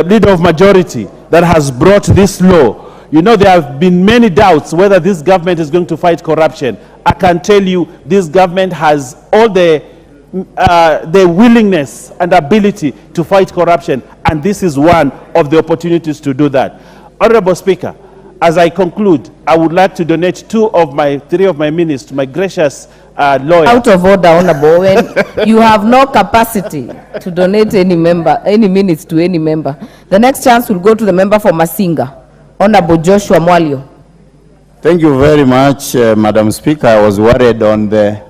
leader of majority that has brought this law You know, there have been many doubts whether this government is going to fight corruption. I can tell you this government has all the willingness and ability to fight corruption, and this is one of the opportunities to do that. Honorable Speaker, as I conclude, I would like to donate 3 of my minutes to my gracious lawyer. Out of order, Honorable. When you have no capacity to donate any minutes to any member. The next chance will go to the member for Masinga, Honorable Joshua Mwalio. Thank you very much, Madam Speaker. I was worried on the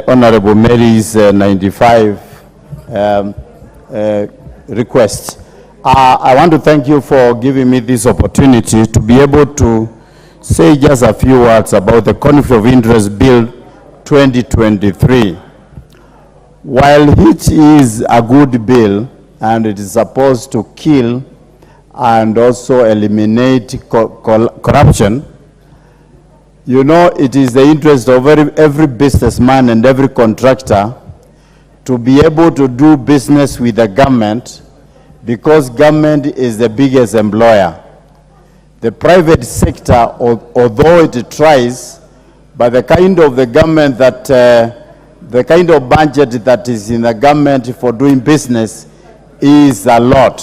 Honorable Mary's 95 request. I want to thank you for giving me this opportunity to be able to say just a few words about the Conflict of Interest Bill 2023. While it is a good bill and it is supposed to kill and also eliminate corruption, you know, it is the interest of every businessman and every contractor to be able to do business with the government, because government is the biggest employer. The private sector, although it tries, but the kind of the government that, the kind of budget that is in the government for doing business is a lot.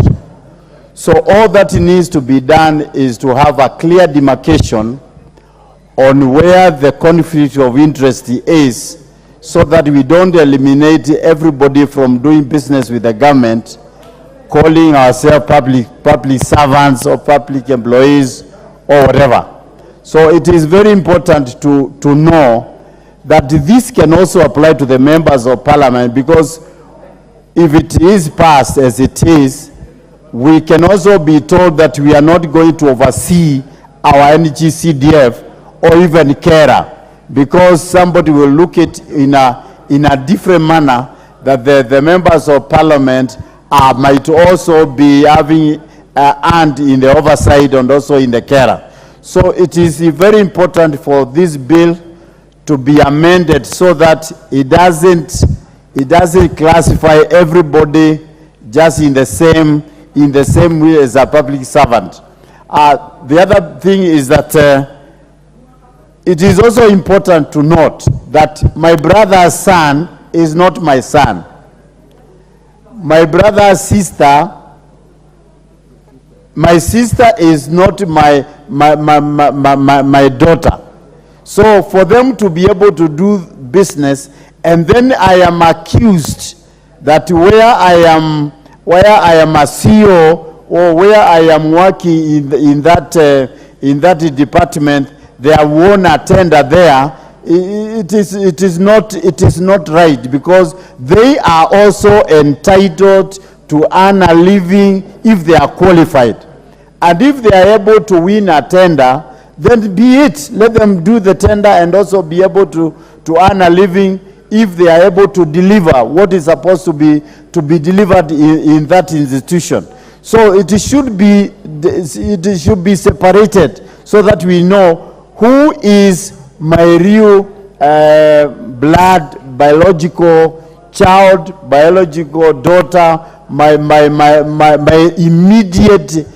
So all that needs to be done is to have a clear demarcation on where the conflict of interest is, so that we don't eliminate everybody from doing business with the government, calling ourselves public servants or public employees or whatever. So it is very important to know that this can also apply to the members of parliament, because if it is passed as it is, we can also be told that we are not going to oversee our NGCDF or even CARA, because somebody will look at it in a different manner, that the members of parliament might also be having a hand in the oversight and also in the CARA. So it is very important for this bill to be amended so that it doesn't classify everybody just in the same way as a public servant. The other thing is that it is also important to note that my brother's son is not my son. My brother's sister, my sister is not my daughter. So for them to be able to do business, and then I am accused that where I am a CEO or where I am working in that department, they have won a tender there. It is not right, because they are also entitled to earn a living if they are qualified. And if they are able to win a tender, then be it. Let them do the tender and also be able to earn a living if they are able to deliver what is supposed to be delivered in that institution. So it should be separated so that we know who is my real blood, biological child, biological daughter, my immediate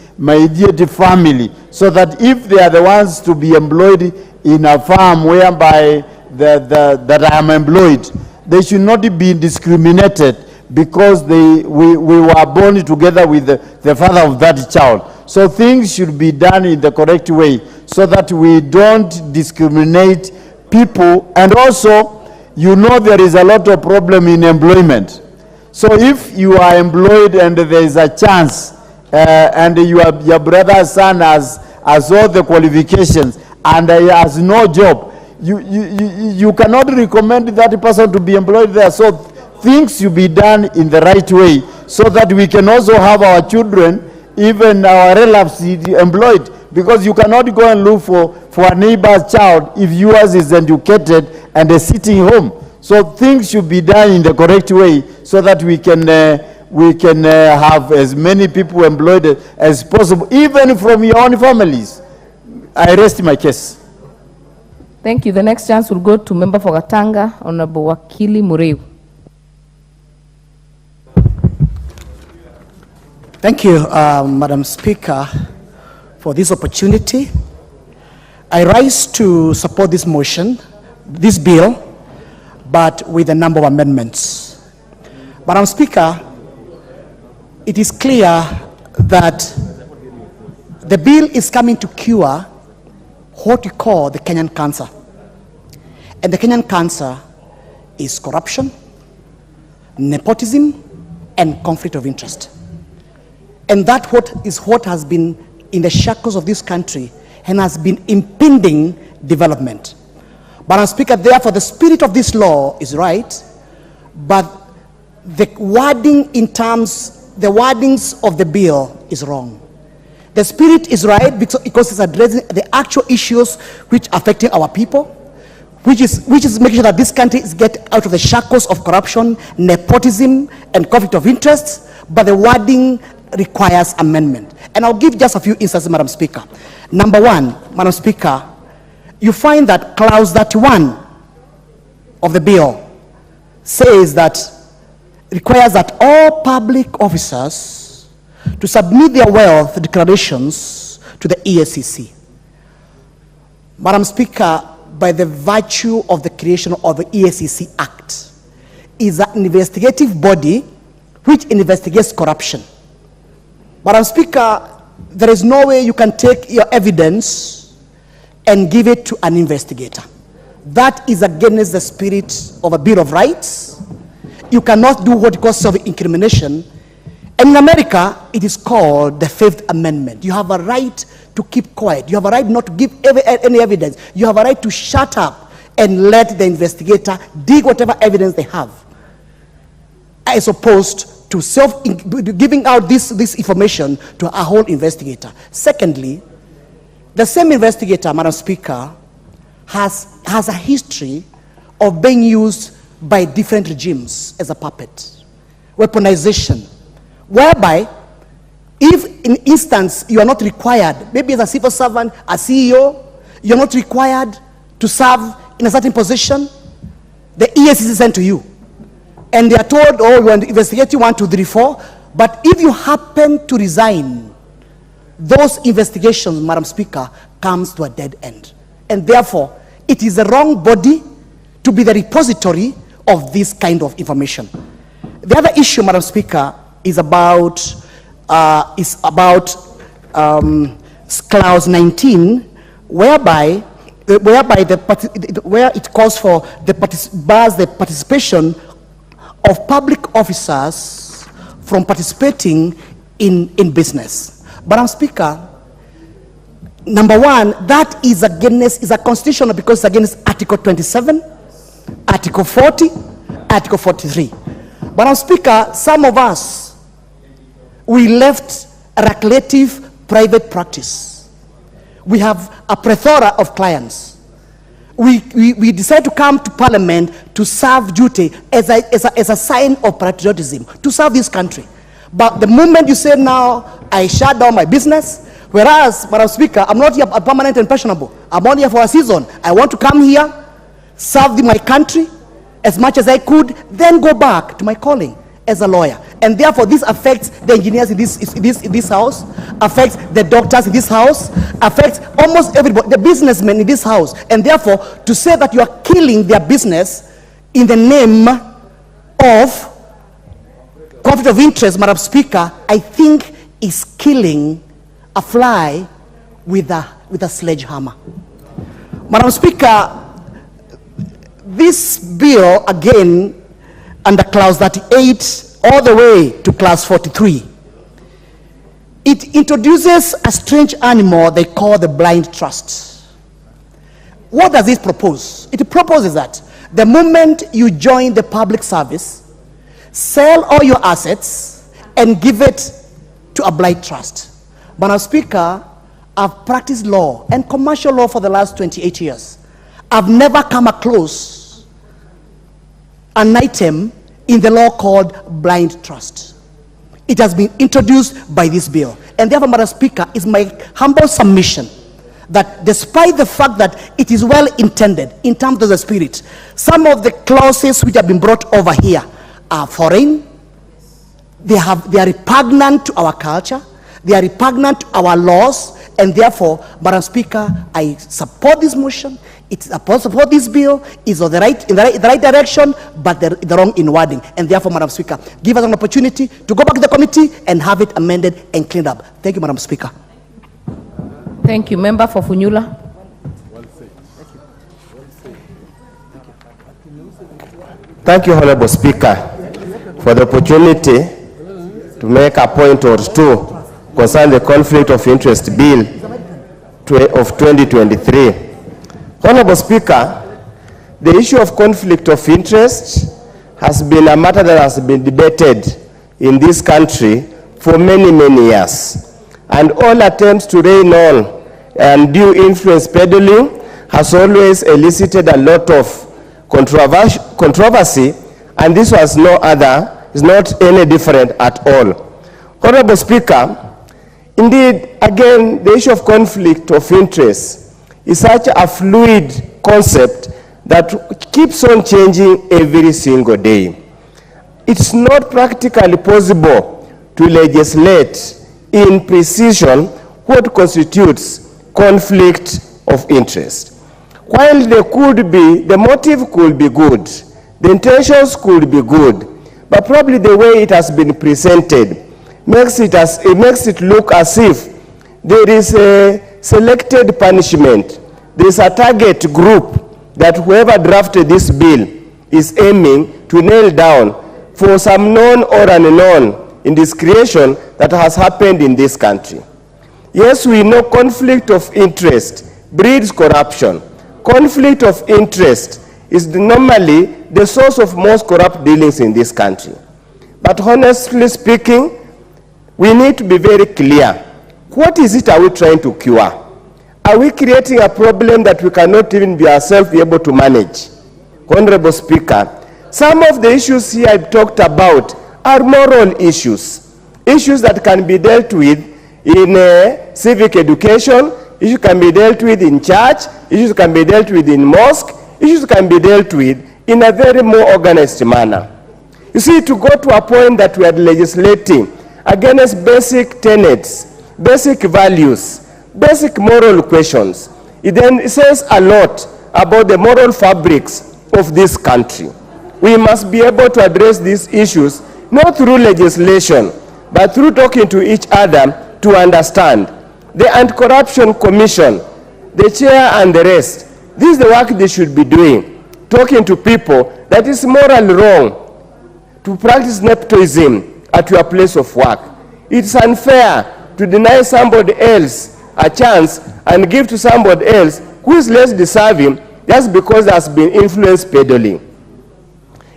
family, so that if they are the ones to be employed in a farm whereby that I am employed, they should not be discriminated because we were born together with the father of that child. So things should be done in the correct way so that we don't discriminate people. And also, you know, there is a lot of problem in employment. So if you are employed and there is a chance and your brother's son has all the qualifications and he has no job, you cannot recommend that person to be employed there. So things should be done in the right way so that we can also have our children, even our relatives, employed. Because you cannot go and look for a neighbor's child if yours is educated and is sitting home. So things should be done in the correct way so that we can have as many people employed as possible, even from your own families. I rest my case. Thank you. The next chance will go to member for Gatanga, Honorable Wakili Mureu. Thank you, Madam Speaker. for this opportunity. I rise to support this motion, this bill, but with a number of amendments. Madam Speaker, it is clear that the bill is coming to cure what we call the Kenyan cancer. And the Kenyan cancer is corruption, nepotism, and conflict of interest. And that is what has been in the shackles of this country and has been impeding development. Madam Speaker, therefore, the spirit of this law is right, but the wording the wordings of the bill is wrong. The spirit is right because it's addressing the actual issues which are affecting our people, which is making sure that this country is get out of the shackles of corruption, nepotism, and conflict of interests, but the wording requires amendment. And I'll give just a few instances, Madam Speaker. Number one, Madam Speaker, you find that clause 31 of the bill says that requires that all public officers to submit their wealth declarations to the EACC. Madam Speaker, by the virtue of the creation of the EACC Act, is an investigative body which investigates corruption. Madam Speaker, there is no way you can take your evidence and give it to an investigator. That is against the spirit of a Bill of Rights. You cannot do what is called self-incrimination. And in America, it is called the Fifth Amendment. You have a right to keep quiet. You have a right not to give any evidence. You have a right to shut up and let the investigator dig whatever evidence they have, as opposed to giving out this information to a whole investigator. Secondly, the same investigator, Madam Speaker, has a history of being used by different regimes as a puppet. Weaponization, whereby if in instance you are not required, maybe as a civil servant, a CEO, you're not required to serve in a certain position, the EACC is sent to you. And they are told, oh, we want to investigate you 1, 2, 3, 4. But if you happen to resign, those investigations, Madam Speaker, comes to a dead end. And therefore, it is the wrong body to be the repository of this kind of information. The other issue, Madam Speaker, is about clause 19, where it calls for the participation of public officers from participating in business. Madam Speaker, number one, that is a constitutional because it's against Article 27, Article 40, Article 43. Madam Speaker, some of us, we left a lucrative private practice. We have a plethora of clients. We decided to come to Parliament to serve duty as a sign of patriotism, to serve this country. But the moment you say now, I shut down my business, whereas, Madam Speaker, I'm not here permanent and pensionable. I'm only here for a season. I want to come here, serve my country as much as I could, then go back to my calling as a lawyer. And therefore, this affects the engineers in this house, affects the doctors in this house, affects almost everybody, the businessmen in this house. And therefore, to say that you are killing their business in the name of conflict of interest, Madam Speaker, I think is killing a fly with a sledgehammer. Madam Speaker, this bill, again, under clause 38 all the way to clause 43, it introduces a strange animal they call the blind trust. What does it propose? It proposes that the moment you join the public service, sell all your assets and give it to a blind trust. Madam Speaker, I've practiced law and commercial law for the last 28 years. I've never come across an item in the law called blind trust. It has been introduced by this bill. And therefore, Madam Speaker, it's my humble submission that despite the fact that it is well intended in terms of the spirit, some of the clauses which have been brought over here are foreign, they are repugnant to our culture, They are repugnant to our laws, and therefore, Madam Speaker, I support this motion. I support this bill. It's in the right direction, but the wrong in wording. And therefore, Madam Speaker, give us an opportunity to go back to the committee and have it amended and cleaned up. Thank you, Madam Speaker. Thank you. Member for Funyula. Thank you, Honorable Speaker, for the opportunity to make a point or two concerning the conflict of interest bill of 2023. Honorable Speaker, the issue of conflict of interest has been a matter that has been debated in this country for many, many years. And all attempts to rein on undue influence peddling has always elicited a lot of controversy, and this was is not any different at all. Honorable Speaker, indeed, again, the issue of conflict of interest is such a fluid concept that keeps on changing every single day. It's not practically possible to legislate in precision what constitutes conflict of interest. While there could be, the motive could be good, the intentions could be good, but probably the way it has been presented makes it look as if there is a selected punishment. There is a target group that whoever drafted this bill is aiming to nail down for some known or unknown indiscretion that has happened in this country. Yes, we know conflict of interest breeds corruption. Conflict of interest is normally the source of most corrupt dealings in this country. But honestly speaking, we need to be very clear. What is it are we trying to cure? Are we creating a problem that we cannot even be ourselves be able to manage? Honorable Speaker, some of the issues here I've talked about are moral issues. Issues that can be dealt with in civic education, issues can be dealt with in church, issues can be dealt with in mosque, issues can be dealt with in a very more organized manner. You see, to go to a point that we are legislating against basic tenets, basic values, basic moral questions, it then says a lot about the moral fabrics of this country. We must be able to address these issues not through legislation, but through talking to each other to understand. The Anti-Corruption Commission, the chair and the rest, this is the work they should be doing, talking to people that it's morally wrong to practice nepotism at your place of work. It's unfair to deny somebody else a chance and give to somebody else who is less deserving just because there has been influence peddling.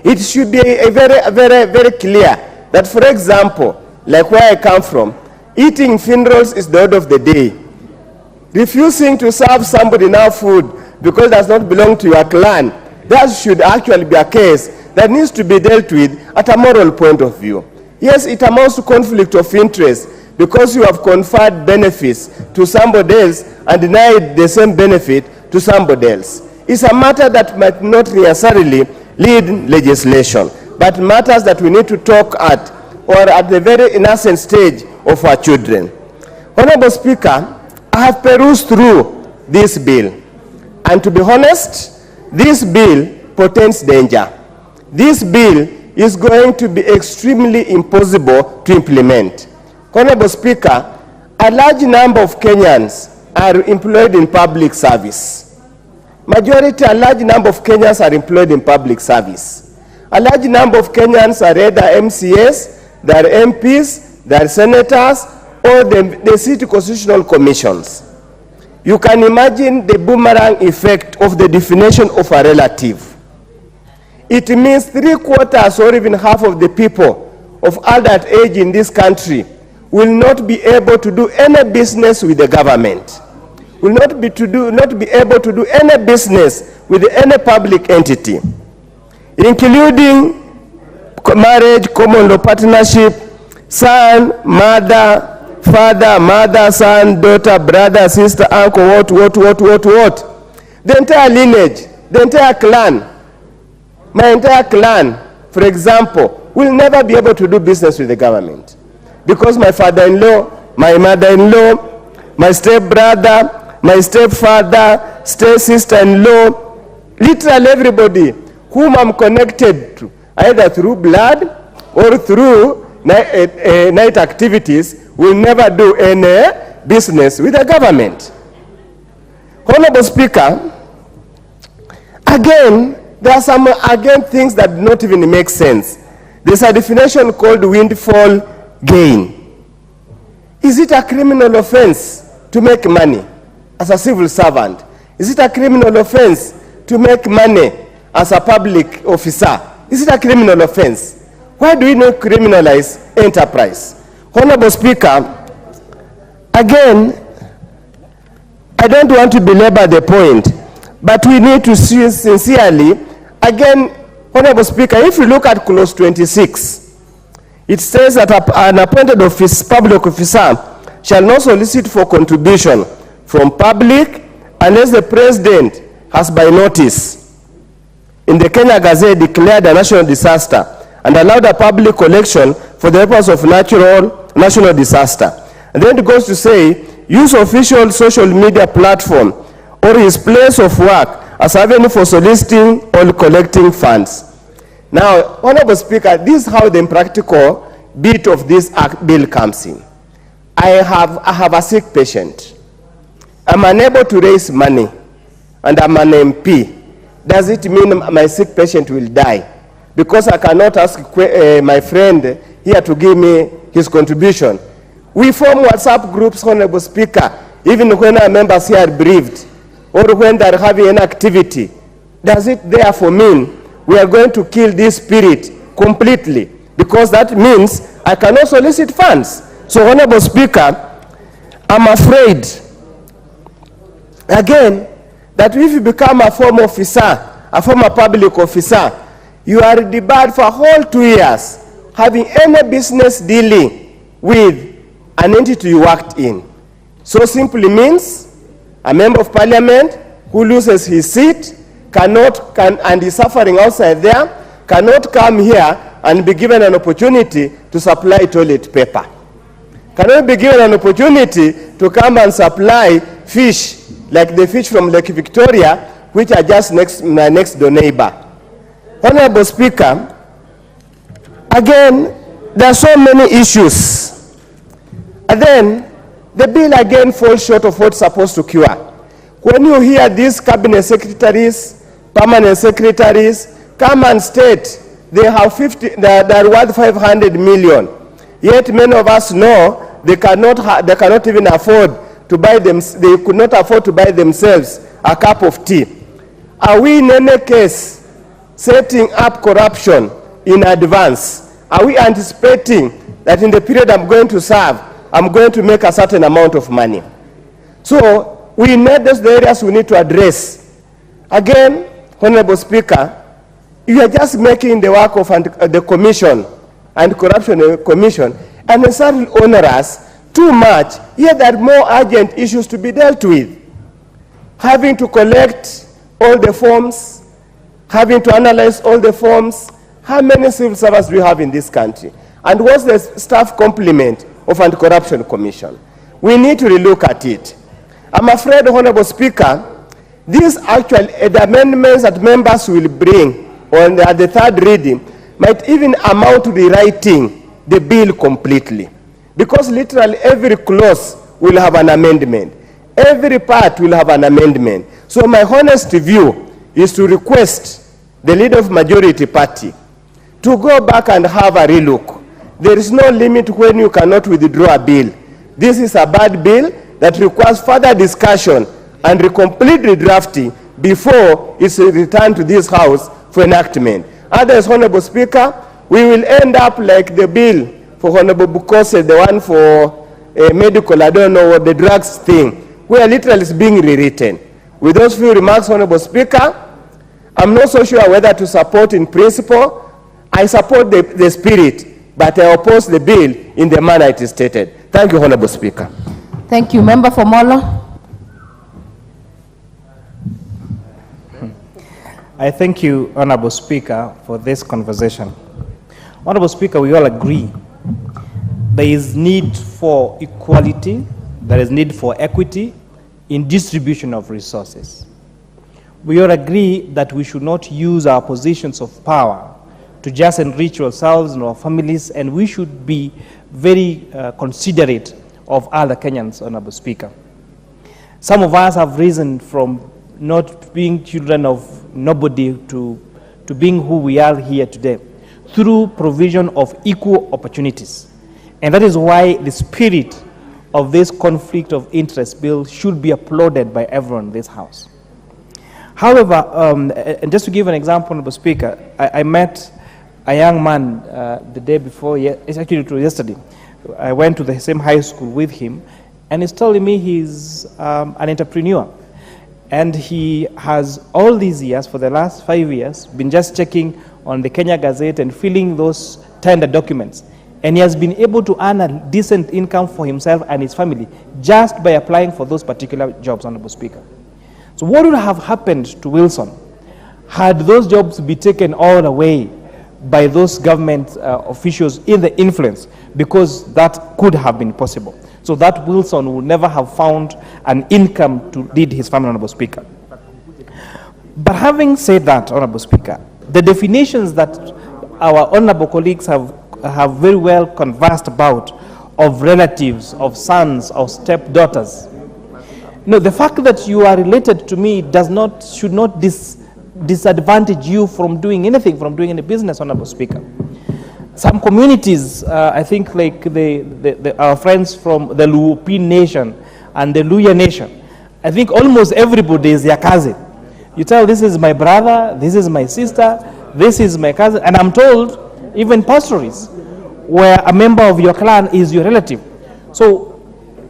It should be very clear that, for example, like where I come from, eating funerals is the order of the day. Refusing to serve somebody now food because it does not belong to your clan, that should actually be a case that needs to be dealt with at a moral point of view. Yes, it amounts to conflict of interest because you have conferred benefits to somebody else and denied the same benefit to somebody else. It's a matter that might not necessarily lead legislation, but matters that we need to talk at or at the very innocent stage of our children. Honorable Speaker, I have perused through this bill, and to be honest, this bill portends danger. This bill is going to be extremely impossible to implement. Honorable Speaker, a large number of Kenyans are employed in public service. A large number of Kenyans are employed in public service. A large number of Kenyans are either MCAs, they are MPs, they are senators, or the city constitutional commissions. You can imagine the boomerang effect of the definition of a relative. It means 3/4 or even half of the people of adult age in this country will not be able to do any business with the government, will not be able to do any business with any public entity, including marriage, common law partnership, son, mother, father, mother, son, daughter, brother, sister, uncle, what. The entire lineage, the entire clan, my entire clan, for example, will never be able to do business with the government because my father-in-law my mother-in-law, my step-brother, my stepfather, step-sister-in-law, literally everybody whom I'm connected to, either through blood or through night activities, will never do any business with the government. Honorable Speaker, again, there are some things that do not even make sense. There's a definition called windfall gain. Is it a criminal offense to make money as a civil servant? Is it a criminal offense to make money as a public officer? Is it a criminal offense? Why do we not criminalize enterprise? Honorable Speaker, again, I don't want to belabor the point, but we need to see sincerely, again, Honorable Speaker, if you look at clause 26, it says that an appointed public officer shall not solicit for contribution from public unless the president has by notice in the Kenya Gazette declared a national disaster and allowed a public collection for the purpose of national disaster. And then it goes to say, use official social media platform or his place of work as avenue for soliciting or collecting funds. Now, Honorable Speaker, this is how the practical bit of this bill comes in. I have a sick patient. I'm unable to raise money, and I'm an MP. Does it mean my sick patient will die? Because I cannot ask my friend here to give me his contribution. We form WhatsApp groups, Honorable Speaker, even when our members here are bereaved, or when they're having an activity. Does it therefore mean we are going to kill this spirit completely? Because that means I cannot solicit funds. So, Honorable Speaker, I'm afraid, again, that if you become a former officer, a former public officer, you are debarred for a whole 2 years having any business dealing with an entity you worked in. So simply means a member of parliament who loses his seat and is suffering outside there, cannot come here and be given an opportunity to supply toilet paper. Cannot be given an opportunity to come and supply fish, like the fish from Lake Victoria, which are just my next door neighbor. Honorable Speaker, again, there are so many issues. And then, the bill again falls short of what's supposed to cure. When you hear these cabinet secretaries, permanent secretaries, come and state they have they're worth 500 million. Yet many of us know they cannot even afford to buy them, they could not afford to buy themselves a cup of tea. Are we in any case setting up corruption in advance? Are we anticipating that in the period I'm going to serve, I'm going to make a certain amount of money? So we know those the areas we need to address. Again, Honorable Speaker, you are just making the work of the Commission and Corruption Commission unnecessarily onerous, too much, yet there are more urgent issues to be dealt with. Having to collect all the forms, having to analyze all the forms. How many civil servants do we have in this country? And what's the staff complement of Anti-Corruption Commission? We need to relook at it. I'm afraid, Honorable Speaker, these actually, the amendments that members will bring on the third reading might even amount to rewriting the bill completely. Because literally every clause will have an amendment. Every part will have an amendment. So my honest view is to request the leader of majority party to go back and have a relook. There is no limit when you cannot withdraw a bill. This is a bad bill that requires further discussion and complete redrafting before it's returned to this House for enactment. Otherwise, Honorable Speaker, we will end up like the bill for Honorable Bukose, the one for medical, I don't know what, the drugs thing, where literally it's being rewritten. With those few remarks, Honorable Speaker, I'm not so sure whether to support in principle. I support the spirit, but I oppose the bill in the manner it is stated. Thank you, Honorable Speaker. Thank you. Member for Molo. I thank you, Honorable Speaker, for this conversation. Honorable Speaker, we all agree there is need for equality, there is need for equity in distribution of resources. We all agree that we should not use our positions of power to just enrich ourselves and our families, and we should be very considerate of other Kenyans, Honorable Speaker. Some of us have risen from not being children of nobody to being who we are here today through provision of equal opportunities. And that is why the spirit of this conflict of interest bill should be applauded by everyone in this House. However, and just to give an example, Honorable Speaker, I met a young man the day before, it's actually it was yesterday. I went to the same high school with him, and he's telling me he's an entrepreneur. And he has all these years, for the last 5 years, been just checking on the Kenya Gazette and filling those tender documents. And he has been able to earn a decent income for himself and his family just by applying for those particular jobs, Honorable Speaker. So what would have happened to Wilson had those jobs been taken all away by those government officials in the influence? Because that could have been possible. So that Wilson would never have found an income to lead his family, Honorable Speaker. But having said that, Honorable Speaker, the definitions that our honorable colleagues have very well conversed about of relatives, of sons, of stepdaughters. No, the fact that you are related to me should not disadvantage you from doing anything, from doing any business, Honorable Speaker. Some communities, I think like our friends from the Luopi nation and the Luya nation, I think almost everybody is their cousin. You tell, this is my brother, this is my sister, this is my cousin, and I'm told even pastories where a member of your clan is your relative. So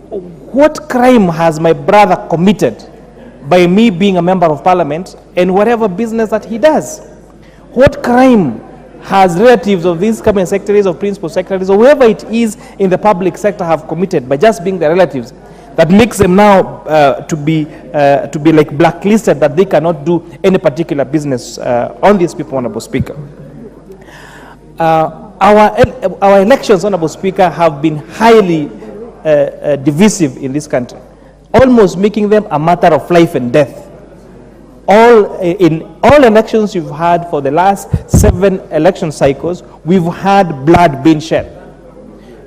what crime has my brother committed by me being a member of parliament and whatever business that he does? What crime has relatives of these cabinet secretaries or principal secretaries or whoever it is in the public sector have committed by just being their relatives that makes them now to be like blacklisted, that they cannot do any particular business on these people, Honorable Speaker? Our elections, Honorable Speaker, have been highly divisive in this country, almost making them a matter of life and death. In all elections you've had for the last 7 election cycles, we've had blood being shed.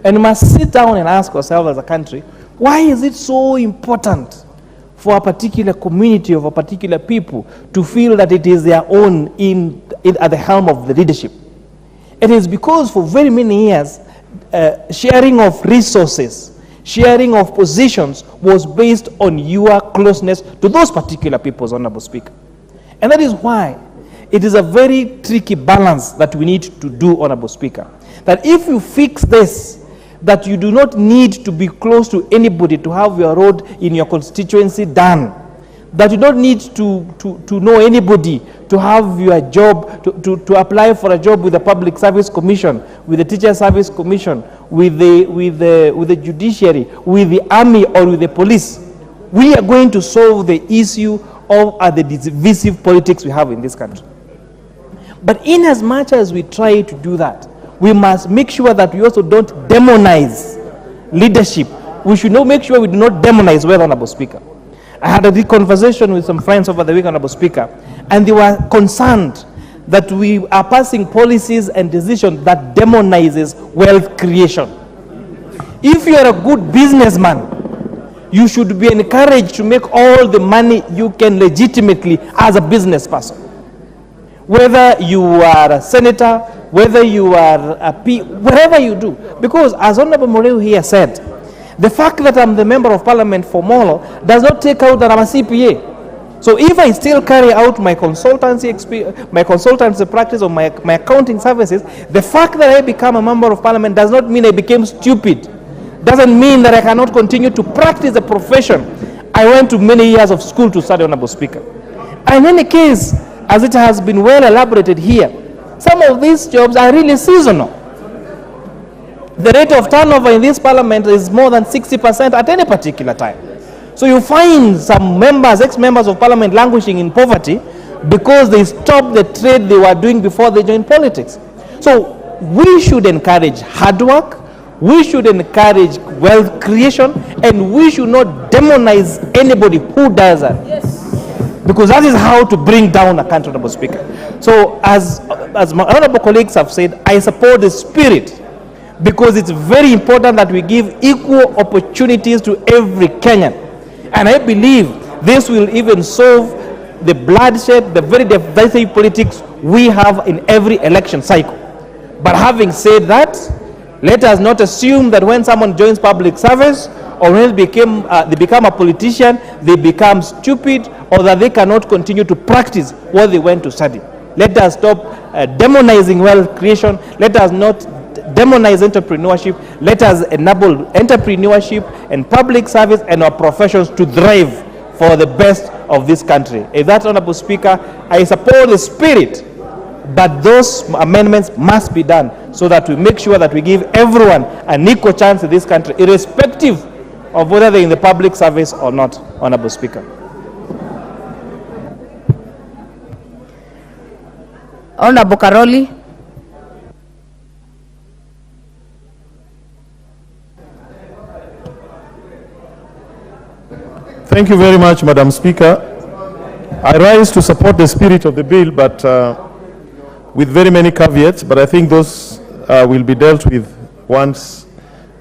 And we must sit down and ask ourselves as a country, why is it so important for a particular community of a particular people to feel that it is their own at the helm of the leadership? It is because for very many years, sharing of resources, sharing of positions was based on your closeness to those particular people's, Honorable Speaker. And that is why it is a very tricky balance that we need to do, Honorable Speaker. That if you fix this, that you do not need to be close to anybody to have your road in your constituency done, that you don't need to know anybody to have your job, to apply for a job with the Public Service Commission, with the Teacher Service Commission, with the judiciary, with the army or with the police. We are going to solve the issue of the divisive politics we have in this country. But in as much as we try to do that, we must make sure that we also don't demonize leadership. We should not make sure we do not demonize well, Honorable Speaker. I had a conversation with some friends over the week, Honorable Speaker, and they were concerned that we are passing policies and decisions that demonizes wealth creation. If you are a good businessman, you should be encouraged to make all the money you can legitimately as a business person. Whether you are a senator, whether you are a whatever you do. Because as Honorable Moreu here said, the fact that I'm the member of parliament for Molo does not take out that I'm a CPA. So if I still carry out my consultancy practice or my accounting services, the fact that I become a member of parliament does not mean I became stupid. Doesn't mean that I cannot continue to practice the profession I went to many years of school to study, Honorable Speaker. And in any case, as it has been well elaborated here, some of these jobs are really seasonal. The rate of turnover in this parliament is more than 60% at any particular time. So you find some members, ex-members of parliament languishing in poverty because they stopped the trade they were doing before they joined politics. So we should encourage hard work. We should encourage wealth creation, and we should not demonize anybody who does that. Yes. Because that is how to bring down a country, Honorable Speaker. So as my honorable colleagues have said, I support the spirit, because it's very important that we give equal opportunities to every Kenyan. And I believe this will even solve the bloodshed, the very divisive politics we have in every election cycle. But having said that, let us not assume that when someone joins public service or when they become a politician, they become stupid, or that they cannot continue to practice what they went to study. Let us stop demonizing wealth creation. Let us not demonize entrepreneurship. Let us enable entrepreneurship and public service and our professions to thrive for the best of this country. If that's, Honorable Speaker, I support the spirit, but those amendments must be done so that we make sure that we give everyone an equal chance in this country, irrespective of whether they're in the public service or not, Honorable Speaker. Honorable Karoli. Thank you very much, Madam Speaker. I rise to support the spirit of the bill, but with very many caveats, but I think those will be dealt with once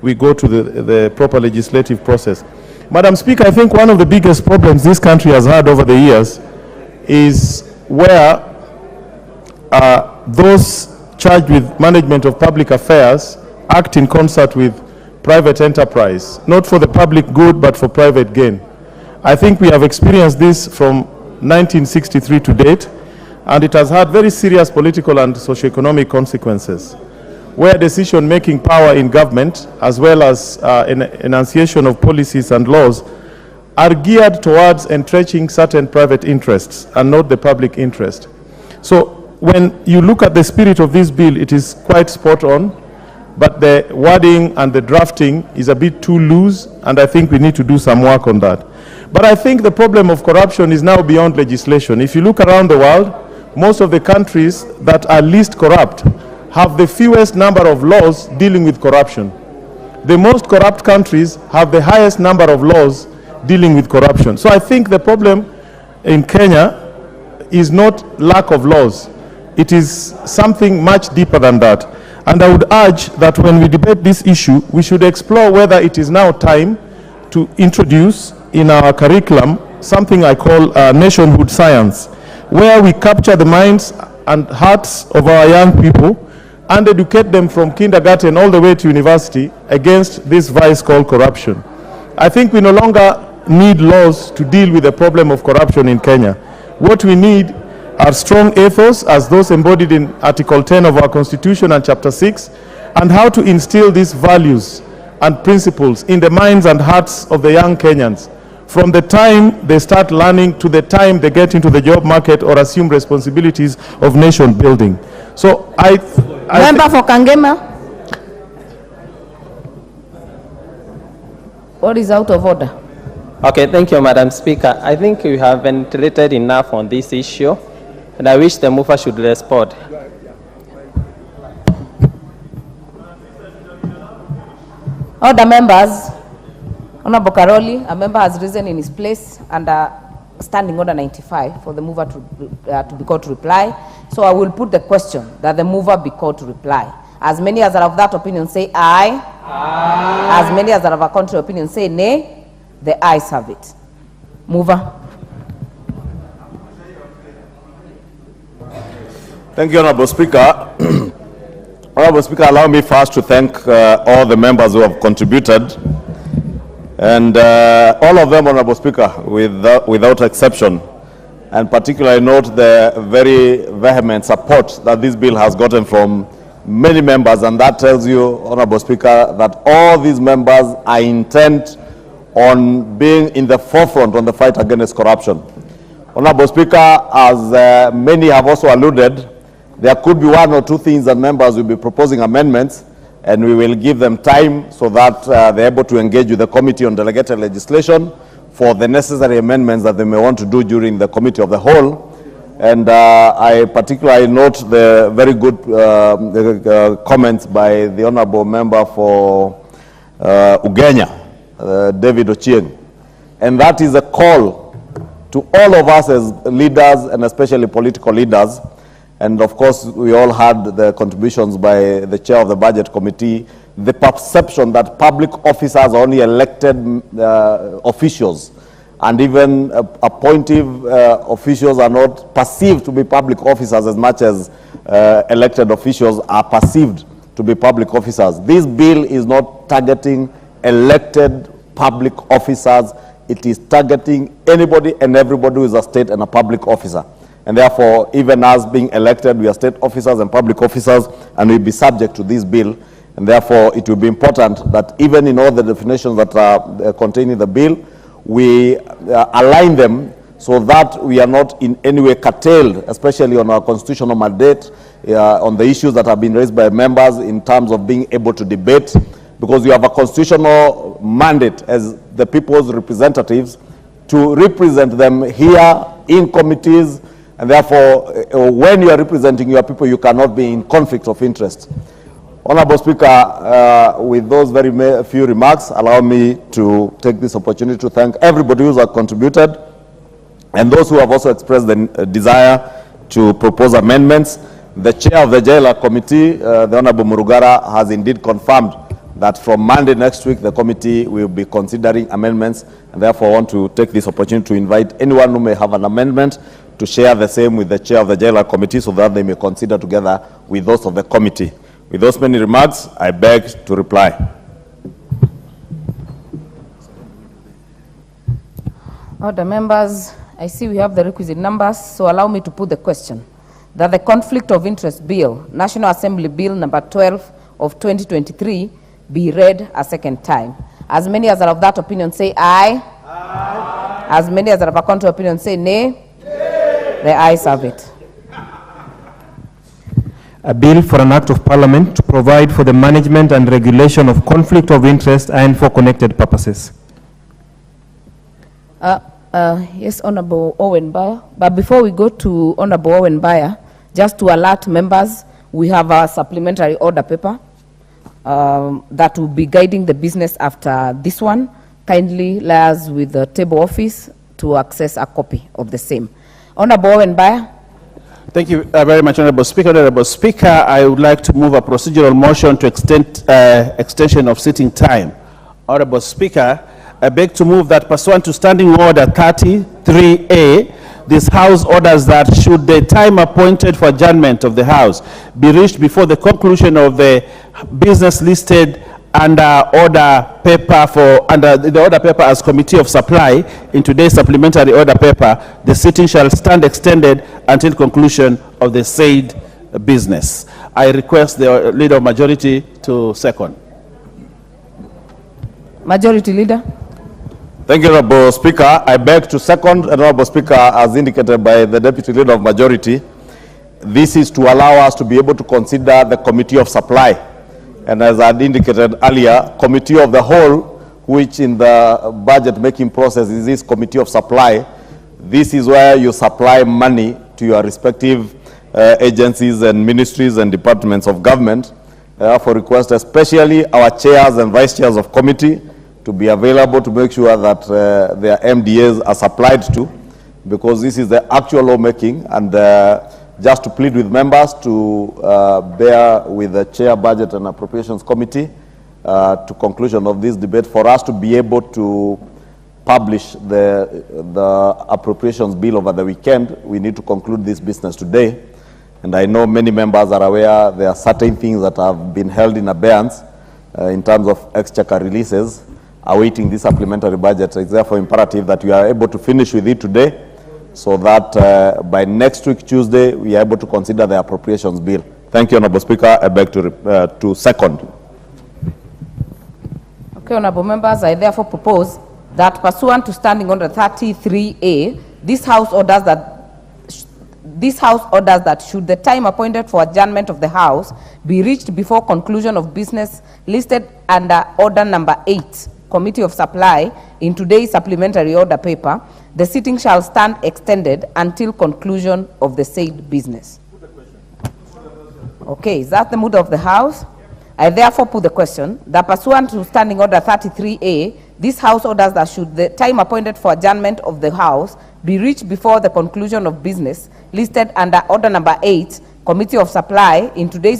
we go to the proper legislative process. Madam Speaker, I think one of the biggest problems this country has had over the years is where those charged with management of public affairs act in concert with private enterprise, not for the public good, but for private gain. I think we have experienced this from 1963 to date, and it has had very serious political and socio-economic consequences, where decision-making power in government, as well as enunciation of policies and laws, are geared towards entrenching certain private interests and not the public interest. So when you look at the spirit of this bill, it is quite spot on, but the wording and the drafting is a bit too loose, and I think we need to do some work on that. But I think the problem of corruption is now beyond legislation. If you look around the world, most of the countries that are least corrupt have the fewest number of laws dealing with corruption. The most corrupt countries have the highest number of laws dealing with corruption. So I think the problem in Kenya is not lack of laws. It is something much deeper than that. And I would urge that when we debate this issue, we should explore whether it is now time to introduce in our curriculum something I call nationhood science, where we capture the minds and hearts of our young people and educate them from kindergarten all the way to university against this vice called corruption. I think we no longer need laws to deal with the problem of corruption in Kenya. What we need are strong ethos, as those embodied in Article 10 of our Constitution and Chapter 6, and how to instill these values and principles in the minds and hearts of the young Kenyans from the time they start learning to the time they get into the job market or assume responsibilities of nation building. So Member for Kangema. What is out of order? Okay, thank you, Madam Speaker. I think we have ventilated enough on this issue, and I wish the mover should respond. Order, members. Honorable Karoli, a member has risen in his place under Standing Order 95 for the mover to be called to reply. So I will put the question that the mover be called to reply. As many as are of that opinion say aye. Aye. As many as are of a contrary opinion say nay. The ayes have it. Mover. Thank you, Honorable Speaker. Honorable Speaker, allow me first to thank all the members who have contributed. And all of them, Honorable Speaker, without exception, and particularly note the very vehement support that this bill has gotten from many members, and that tells you, Honorable Speaker, that all these members are intent on being in the forefront on the fight against corruption. Honorable Speaker, as many have also alluded, there could be one or two things that members will be proposing amendments, and we will give them time so that they're able to engage with the Committee on Delegated Legislation for the necessary amendments that they may want to do during the Committee of the Whole. And I particularly note the very good comments by the Honorable Member for Ugenya, David Ochieng. And that is a call to all of us as leaders and especially political leaders. And of course, we all had the contributions by the chair of the budget committee, the perception that public officers are only elected officials, and even appointive officials are not perceived to be public officers as much as elected officials are perceived to be public officers. This bill is not targeting elected public officers. It is targeting anybody and everybody who is a state and a public officer. And therefore, even us being elected, we are state officers and public officers, and we'll be subject to this bill. And therefore, it will be important that even in all the definitions that are contained in the bill, we align them so that we are not in any way curtailed, especially on our constitutional mandate, on the issues that have been raised by members in terms of being able to debate, because we have a constitutional mandate as the people's representatives to represent them here in committees. And therefore, when you are representing your people, you cannot be in conflict of interest. Honorable Speaker, with those very few remarks, allow me to take this opportunity to thank everybody who has contributed and those who have also expressed the desire to propose amendments. The chair of the Jailer Committee, the Honorable Murugara, has indeed confirmed that from Monday next week, the committee will be considering amendments, and therefore I want to take this opportunity to invite anyone who may have an amendment to share the same with the chair of the Jailer Committee so that they may consider together with those of the committee. With those many remarks, I beg to reply. Order members, I see we have the requisite numbers, so allow me to put the question that the Conflict of Interest Bill, National Assembly Bill number 12 of 2023, be read a second time. As many as are of that opinion say aye. Aye. As many as are of a contrary opinion say nay. Nay. The ayes have it. A bill for an act of parliament to provide for the management and regulation of conflict of interest and for connected purposes. Yes, Honorable Owen Bayer. But before we go to Honorable Owen Bayer, just to alert members, we have a supplementary order paper that will be guiding the business after this one. Kindly liaise with the table office to access a copy of the same. Honorable Owen Bayer. Thank you very much, Honorable Speaker. Honorable Speaker, I would like to move a procedural motion to extend extension of sitting time. Honorable Speaker, I beg to move that pursuant to Standing Order 33A, this House orders that should the time appointed for adjournment of the House be reached before the conclusion of the business listed under order paper under the order paper as Committee of Supply in today's supplementary order paper, the sitting shall stand extended until conclusion of the said business. I request the Leader of Majority to second. Majority Leader. Thank you, Honorable Speaker. I beg to second, Honorable Speaker, as indicated by the Deputy Leader of Majority. This is to allow us to be able to consider the Committee of Supply. And as I had indicated earlier, Committee of the Whole, which in the budget making process is this Committee of Supply. This is where you supply money to your respective agencies and ministries and departments of government. Therefore, request especially our chairs and vice chairs of committee to be available to make sure that their MDAs are supplied to, because this is the actual lawmaking, and just to plead with members to bear with the Chair Budget and Appropriations Committee to conclusion of this debate for us to be able to publish the appropriations bill over the weekend. We need to conclude this business today. And I know many members are aware there are certain things that have been held in abeyance in terms of exchequer releases awaiting this supplementary budget. It's therefore imperative that we are able to finish with it today so that by next week, Tuesday, we are able to consider the appropriations bill. Thank you, Honorable Speaker. I beg to second. Okay, Honorable Members, I therefore propose that pursuant to Standing Order 33A, this House orders that should the time appointed for adjournment of the House be reached before conclusion of business listed under Order number 8 Committee of Supply in today's supplementary order paper, the sitting shall stand extended until conclusion of the said business. Okay, is that the mood of the House? I therefore put the question that pursuant to Standing Order 33A, this House orders that should the time appointed for adjournment of the House be reached before the conclusion of business listed under Order Number 8, Committee of Supply in today's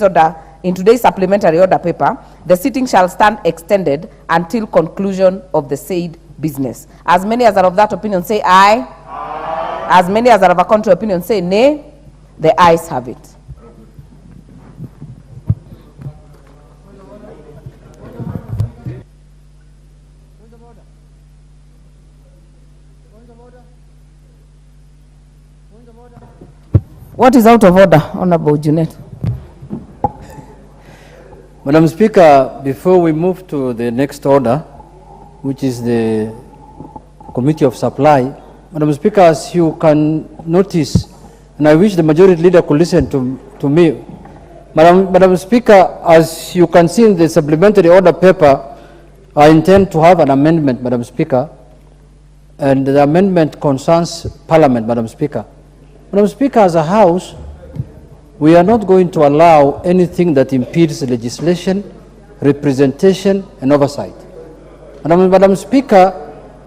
supplementary order paper, the sitting shall stand extended until conclusion of the said business. As many as are of that opinion say aye. Aye. As many as are of a contrary opinion say nay. The ayes have it. What is out of order, Honorable Junet? Madam Speaker, before we move to the next order, which is the Committee of Supply, Madam Speaker, as you can notice, and I wish the Majority Leader could listen to me, Madam Speaker, as you can see in the supplementary order paper, I intend to have an amendment, Madam Speaker, and the amendment concerns Parliament, Madam Speaker. Madam Speaker, as a House, we are not going to allow anything that impedes legislation, representation, and oversight. Madam Speaker,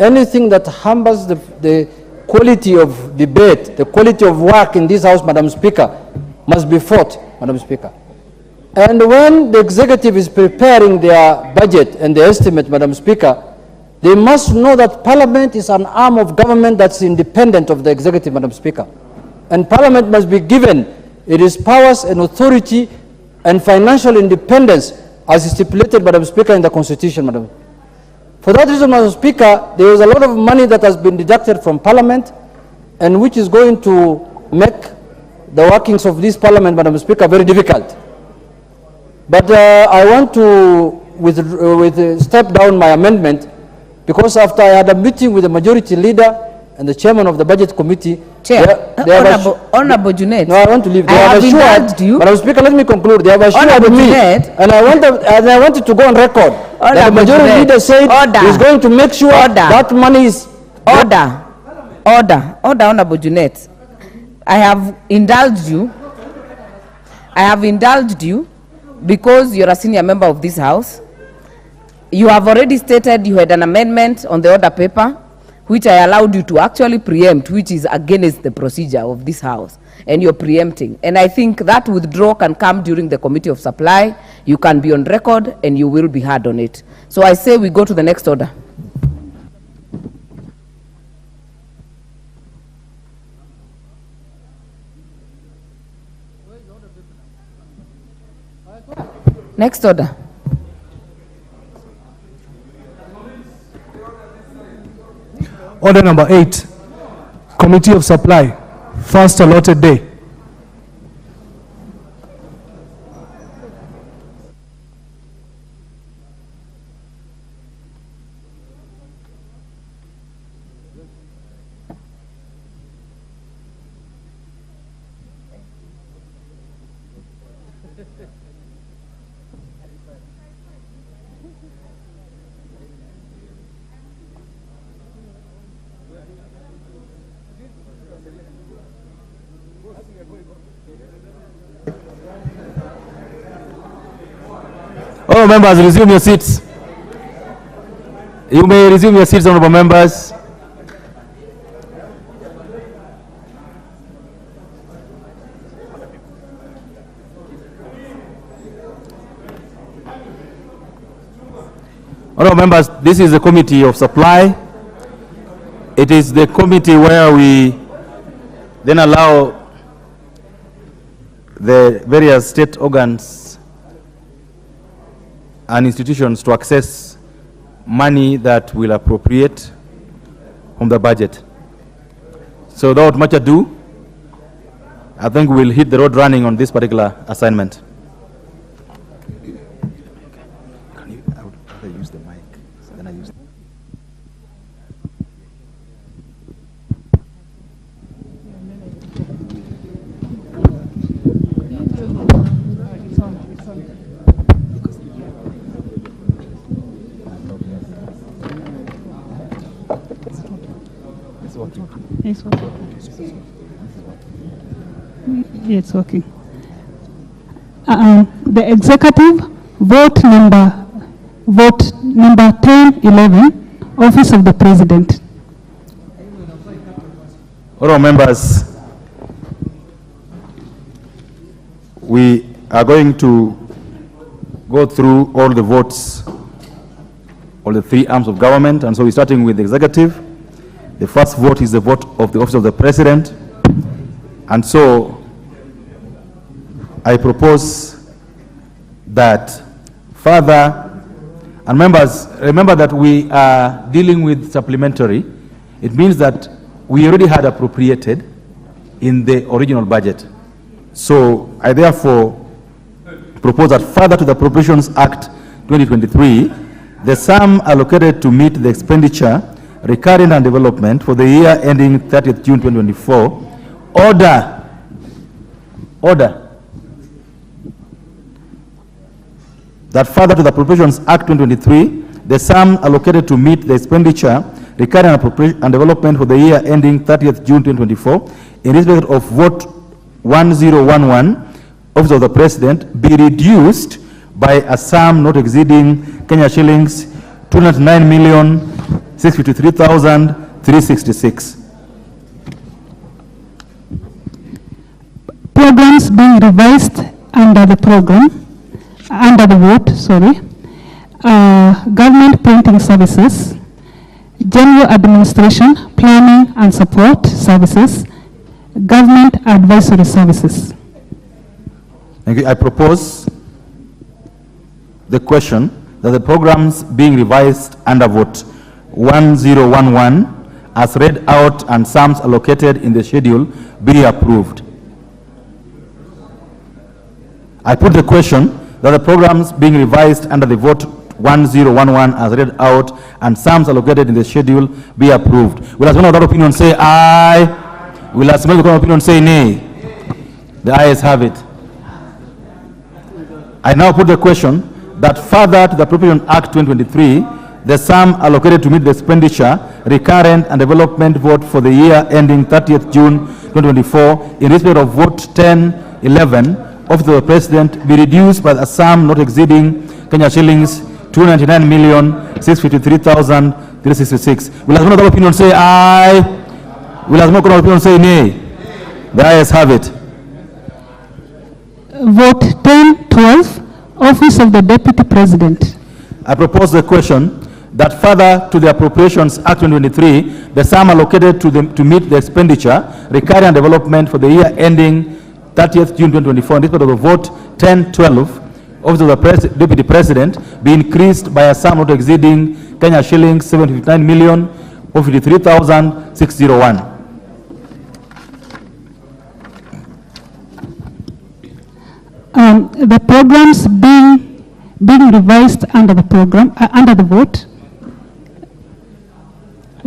anything that hampers the quality of debate, the quality of work in this House, Madam Speaker, must be fought, Madam Speaker. And when the executive is preparing their budget and their estimate, Madam Speaker, they must know that Parliament is an arm of government that's independent of the executive, Madam Speaker. And Parliament must be given its powers and authority and financial independence as stipulated, Madam Speaker, in the Constitution, Madam. For that reason, Madam Speaker, there is a lot of money that has been deducted from Parliament and which is going to make the workings of this Parliament, Madam Speaker, very difficult. But I want to step down my amendment because after I had a meeting with the Majority Leader and the Chairman of the Budget Committee, Honorable Junet. No, I want to leave. They have assured you. Madam Speaker, let me conclude. They have assured me, and I wanted to go on record that the Majority Leader said he's going to make sure that money is... Order, Honorable Junet. I have indulged you because you're a senior member of this House. You have already stated you had an amendment on the order paper, which I allowed you to actually preempt, which is against the procedure of this House, and you're preempting. And I think that withdrawal can come during the Committee of Supply. You can be on record, and you will be heard on it. So I say we go to the next order. Next order. Order number 8, Committee of Supply, first allotted day. All members, resume your seats. You may resume your seats, honorable members. Honorable members, this is the Committee of Supply. It is the committee where we then allow the various state organs and institutions to access money that will appropriate from the budget. So without much ado, I think we'll hit the road running on this particular assignment. Can you, I would rather use the mic, so then I use It's working. Yeah, it's working. The executive vote number 1011, Office of the President. Honourable members, we are going to go through all the votes, all the three arms of government, and so we're starting with the executive. The first vote is the vote of the Office of the President, and so I propose that further, and members, remember that we are dealing with supplementary. It means that we already had appropriated in the original budget. So I therefore propose that further to the Appropriations Act 2023, the sum allocated to meet the expenditure, recurrent and development for the year ending 30th June 2024, order, that further to the Appropriations Act 2023, the sum allocated to meet the expenditure, recurrent and development for the year ending 30th June 2024, in respect of vote 1011, Office of the President, be reduced by a sum not exceeding Kenya shillings 209,653,366. Programs being revised under the vote, government printing services, general administration, planning and support services, government advisory services. Thank you. I propose the question that the programs being revised under vote 1011 as read out and sums allocated in the schedule be approved. I put the question that the programs being revised under the vote 1011 as read out and sums allocated in the schedule be approved. Will as one of that opinion say aye? Will as one of that opinion say nay? The ayes have it. I now put the question that further to the Appropriation Act 2023, the sum allocated to meet the expenditure, recurrent and development vote for the year ending 30th June 2024, in respect of vote 1011, Office of the President, be reduced by a sum not exceeding Kenya shillings 299,653,366. Will as one of the opinion say aye? Will as one of the opinion say nay? The ayes have it. Vote 1012, Office of the Deputy President. I propose the question that further to the Appropriations Act 2023, the sum allocated to meet the expenditure, recurrent and development for the year ending 30th June 2024, in respect of the vote 1012, Office of the Deputy President, be increased by a sum not exceeding Kenya shillings 759,053,601. The programs being revised under the vote,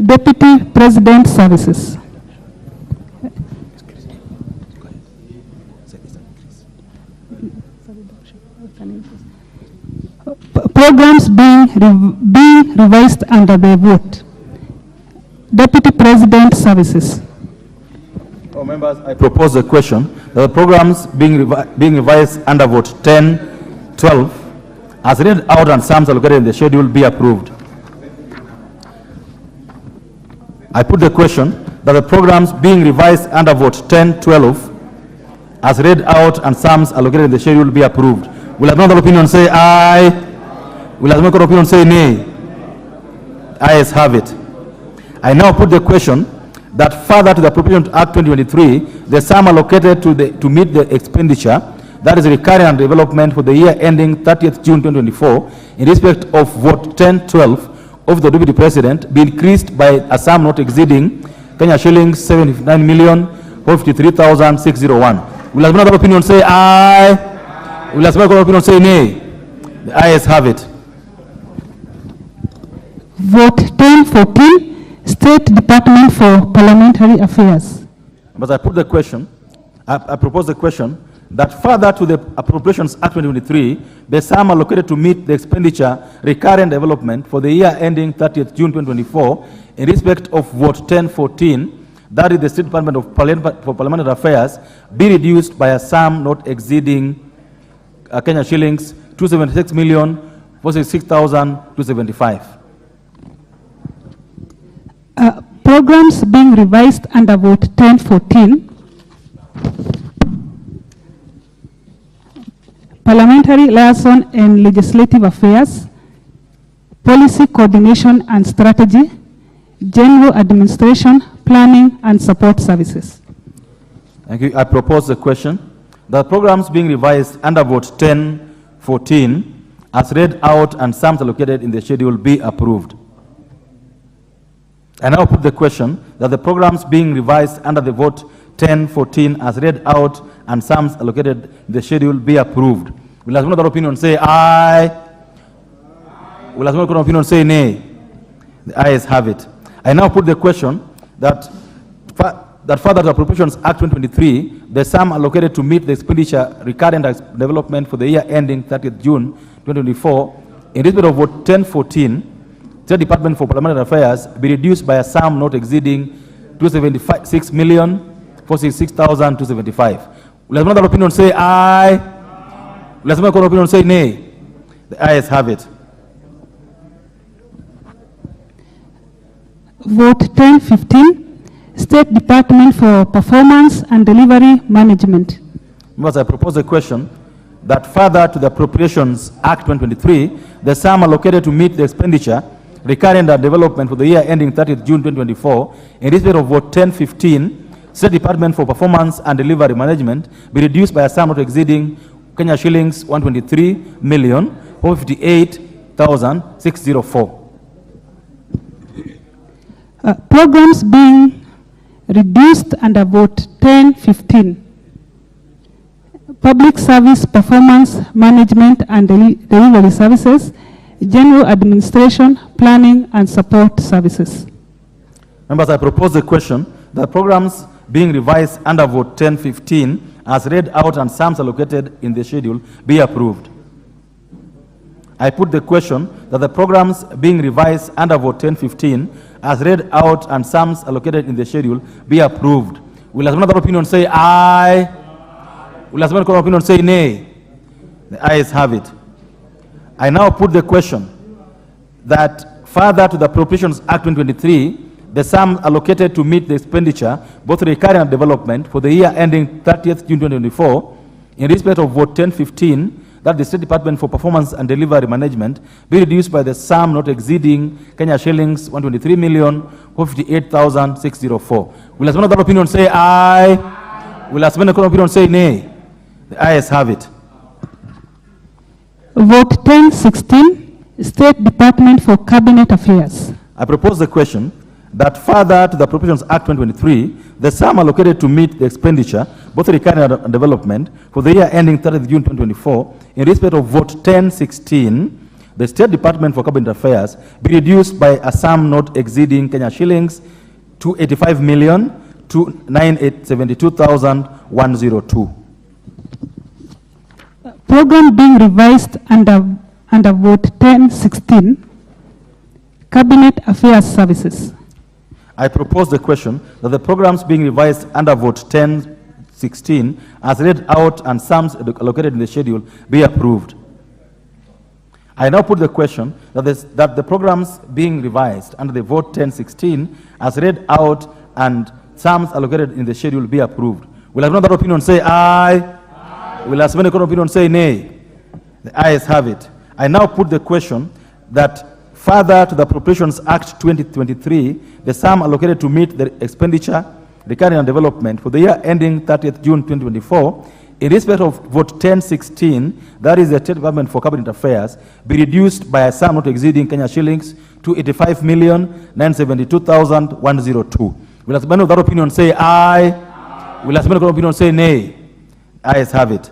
Deputy President Services. Programs being revised under the vote, Deputy President Services. Oh, members, I propose the question that the programs being revised under vote 1012 as read out and sums allocated in the schedule be approved. I put the question that the programs being revised under vote 1012 as read out and sums allocated in the schedule be approved. Will another opinion say aye? Will another opinion say nay? Ayes have it. I now put the question that further to the Appropriations Act 2023, the sum allocated to meet the expenditure, that is recurrent and development for the year ending 30th June 2024, in respect of vote 1012 of the Deputy President, be increased by a sum not exceeding Kenya shillings 79,453,601. Will another opinion say aye? Will another opinion say nay? The ayes have it. Vote 1014, State Department for Parliamentary Affairs. But I put the question, I propose the question that further to the Appropriations Act 2023, the sum allocated to meet the expenditure, recurrent development for the year ending 30th June 2024, in respect of vote 1014, that is the State Department of for Parliamentary Affairs, be reduced by a sum not exceeding Kenya shillings 276,466,275. Programs being revised under vote 1014. Parliamentary liaison and legislative affairs, policy coordination and strategy, general administration, planning and support services. Thank you. I propose the question. The programs being revised under vote 1014 as read out and sums allocated in the schedule be approved. I now put the question that the programs being revised under the vote 1014 as read out and sums allocated in the schedule be approved. Will as one other opinion say aye? Will as one other opinion say nay? The ayes have it. I now put the question that further to Appropriations Act 2023, the sum allocated to meet the expenditure recurrent development for the year ending 30th June 2024, in respect of vote 1014, State Department for Parliamentary Affairs be reduced by a sum not exceeding 276,466,275. Will another opinion say aye? Will another opinion say nay? The ayes have it. Vote 1015, State Department for Performance and Delivery Management. Members, I propose a question that further to the Appropriations Act 2023, the sum allocated to meet the expenditure recurrent and development for the year ending 30th June 2024, in respect of vote 1015, State Department for Performance and Delivery Management, be reduced by a sum not exceeding Kenya shillings 123,458,604. Programs being reduced under vote 1015. Public Service Performance Management and Delivery Services, General Administration, Planning and Support Services. Members, I propose the question that programs being revised under vote 1015 as read out and sums allocated in the schedule be approved. I put the question that the programs being revised under vote 1015 as read out and sums allocated in the schedule be approved. Will as another opinion say aye? Will as another opinion say nay? The ayes have it. I now put the question that further to the Appropriations Act 2023, the sum allocated to meet the expenditure, both recurrent and development, for the year ending 30th June 2024, in respect of vote 1015, that the State Department for Performance and Delivery Management be reduced by the sum not exceeding Kenya shillings 123,458,604. Will as one other opinion say aye? Will as one other opinion say nay? The ayes have it. Vote 1016, State Department for Cabinet Affairs. I propose the question that further to the Appropriations Act 2023, the sum allocated to meet the expenditure, both recurrent and development, for the year ending 30th June 2024, in respect of vote 1016, the State Department for Cabinet Affairs be reduced by a sum not exceeding Kenya shillings 285,972,102. Program being revised under vote 1016, Cabinet Affairs Services. I propose the question that the programs being revised under vote 1016 as read out and sums allocated in the schedule be approved. I now put the question that the programs being revised under the vote 1016 as read out and sums allocated in the schedule be approved. Will another opinion say aye? Will as many opinion say nay? The ayes have it. I now put the question that further to the Appropriations Act 2023, the sum allocated to meet the expenditure, recurrent and development for the year ending 30th June 2024, in respect of vote 1016, that is the State Department for Cabinet Affairs, be reduced by a sum not exceeding Kenya shillings to 85,972,102. Will as many of that opinion say aye? Will as many of that opinion say nay? Ayes have it.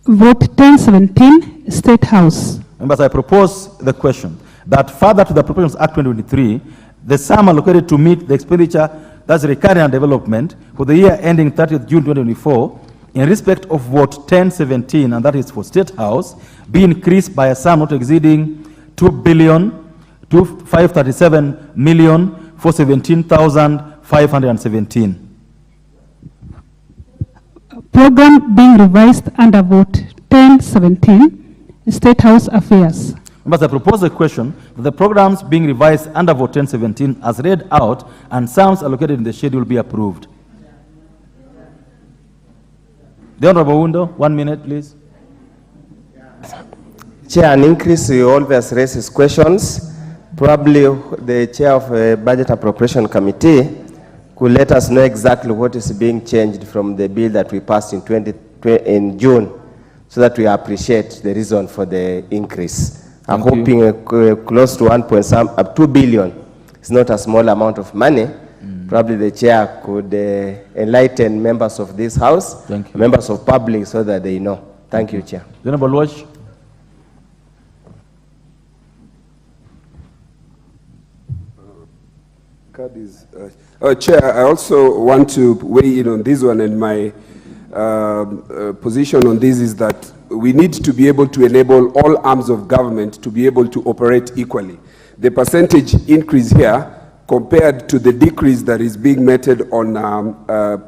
Vote 1017, State House. Members, I propose the question that further to the Appropriations Act 2023, the sum allocated to meet the expenditure, that's recurrent and development, for the year ending 30th June 2024, in respect of vote 1017, and that is for State House, be increased by a sum not exceeding to 537,417,517. Program being revised under vote 1017, State House Affairs. Members, I propose a question that the programs being revised under vote 1017 as read out and sums allocated in the schedule be approved. The Honorable Window, 1 minute, please. Chair, an increase you always raises questions. Probably the chair of a budget appropriation committee could let us know exactly what is being changed from the bill that we passed in June, so that we appreciate the reason for the increase. I'm hoping close to 2 billion. It's not a small amount of money. Probably the chair could enlighten members of this house, members of public, so that they know. Thank you, Chair. Honorable Lodge. Chair, I also want to weigh in on this one, and my position on this is that we need to be able to enable all arms of government to be able to operate equally. The percentage increase here compared to the decrease that is being meted on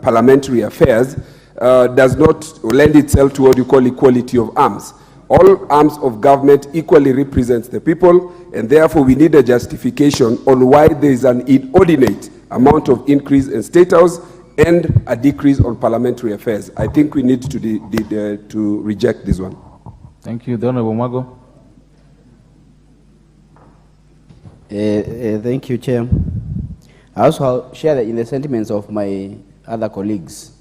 parliamentary affairs does not lend itself to what you call equality of arms. All arms of government equally represents the people, and therefore we need a justification on why there is an inordinate amount of increase in State House and a decrease on parliamentary affairs. I think we need to reject this one. Thank you. The Honorable Mago. Thank you, Chair. I also share in the sentiments of my other colleagues.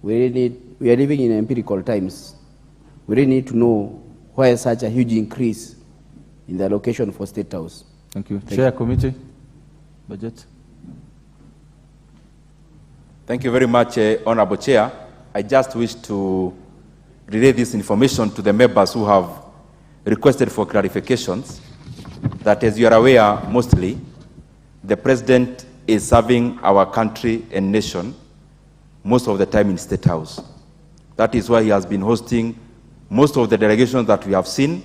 We are living in empirical times. We really need to know why such a huge increase in the allocation for State House. Thank you. Chair Committee, Budget. Thank you very much, Honorable Chair. I just wish to relay this information to the members who have requested for clarifications, that as you are aware, mostly, the President is serving our country and nation most of the time in State House. That is why he has been hosting most of the delegations that we have seen,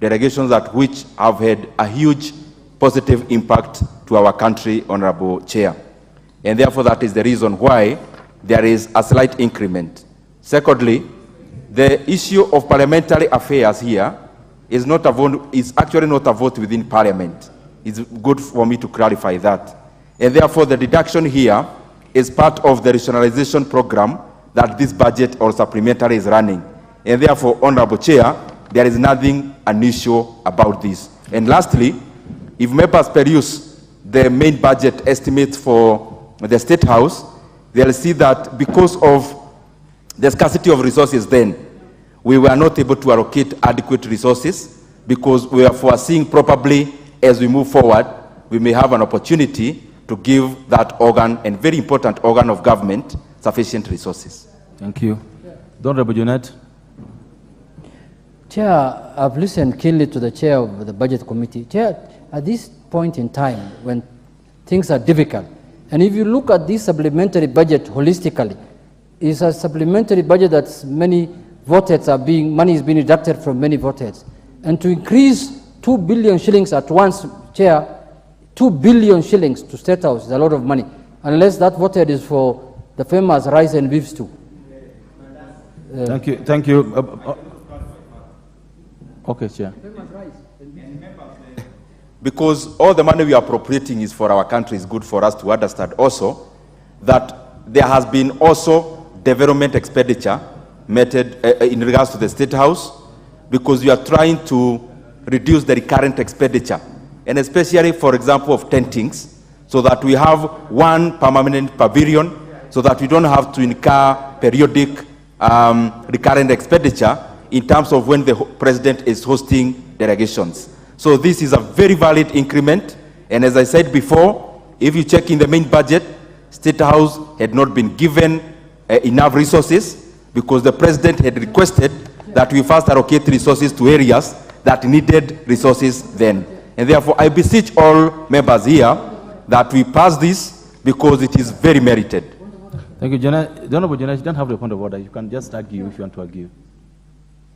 delegations that which have had a huge positive impact to our country, Honorable Chair. And therefore, that is the reason why there is a slight increment. Secondly, the issue of parliamentary affairs here is not a vote, is actually not a vote within Parliament. It's good for me to clarify that. And therefore, the deduction here is part of the rationalization program that this budget or supplementary is running. And therefore, Honorable Chair, there is nothing unusual about this. And lastly, if members peruse the main budget estimates for the State House, they'll see that because of the scarcity of resources then, we were not able to allocate adequate resources, because we are foreseeing probably as we move forward, we may have an opportunity to give that organ, and very important organ of government, sufficient resources. Thank you. Honorable Junet. Chair, I've listened keenly to the chair of the budget committee. Chair, at this point in time when things are difficult, and if you look at this supplementary budget holistically, it's a supplementary budget that many votes are being, money is being deducted from many votes. And to increase 2 billion shillings at once, Chair, 2 billion shillings to State House is a lot of money, unless that voted is for the famous rice and beef stew. Thank you. Thank you. Okay, Chair. Because all the money we are appropriating is for our country, is good for us to understand also that there has been also development expenditure meted in regards to the State House, because we are trying to reduce the recurrent expenditure, and especially, for example, of tentings, so that we have one permanent pavilion, so that we don't have to incur periodic recurrent expenditure in terms of when the President is hosting delegations. So this is a very valid increment, and as I said before, if you check in the main budget, State House had not been given enough resources, because the President had requested that we first allocate resources to areas that needed resources then. And therefore, I beseech all members here that we pass this, because it is very merited. Thank you, Janet. The Honorable Janet, you don't have the point of order. You can just argue if you want to argue.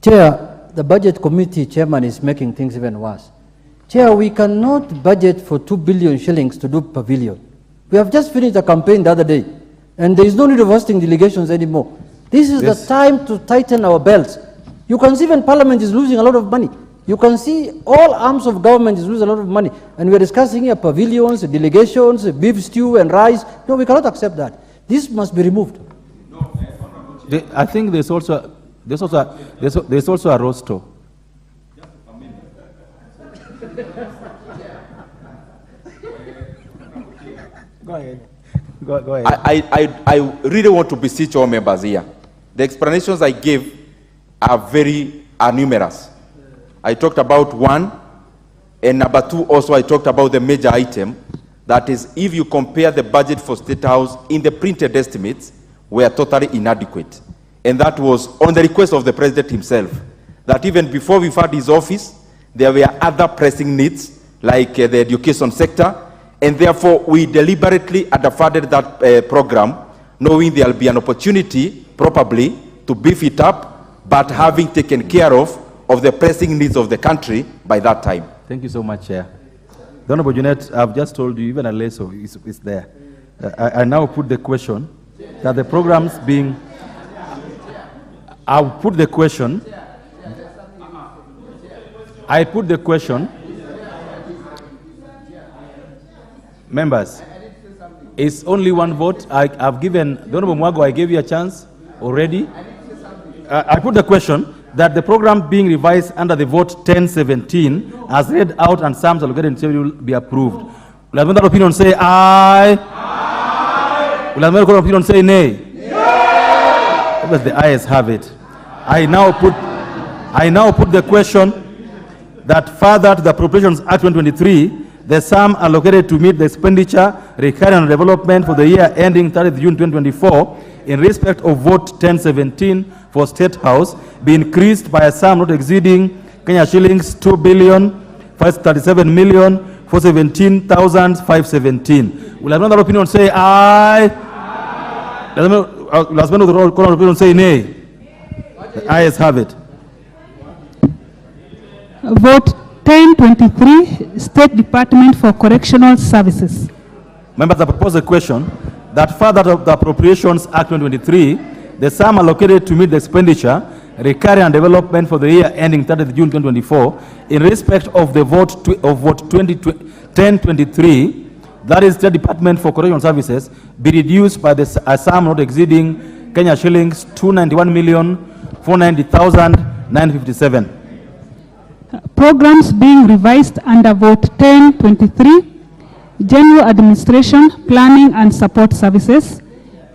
Chair, the budget committee chairman is making things even worse. Chair, we cannot budget for 2 billion shillings to do pavilion. We have just finished a campaign the other day, and there is no need of hosting delegations anymore. This is the time to tighten our belts. You can see even Parliament is losing a lot of money. You can see all arms of government is losing a lot of money. And we are discussing here pavilions, delegations, beef stew and rice. No, we cannot accept that. This must be removed. I think there's also a RUTO. Go ahead. Go ahead. I really want to beseech all members here. The explanations I gave are numerous. I talked about one, and number two also I talked about the major item. That is, if you compare the budget for State House in the printed estimates, were totally inadequate. And that was on the request of the President himself, that even before we found his office, there were other pressing needs, like the education sector, and therefore we deliberately underfunded that program, knowing there will be an opportunity, probably, to beef it up, but having taken care of the pressing needs of the country by that time. Thank you so much, Chair. The Honorable Junet, I've just told you, even a leso is there. I now put the question that the programs being... I'll put the question... I put the question... Members, it's only one vote. I've given... The Honorable Mwago, I gave you a chance already. I put the question that the program being revised under the vote 1017 as read out and sums allocated in schedule will be approved. Will the member of opinion say aye? Aye. Will the member of opinion say nay? Nay. Because the ayes have it. I now put the question that further to the Appropriations Act 2023, the sum allocated to meet the expenditure recurring on development for the year ending 30th June 2024 in respect of vote 1017 for State House be increased by a sum not exceeding Kenya shillings 2,537,417,517. Will another opinion say aye? Aye. Last man of the opinion say nay? The ayes have it. Vote 1023, State Department for Correctional Services. Members, I propose a question that further to the Appropriations Act 2023, the sum allocated to meet the expenditure, recurring and development for the year ending 30th June 2024, in respect of the vote 1023, that is the Department for Correctional Services, be reduced by a sum not exceeding Kenya shillings 291,490,957. Programs being revised under vote 1023, General Administration, Planning and Support Services,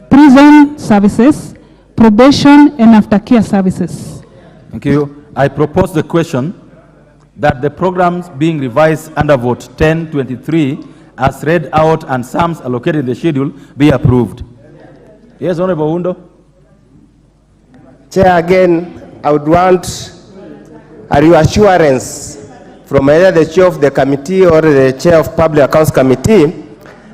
Prison Services, Probation and Aftercare Services. Thank you. I propose the question that the programs being revised under vote 1023 as read out and sums allocated in the schedule be approved. Yes, Honorable Undo. Chair, again, I would want a reassurance from either the chair of the committee or the chair of Public Accounts Committee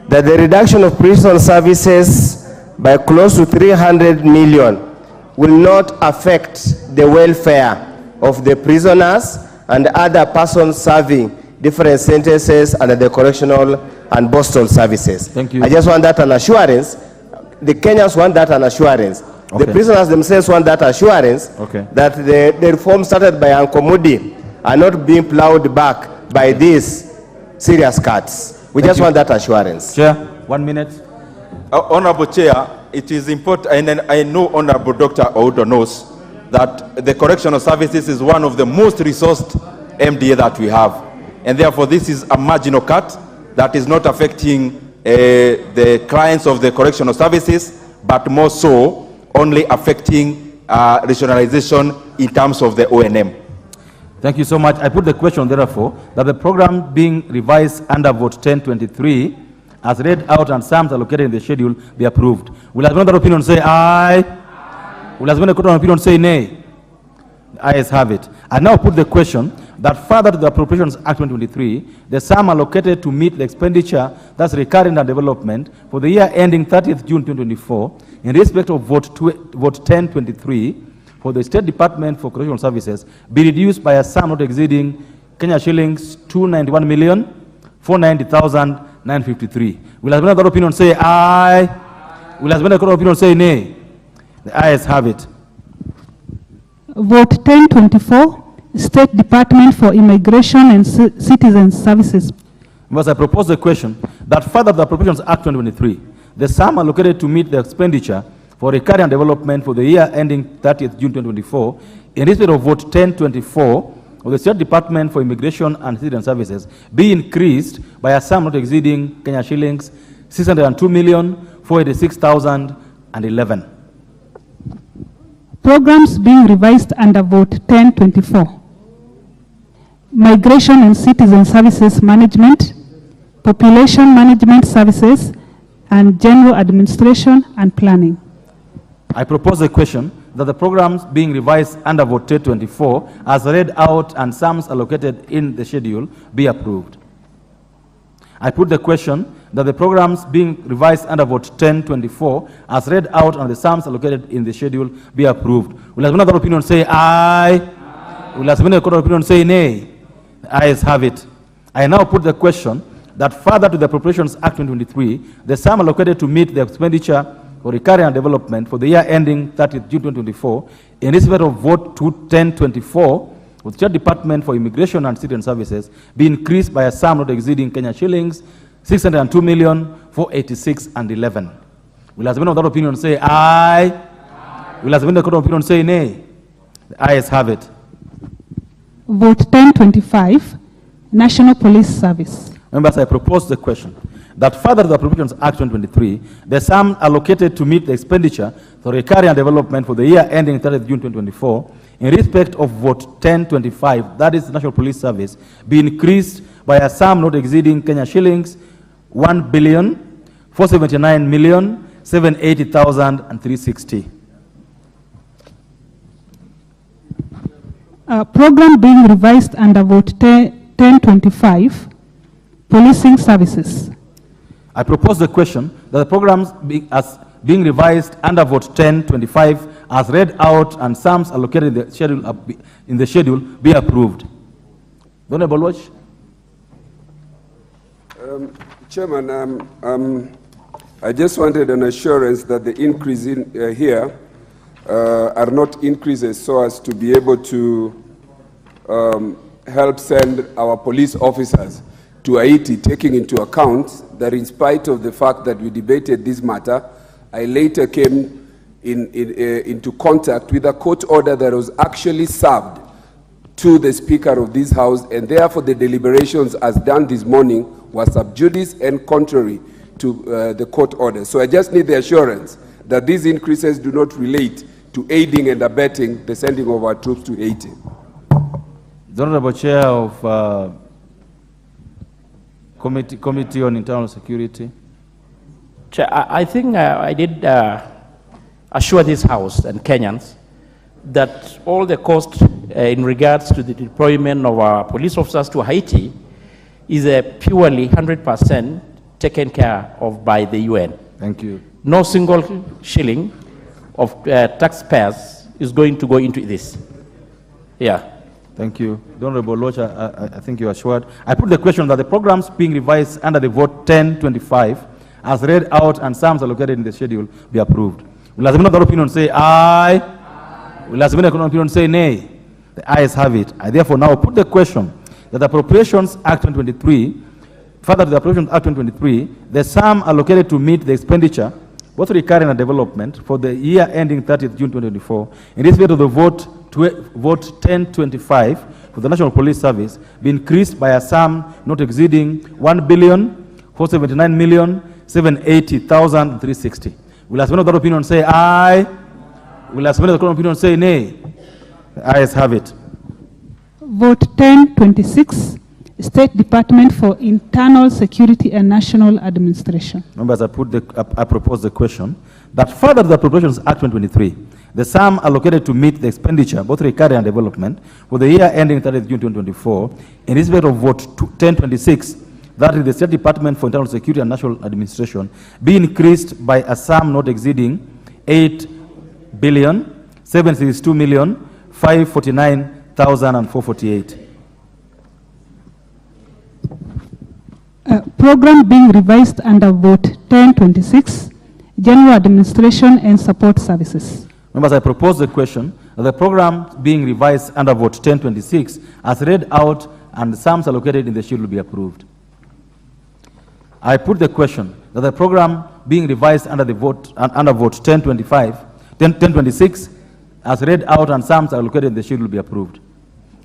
that the reduction of prison services by close to 300 million will not affect the welfare of the prisoners and other persons serving different sentences under the correctional and postal services. Thank you. I just want that an assurance. The Kenyans want that an assurance. Okay. The prisoners themselves want that assurance that the reforms started by Uncle Moody are not being plowed back by these serious cuts. We just want that assurance. Chair, 1 minute. Honorable Chair, it is important, and I know Honorable Dr. Oudo knows that the correctional services is one of the most resourced MDA that we have. And therefore, this is a marginal cut that is not affecting the clients of the correctional services, but more so only affecting rationalization in terms of the O&M. Thank you so much. I put the question, therefore, that the program being revised under vote 1023 as read out and sums allocated in the schedule be approved. Will another opinion say aye? Will another opinion say nay? The ayes have it. I now put the question that further to the Appropriations Act 2023, the sum allocated to meet the expenditure that's recurring and development for the year ending 30th June 2024 in respect of vote 1023 for the State Department for Correctional Services be reduced by a sum not exceeding Kenya shillings 291,490,953. Will as many other opinion say aye? Will as many other opinion say nay? The ayes have it. Vote 1024, State Department for Immigration and Citizen Services. Because I propose the question that further the Appropriations Act 2023, the sum allocated to meet the expenditure for recurrent development for the year ending 30th June 2024, in respect of vote 1024 of the State Department for Immigration and Citizen Services, be increased by a sum not exceeding Kenya shillings 602,486,011. Programs being revised under vote 1024. Migration and Citizen Services Management, Population Management Services, and General Administration and Planning. I propose a question that the programs being revised under vote 1024 as read out and sums allocated in the schedule be approved. I put the question that the programs being revised under vote 1024 as read out and the sums allocated in the schedule be approved. Will as many other opinion say aye? Will as many other opinion say nay? The ayes have it. I now put the question that further to the Appropriations Act 2023, the sum allocated to meet the expenditure for recurrent development for the year ending 30th June 2024, in respect of vote 1024 of the State Department for Immigration and Citizen Services, be increased by a sum not exceeding Kenya shillings 602,486,011. Will as many of that opinion say aye? Will as many of that opinion say nay? The ayes have it. Vote 1025, National Police Service. Members, I propose the question that further to the Appropriations Act 2023, the sum allocated to meet the expenditure for recurrent development for the year ending 30th June 2024, in respect of vote 1025, that is the National Police Service, be increased by a sum not exceeding Kenya shillings 1,479,780,360. Program being revised under vote 1025, Policing Services. I propose the question that the programs being revised under vote 1025 as read out and sums allocated in the schedule be approved. The Honorable Watch. Chairman, I just wanted an assurance that the increase in here are not increases so as to be able to help send our police officers to Haiti, taking into account that in spite of the fact that we debated this matter, I later came into contact with a court order that was actually served to the Speaker of this House, and therefore the deliberations as done this morning was sub judice and contrary to the court order. So I just need the assurance that these increases do not relate to aiding and abetting the sending of our troops to Haiti. The Honorable Chair of Committee on Internal Security. Chair, I think I did assure this House and Kenyans that all the cost in regards to the deployment of our police officers to Haiti is purely 100% taken care of by the UN. Thank you. No single shilling of taxpayers is going to go into this. Yeah. Thank you. The Honorable Lodge, I think you are assured. I put the question that the programs being revised under the vote 1025 as read out and sums allocated in the schedule be approved. Will as many other opinion say aye? Will as many other opinion say nay? The ayes have it. I therefore now put the question that the Appropriations Act 2023, further to the Appropriations Act 2023, the sum allocated to meet the expenditure, both recurring and development, for the year ending 30th June 2024, in respect of the vote 1025 for the National Police Service, be increased by a sum not exceeding 1,479,780,360. Will as many of that opinion say aye? Will as many of that opinion say nay? The ayes have it. Vote 1026, State Department for Internal Security and National Administration. Members, I propose the question that further to the Appropriations Act 2023, the sum allocated to meet the expenditure, both recurrent and development, for the year ending 30th June 2024, in respect of vote 1026, that is the State Department for Internal Security and National Administration, be increased by a sum not exceeding 8,762,549,448. Program being revised under vote 1026, general administration and support services. Members, I propose the question that the program being revised under vote 1026 as read out and the sums allocated in the sheet will be approved. I put the question that the program being revised under vote 1026 as read out and sums allocated in the sheet will be approved.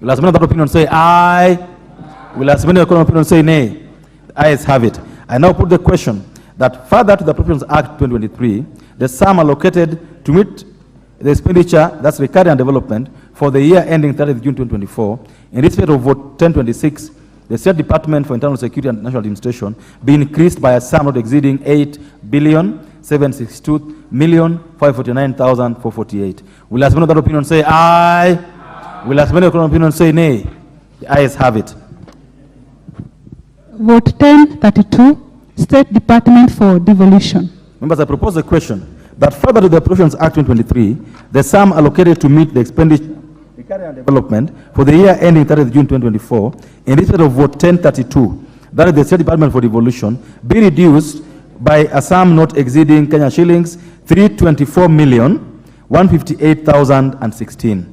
Will as many of that opinion say aye? Will as many of that opinion say nay? The ayes have it. I now put the question that further to the Appropriations Act 2023, the sum allocated to meet the expenditure, that's recurring and development, for the year ending 30th June 2024, in respect of vote 1026, the State Department for Internal Security and National Administration be increased by a sum not exceeding 8,762,549,448. Will as many of that opinion say aye? Will as many of that opinion say nay? The ayes have it. Vote 1032, State Department for Devolution. Members, I propose the question that further to the Appropriations Act 2023, the sum allocated to meet the expenditure and development for the year ending 30th June 2024, in respect of vote 1032, that is the State Department for Devolution, be reduced by a sum not exceeding Kenya shillings 324,158,016.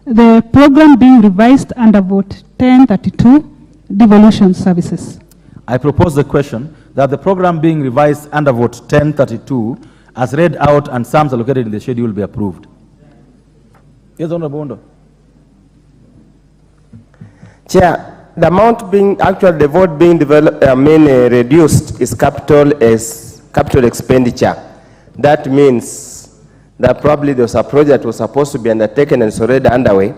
The program being revised under vote 1032, devolution services. I propose the question that the program being revised under vote 1032 as read out and sums allocated in the schedule be approved. Yes, Honorable Ondo. Chair, the amount being, actually the vote being reduced is capital expenditure. That means that probably there was a project that was supposed to be undertaken and is already underway.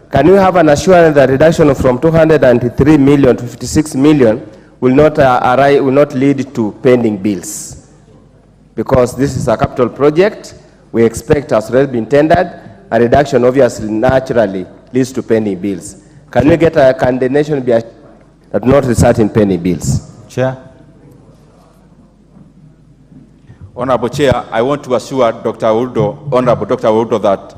Can you have an assurance that reduction from 203 million to 56 million will not lead to pending bills? Because this is a capital project, we expect has already been tendered. A reduction obviously naturally leads to pending bills. Can we get a condemnation be that not result in pending bills? Chair. Honorable Chair, I want to assure Honorable Dr. Udo that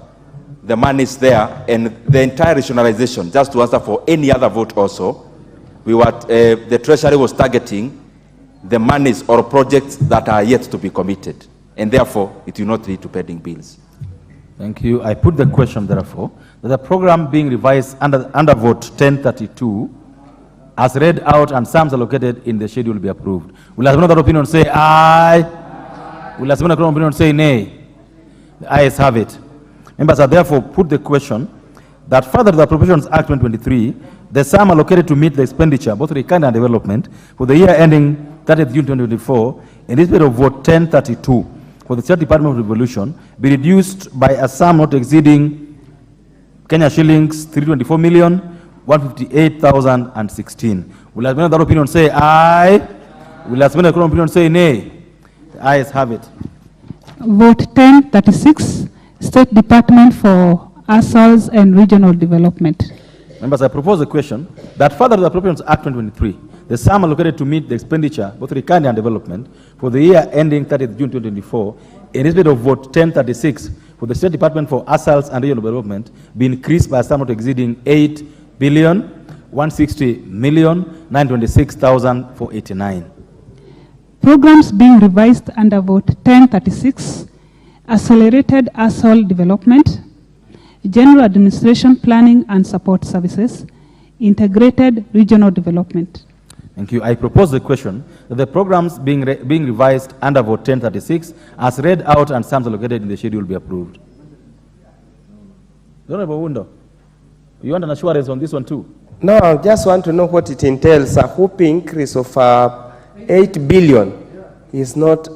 the money is there and the entire rationalization, just to answer for any other vote also, the Treasury was targeting the monies or projects that are yet to be committed, and therefore it will not lead to pending bills. Thank you. I put the question, therefore, that the program being revised under vote 1032, as read out and sums allocated in the schedule will be approved. Will as another opinion say aye? Will as another opinion say nay? The ayes have it. Members, I therefore put the question that further to the Appropriations Act 2023, the sum allocated to meet the expenditure, both recurring and development, for the year ending 30th June 2024, in respect of vote 1032, for the State Department of Devolution, be reduced by a sum not exceeding Kenya shillings 324,158,016. Will as many of that opinion say aye? Will as many of that opinion say nay? The ayes have it. Vote 1036, State Department for Asals and Regional Development. Members, I propose the question that further to the Appropriations Act 2023, the sum allocated to meet the expenditure, both recurring and development, for the year ending 30th June 2024, in respect of vote 1036 for the State Department for Asals and Regional Development, be increased by a sum not exceeding 8,160,926,489. Programs being revised under vote 1036, Accelerated Asal Development, General Administration Planning and Support Services, Integrated Regional Development. Thank you. I propose the question that the programs being revised under vote 1036 as read out and sums allocated in the schedule be approved. Honorable Wundo, you want an assurance on this one too? No, I just want to know what it entails. A whopping increase of 8 billion is not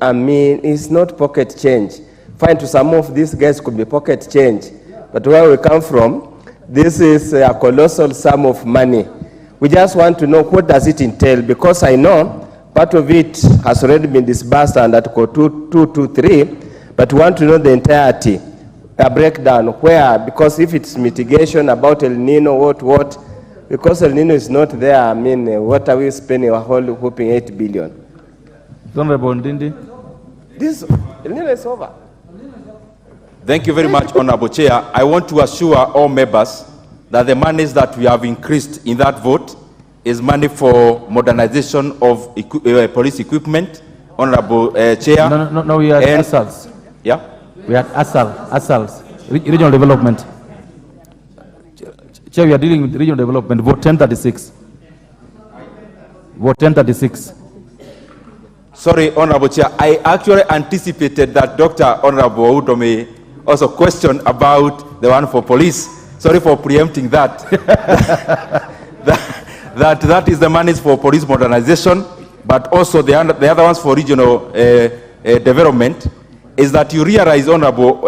pocket change. Fine, to some of these guys could be pocket change, but where we come from, this is a colossal sum of money. We just want to know what does it entail, because I know part of it has already been disbursed under Article 223, but we want to know the entirety, a breakdown where, because if it's mitigation about El Nino, what, because El Nino is not there, I mean, what are we spending a whole whooping 8 billion? Honorable Ndindi. This, El Nino is over. Thank you very much, Honorable Chair. I want to assure all members that the monies that we have increased in that vote is money for modernization of police equipment, Honorable Chair. No, we are ASALs. Yeah? We are ASALs, regional development. Chair, we are dealing with regional development, vote 1036. Vote 1036. Sorry, Honorable Chair, I actually anticipated that Dr. Honorable Udo may also question about the one for police. Sorry for preempting that. that is the money for police modernization, but also the other ones for regional development. Is that you realize, Honorable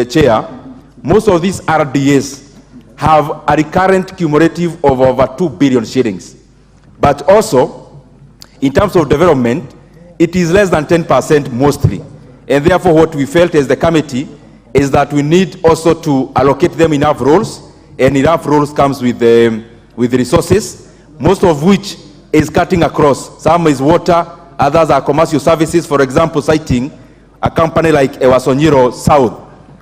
Chair, most of these RDAs have a recurrent cumulative of over 2 billion shillings. But also, in terms of development, it is less than 10% mostly. And therefore, what we felt as the committee is that we need also to allocate them enough roles, and enough roles comes with resources, most of which is cutting across. Some is water, others are commercial services. For example, citing a company like Ewasonyiro South,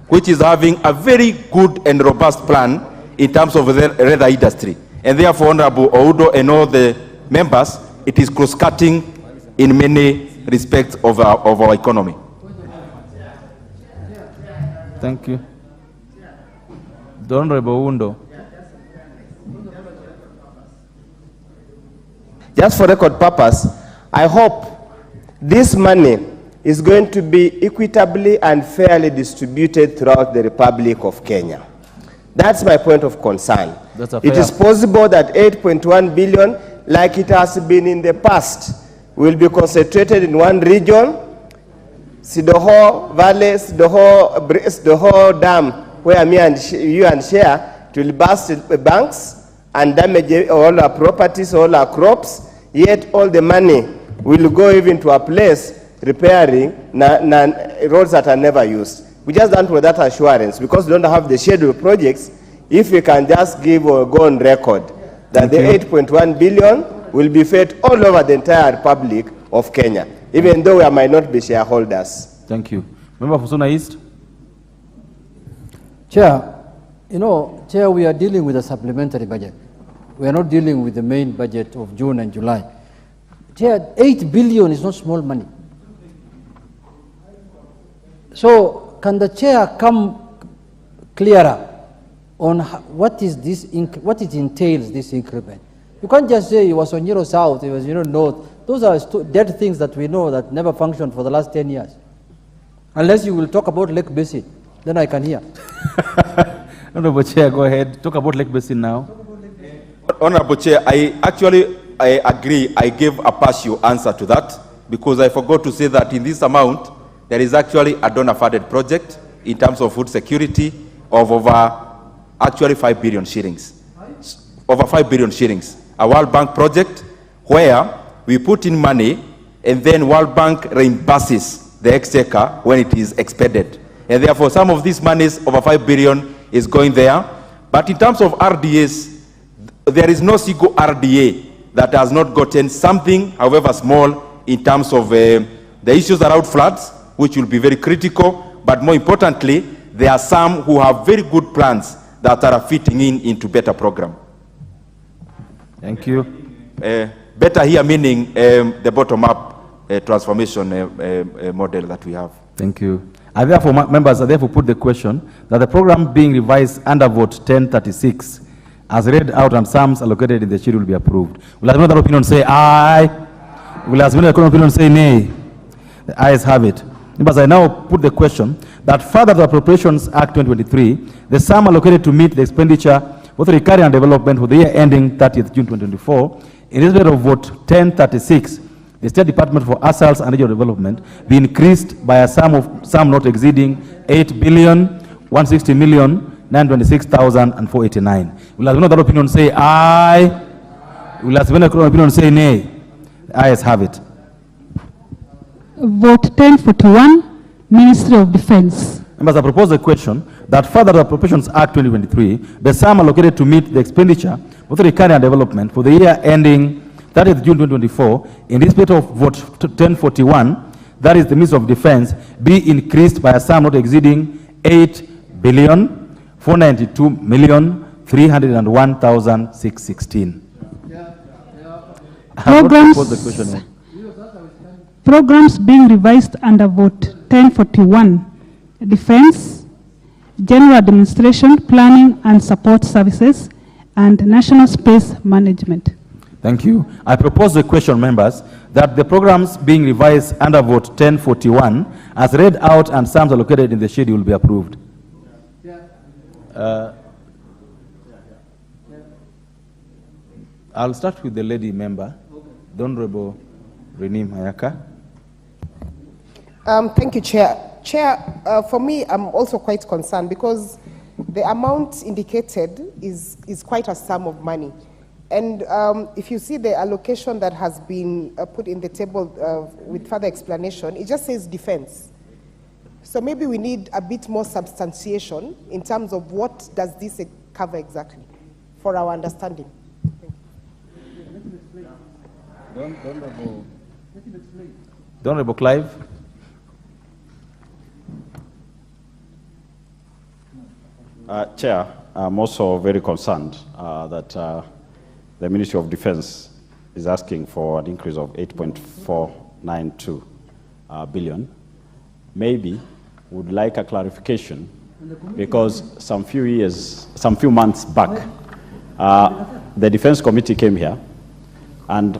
which is having a very good and robust plan in terms of the leather industry. And therefore, Honorable Oudo and all the members, it is cross-cutting in many respects of our economy. Thank you. The Honorable Undo. Just for record purpose, I hope this money is going to be equitably and fairly distributed throughout the Republic of Kenya. That's my point of concern. It is possible that 8.1 billion, like it has been in the past, will be concentrated in one region, Sidoho Valley, Sidoho Dam, where you and share, it will burst the banks and damage all our properties, all our crops, yet all the money will go even to a place repairing roads that are never used. We just don't want that assurance because we don't have the scheduled projects. If we can just give or go on record that the 8.1 billion will be fed all over the entire Republic of Kenya, even though we might not be shareholders. Thank you. Member for Suna East. Chair, Chair, we are dealing with a supplementary budget. We are not dealing with the main budget of June and July. Chair, 8 billion is not small money. So, can the chair come clearer on what is this, what it entails, this increment? You can't just say it was on Euro South, it was North. Those are dead things that we know that never functioned for the last 10 years. Unless you will talk about Lake Basin, then I can hear. Honorable Chair, go ahead. Talk about Lake Basin now. Honorable Chair, I agree. I gave a partial answer to that because I forgot to say that in this amount, there is actually a donor-funded project in terms of food security of over actually 5 billion shillings. Over 5 billion shillings. A World Bank project where we put in money and then World Bank reimburses the exchequer when it is expended. And therefore, some of these monies, over 5 billion, is going there. But in terms of RDAs, there is no single RDA that has not gotten something, however small, in terms of the issues around floods, which will be very critical. But more importantly, there are some who have very good plans that are fitting into better program. Thank you. Better here meaning the bottom-up transformation model that we have. Thank you. Members, I therefore put the question that the program being revised under vote 1036 as read out and sums allocated in the schedule will be approved. Will another opinion say aye? Will another opinion say nay? The ayes have it. Members, I now put the question that further to Appropriations Act 2023, the sum allocated to meet the expenditure for the recurring and development for the year ending 30th June 2024, in respect of vote 1036, the State Department for Asals and Regional Development be increased by a sum not exceeding 8,160,926,489. Will another opinion say aye? Will another opinion say nay? The ayes have it. Vote 1041, Ministry of Defense. Members, I propose a question that further to Appropriations Act 2023, the sum allocated to meet the expenditure for the recurring and development for the year ending 30th June 2024, in respect of vote 1041, that is the Ministry of Defense, be increased by a sum not exceeding 8,492,301,616. Programs being revised under vote 1041, defense, general administration, planning and support services, and national space management. Thank you. I propose the question, members, that the programs being revised under vote 1041 as read out and sums allocated in the schedule be approved. I'll start with the lady member, the Honorable Renee Mayaka. Thank you, Chair. Chair, for me, I'm also quite concerned because the amount indicated is quite a sum of money. And if you see the allocation that has been put in the table with further explanation, it just says defense. So maybe we need a bit more substantiation in terms of what does this cover exactly for our understanding. The Honorable Clive. Chair, I'm also very concerned that the Ministry of Defense is asking for an increase of 8.492 billion. Maybe would like a clarification because some few months back, the Defense Committee came here and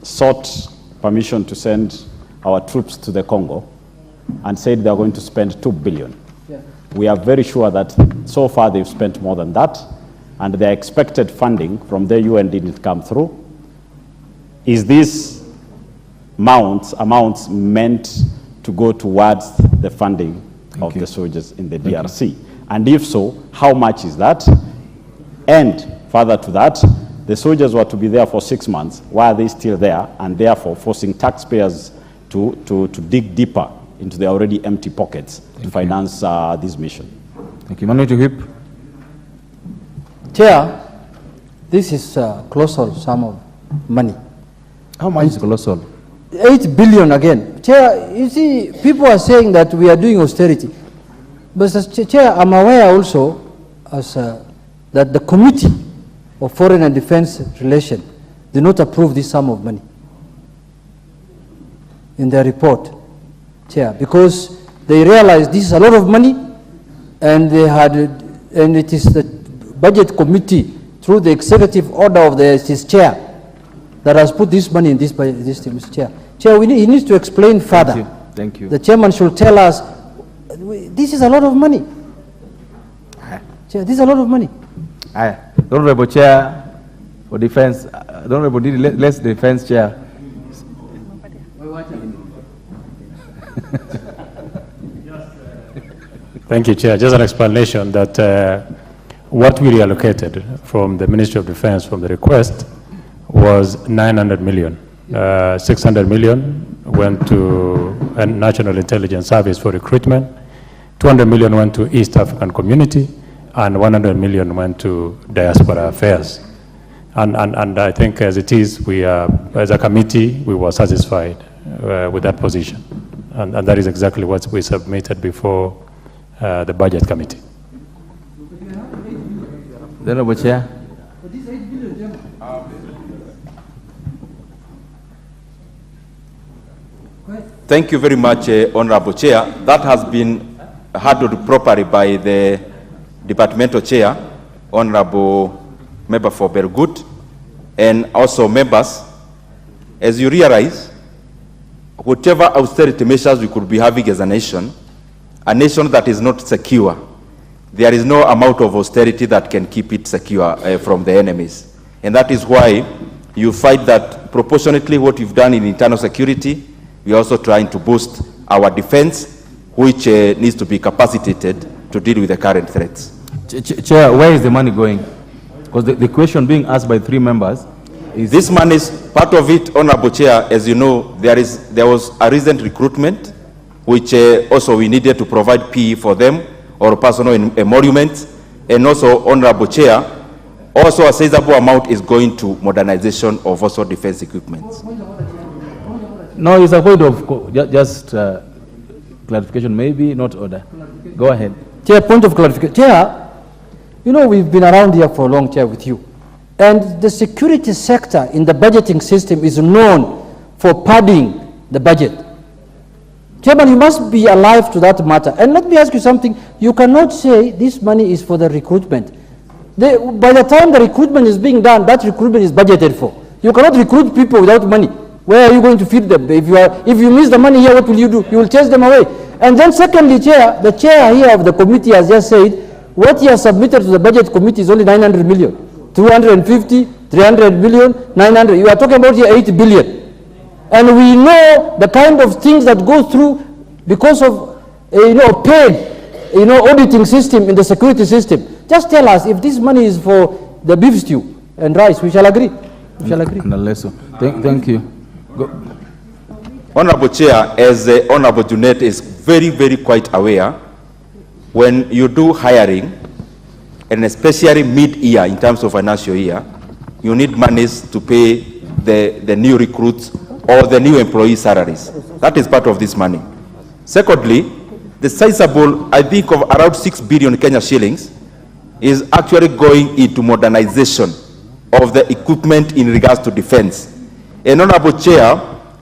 sought permission to send our troops to the Congo and said they are going to spend 2 billion. Yeah. We are very sure that so far they've spent more than that, and their expected funding from the UN didn't come through. Is this amounts meant to go towards the funding of the soldiers in the DRC? And if so, how much is that? And further to that, the soldiers were to be there for 6 months. Why are they still there? And therefore forcing taxpayers to dig deeper into their already empty pockets to finance this mission. Thank you. Minority Whip. Chair, this is a colossal sum of money. How much is colossal? 8 billion again. Chair, you see, people are saying that we are doing austerity. But as Chair, I'm aware also that the Committee of Foreign and Defense Relations did not approve this sum of money in their report, Chair, because they realized this is a lot of money, and it is the Budget Committee through the executive order of his chair that has put this money in this thing, Mr. Chair. Chair, he needs to explain further. Thank you. The chairman should tell us, this is a lot of money. Chair, this is a lot of money. Aye. The Honorable Chair for Defense, the Honorable less Defense Chair. Thank you, Chair. Just an explanation that what we reallocated from the Ministry of Defense from the request was 900 million. 600 million went to a National Intelligence Service for recruitment, 200 million went to East African Community, and 100 million went to Diaspora Affairs. And I think as it is, we are, as a committee, we were satisfied with that position. And that is exactly what we submitted before the Budget Committee. The Honorable Chair. Thank you very much, Honorable Chair. That has been handled properly by the Departmental Chair, Honorable Member for Bergut, and also members. As you realize, whatever austerity measures we could be having as a nation that is not secure, there is no amount of austerity that can keep it secure from the enemies. And that is why you find that proportionately what we've done in internal security, we're also trying to boost our defense, which needs to be capacitated to deal with the current threats. Chair, where is the money going? Because the question being asked by 3 members is... This money is part of it, Honorable Chair. As you know, there was a recent recruitment, which also we needed to provide PE for them, or personal emoluments, and also, Honorable Chair, also a sizable amount is going to modernization of also defense equipment. No, it's a point of just clarification, maybe not order. Go ahead. Chair, point of clarification. Chair, you know, we've been around here for a long time with you. And the security sector in the budgeting system is known for padding the budget. Chairman, you must be alive to that matter. And let me ask you something. You cannot say this money is for the recruitment. By the time the recruitment is being done, that recruitment is budgeted for. You cannot recruit people without money. Where are you going to feed them? If you miss the money here, what will you do? You will chase them away. And then secondly, Chair, the chair here of the committee has just said, what you have submitted to the budget committee is only 900 million. 250, 300 million, 900. You are talking about here 8 billion. And we know the kind of things that go through because of, paid, auditing system in the security system. Just tell us if this money is for the beef stew and rice. We shall agree. We shall agree. Thank you. Go. Honorable Chair, as Honorable Junet is very, very quite aware, when you do hiring, and especially mid-year in terms of financial year, you need monies to pay the new recruits or the new employee salaries. That is part of this money. Secondly, the sizable, I think of around 6 billion Kenya shillings is actually going into modernization of the equipment in regards to defense. And Honorable Chair,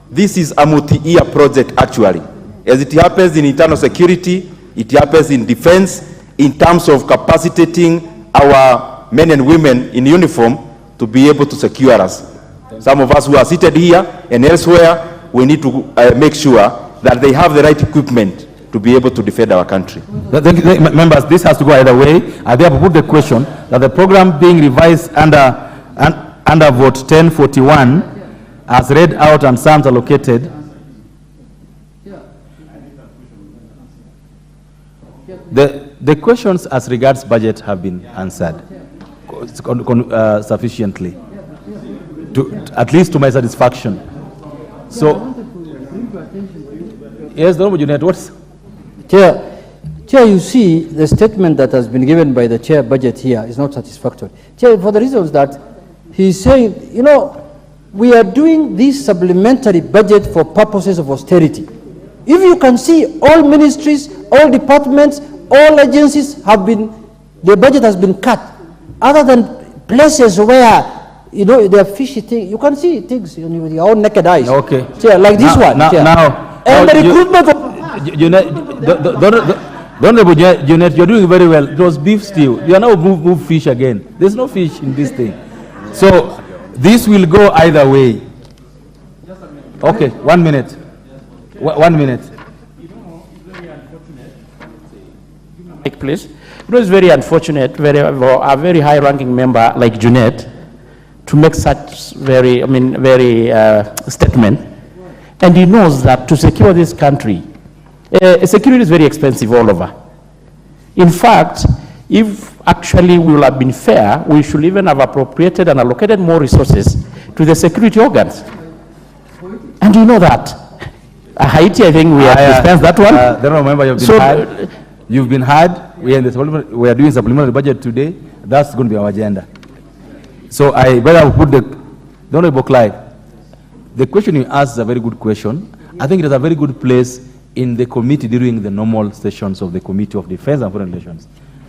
this is a multi-year project actually. As it happens in internal security, it happens in defense in terms of capacitating our men and women in uniform to be able to secure us. Some of us who are seated here and elsewhere, we need to make sure that they have the right equipment to be able to defend our country. Members, this has to go either way. I therefore put the question that the program being revised under vote 1041 as read out and sums allocated. The questions as regards budget have been answered sufficiently, at least to my satisfaction. So, yes, the Honorable Junet, what's... Chair, you see, the statement that has been given by the chair budget here is not satisfactory. Chair, for the reasons that he's saying, we are doing this supplementary budget for purposes of austerity. If you can see, all ministries, all departments, all agencies have been, the budget has been cut. Other than places where, there are fishy things, you can see things with your own naked eyes. Okay. Chair, like this one. And the recruitment of... Junet, you're doing very well. It was beef stew. You are now move fish again. There's no fish in this thing. So, this will go either way. Okay, 1 minute. 1 minute. Please. It was very unfortunate for a very high-ranking member like Junet to make such very statement. And he knows that to secure this country, security is very expensive all over. In fact, if actually we will have been fair, we should even have appropriated and allocated more resources to the security organs. And you know that. Haiti, I think we have dispensed that one. Don't remember you've been heard. We are doing supplementary budget today. That's going to be our agenda. So I better put the Honorable Clyde. The question you asked is a very good question. I think it is a very good place in the committee during the normal sessions of the Committee of Defense and Foreign Relations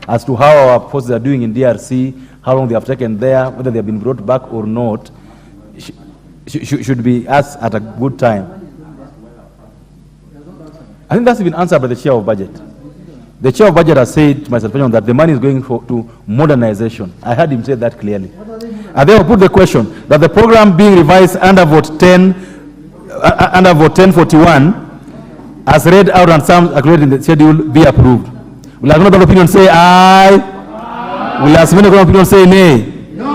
as to how our forces are doing in DRC, how long they have taken there, whether they have been brought back or not, should be asked at a good time. I think that's been answered by the Chair of Budget. The Chair of Budget has said to my satisfaction that the money is going to modernization. I heard him say that clearly. I therefore put the question that the program being revised under vote 1041 as read out and some according in the schedule be approved. Will another opinion say aye? Will as many opinion say nay? No.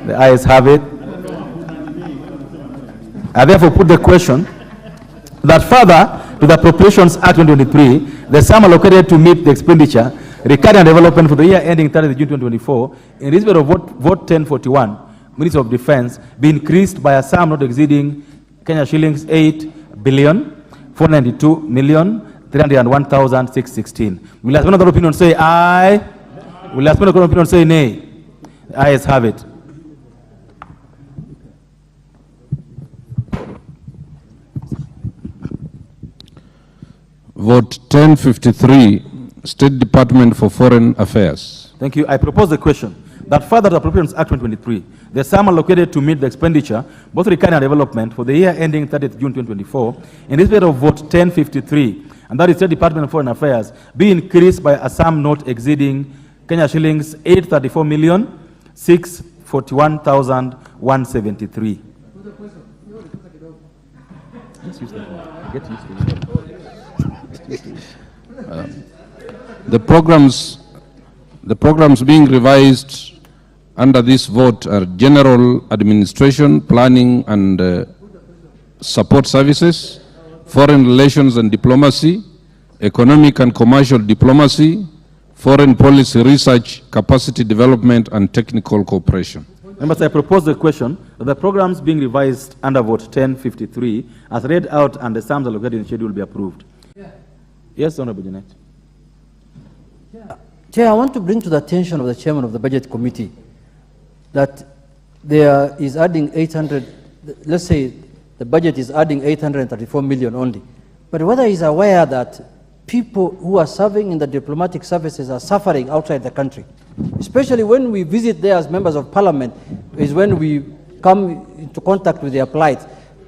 The ayes have it. I therefore put the question that further to the Appropriations Act 2023, the sum allocated to meet the expenditure, recurring and development for the year ending 30th June 2024, in respect of vote 1041, Ministry of Defense, be increased by a sum not exceeding Kenya shillings 8,492,301,616. Will as another opinion say aye? Will as another opinion say nay? The ayes have it. Vote 1053, State Department for Foreign Affairs. Thank you. I propose the question that further to the Appropriations Act 2023, the sum allocated to meet the expenditure, both recurring and development, for the year ending 30th June 2024, in respect of vote 1053, and that is State Department of Foreign Affairs, be increased by a sum not exceeding Kenya shillings 834,641,173. The programs being revised under this vote are general administration, planning and support services, foreign relations and diplomacy, economic and commercial diplomacy, foreign policy research, capacity development and technical cooperation. Members, I propose the question that the programs being revised under vote 1053 as read out and the sums allocated in the schedule be approved. Yes, Honorable Janet. Chair, I want to bring to the attention of the chairman of the Budget Committee that there is adding 800, let's say the budget is adding 834 million only. But whether he's aware that people who are serving in the diplomatic services are suffering outside the country, especially when we visit there as members of parliament, is when we come into contact with their plight.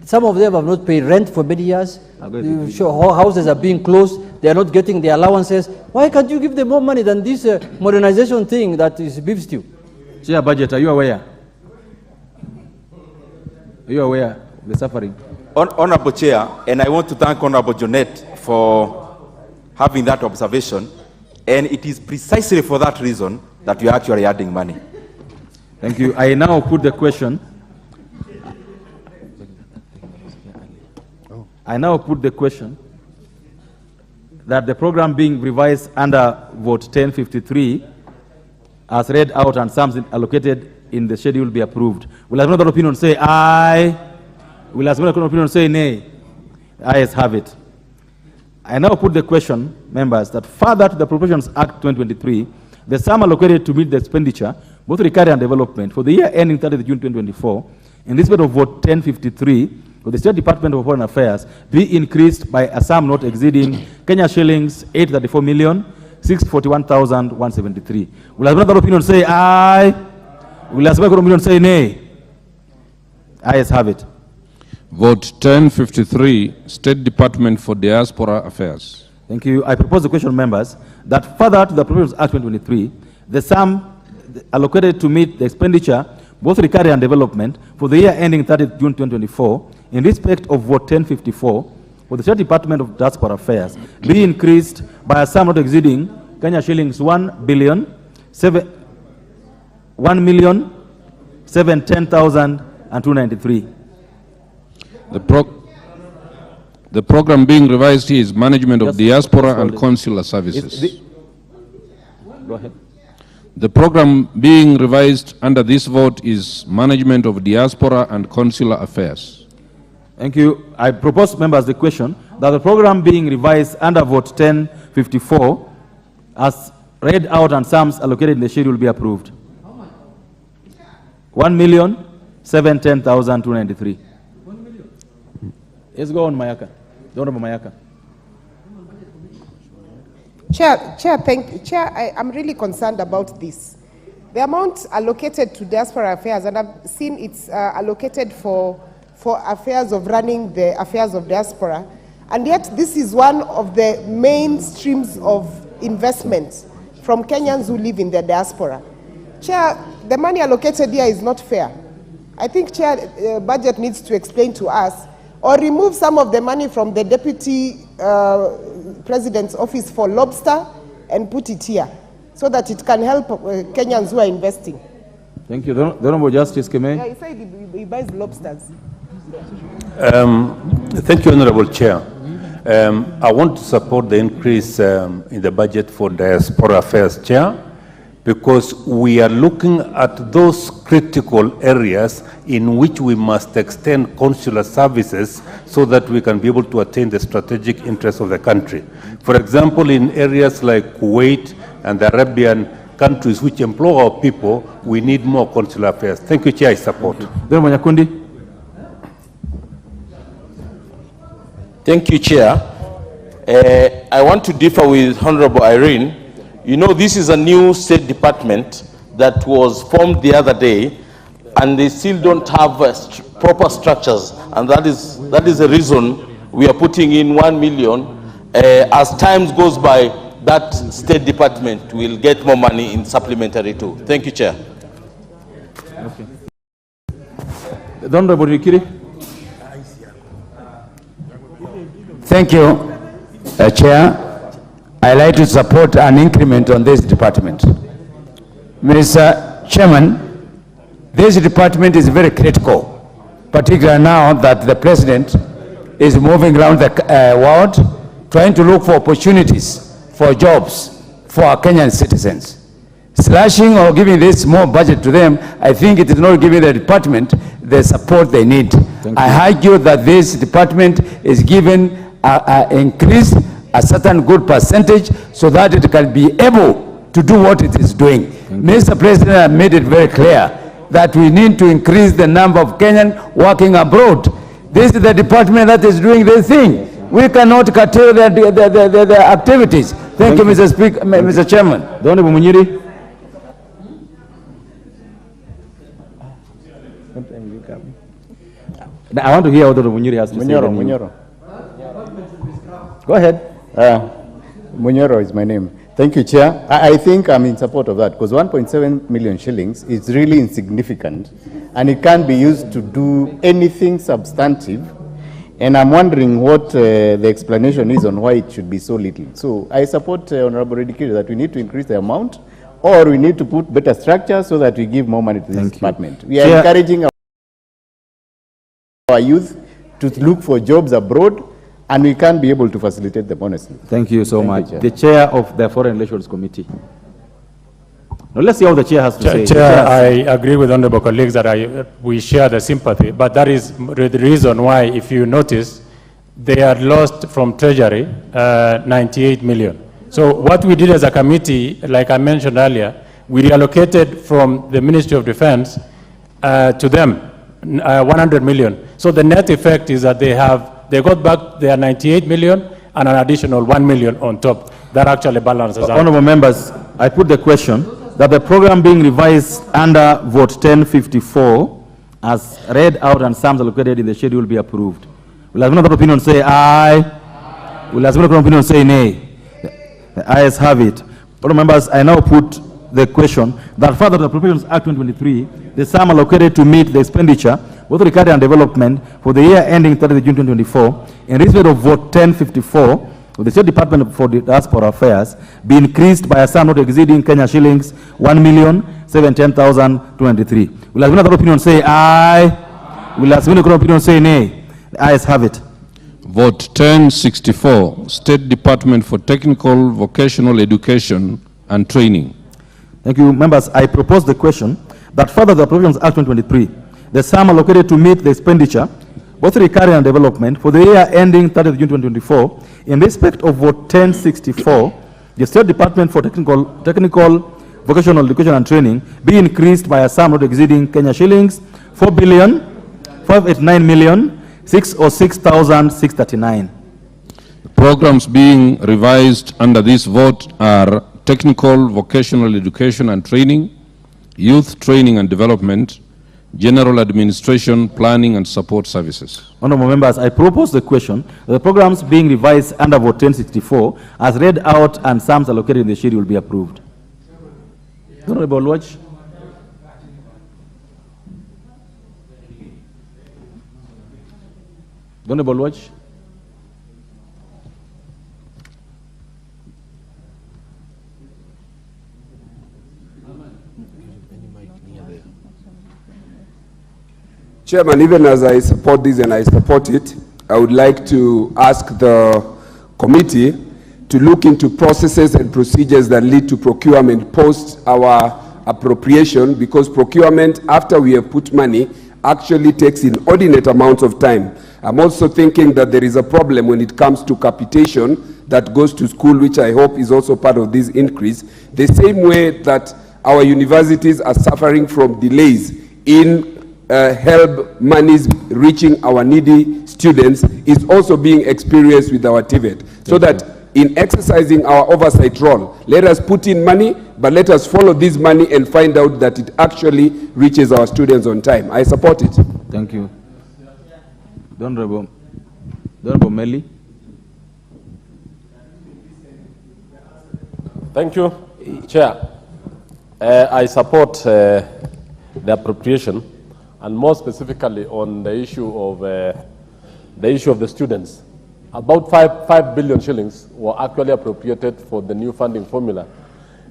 Some of them have not paid rent for many years. Houses are being closed. They are not getting their allowances. Why can't you give them more money than this modernization thing that is beef stew? Chair Budget, are you aware? Are you aware of the suffering? Honorable Chair, and I want to thank Honorable Janet for having that observation, and it is precisely for that reason that you are actually adding money. Thank you. I now put the question. That the program being revised under vote 1053 as read out and sums allocated in the schedule be approved. Will another opinion say aye? Will another opinion say nay? Ayes have it. I now put the question, members, that further to the Appropriations Act 2023, the sum allocated to meet the expenditure, both recurring and development, for the year ending 30th June 2024, in respect of vote 1053, of the State Department of Foreign Affairs, be increased by a sum not exceeding Kenya shillings 834,641,173. Will another opinion say aye? Will another opinion say nay? Ayes have it. Vote 1053, State Department for Diaspora Affairs. Thank you. I propose the question, members, that further to the Appropriations Act 2023, the sum allocated to meet the expenditure, both recurring and development, for the year ending 30th June 2024, in respect of vote 1054, for the State Department of Diaspora Affairs, be increased by a sum not exceeding Kenya shillings 1,710,293. The program being revised here is Management of Diaspora and Consular Services. Go ahead. The program being revised under this vote is Management of Diaspora and Consular Affairs. Thank you. I propose, members, the question that the program being revised under vote 1054 as read out and sums allocated in the schedule be approved. 1,710,293. Let's go on, Mayaka. The Honorable Mayaka. Chair, I'm really concerned about this. The amount allocated to diaspora affairs, and I've seen it's allocated for affairs of running the affairs of diaspora, and yet this is one of the main streams of investment from Kenyans who live in the diaspora. Chair, the money allocated here is not fair. I think Chair, Budget needs to explain to us or remove some of the money from the Deputy President's office for lobster and put it here so that it can help Kenyans who are investing. Thank you. The Honorable Justice Kemei. Yeah, he said he buys lobsters. Thank you, Honorable Chair. I want to support the increase in the budget for Diaspora Affairs, Chair, because we are looking at those critical areas in which we must extend consular services so that we can be able to attain the strategic interests of the country. For example, in areas like Kuwait and the Arabian countries which employ our people, we need more consular affairs. Thank you, Chair. I support. Thank you, Chair. I want to differ with Honorable Irene. You know, this is a new State Department that was formed the other day, and they still don't have proper structures, and that is the reason we are putting in 1 million. As time goes by, that State Department will get more money in supplementary too. Thank you, Chair. Okay. The Honorable Rikiri. Thank you, Chair. I like to support an increment on this department. Mr. Chairman, this department is very critical, particularly now that the President is moving around the world trying to look for opportunities for jobs for our Kenyan citizens. Slashing or giving this more budget to them, I think it is not giving the department the support they need. I argue that this department is given increase a certain good percentage so that it can be able to do what it is doing. Mr. President, I made it very clear that we need to increase the number of Kenyans working abroad. This is the department that is doing this thing. We cannot curtail the activities. Thank you, Mr. Speaker, Mr. Chairman. The Honorable Munyiri. I want to hear what the Munyiri has to say. Munyoro. Go ahead. Munyoro is my name. Thank you, Chair. I think I'm in support of that because 1.7 million shillings is really insignificant and it can't be used to do anything substantive. And I'm wondering what the explanation is on why it should be so little. So I support Honorable Redikiri that we need to increase the amount or we need to put better structure so that we give more money to this department. We are encouraging our youth to look for jobs abroad, and we can't be able to facilitate them honestly. Thank you so much. The Chair of the Foreign Relations Committee. Now let's see what the Chair has to say. Chair, I agree with honorable colleagues that we share the sympathy, but that is the reason why, if you notice, they had lost from Treasury 98 million. So what we did as a committee, like I mentioned earlier, we reallocated from the Ministry of Defense to them 100 million. So the net effect is that they got back their 98 million and an additional 1 million on top. That actually balances out. Honorable members, I put the question that the program being revised under vote 1054 as read out and sums allocated in the schedule be approved. Will another opinion say aye? Will another opinion say nay? The ayes have it. Honorable members, I now put the question that further the Appropriations Act 2023, the sum allocated to meet the expenditure both recovery and development for the year ending 30 June 2024 in respect of vote 1054 of the State Department for Diaspora Affairs be increased by a sum not exceeding Kenya shillings 1,017,223. Will another opinion say aye? Will another opinion say nay? The ayes have it. Vote 1064, State Department for Technical Vocational Education and Training. Thank you, members. I propose the question that further the Appropriations Act 2023, the sum allocated to meet the expenditure, both recovery and development, for the year ending 30 June 2024, in respect of vote 1064, the State Department for Technical Vocational Education and Training, be increased by a sum not exceeding Kenya shillings 4,589,606,639. Programs being revised under this vote are Technical Vocational Education and Training, Youth Training and Development, General Administration, Planning and Support Services. Honorable members, I propose the question the programs being revised under vote 1064 as read out and sums allocated in the schedule will be approved. Honorable Lodge. Honorable Lodge. Chairman, even as I support this and I support it, I would like to ask the committee to look into processes and procedures that lead to procurement post our appropriation, because procurement, after we have put money, actually takes inordinate amounts of time. I'm also thinking that there is a problem when it comes to capitation that goes to school, which I hope is also part of this increase. The same way that our universities are suffering from delays in help monies reaching our needy students is also being experienced with our TVET. So that in exercising our oversight role. Let us put in money, but let us follow this money and find out that it actually reaches our students on time. I support it. Thank you. The Honorable Melly. Thank you, Chair. I support the appropriation, and more specifically on the issue of the students. About 5 billion shillings were actually appropriated for the new funding formula.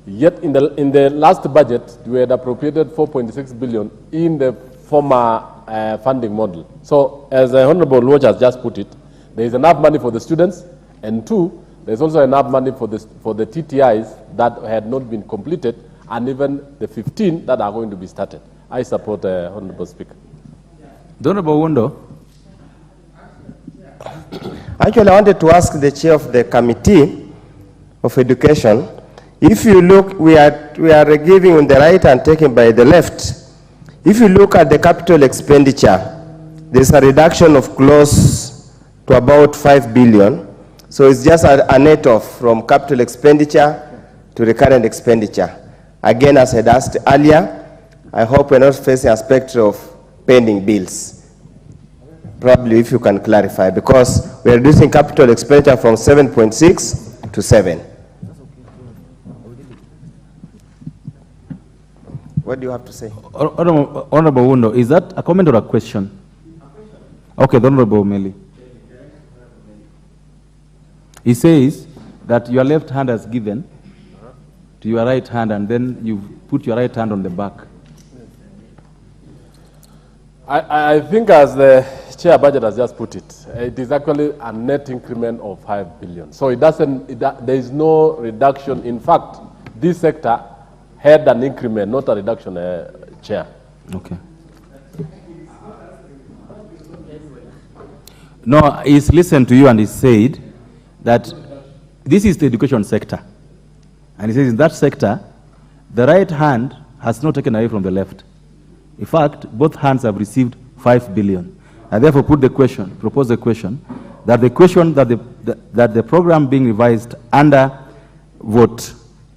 Yet in the last budget, we had appropriated 4.6 billion in the former funding model. So as the Honorable Lodge has just put it, there is enough money for the students, and two, there's also enough money for the TTIs that had not been completed, and even the 15 that are going to be started. I support the Honorable Speaker. The Honorable Wondo. Actually, I wanted to ask the chair of the Committee of Education, if you look, we are giving on the right and taking by the left. If you look at the capital expenditure, there's a reduction of close to about 5 billion. So it's just a net off from capital expenditure to recurrent expenditure. Again, as I had asked earlier, I hope we're not facing a specter of pending bills. Probably if you can clarify, because we're reducing capital expenditure from 7.6 to 7. What do you have to say? Honorable Wundo, is that a comment or a question? Okay, the Honorable Meli. He says that your left hand has given to your right hand, and then you put your right hand on the back. I think as the Chair Budget has just put it, it is actually a net increment of 5 billion. So it doesn't, there is no reduction. In fact, this sector had an increment, not a reduction, Chair. Okay. No, he's listened to you and he said that this is the education sector. And he says in that sector, the right hand has not taken away from the left. In fact, both hands have received 5 billion. I therefore propose the question, that the program being revised under vote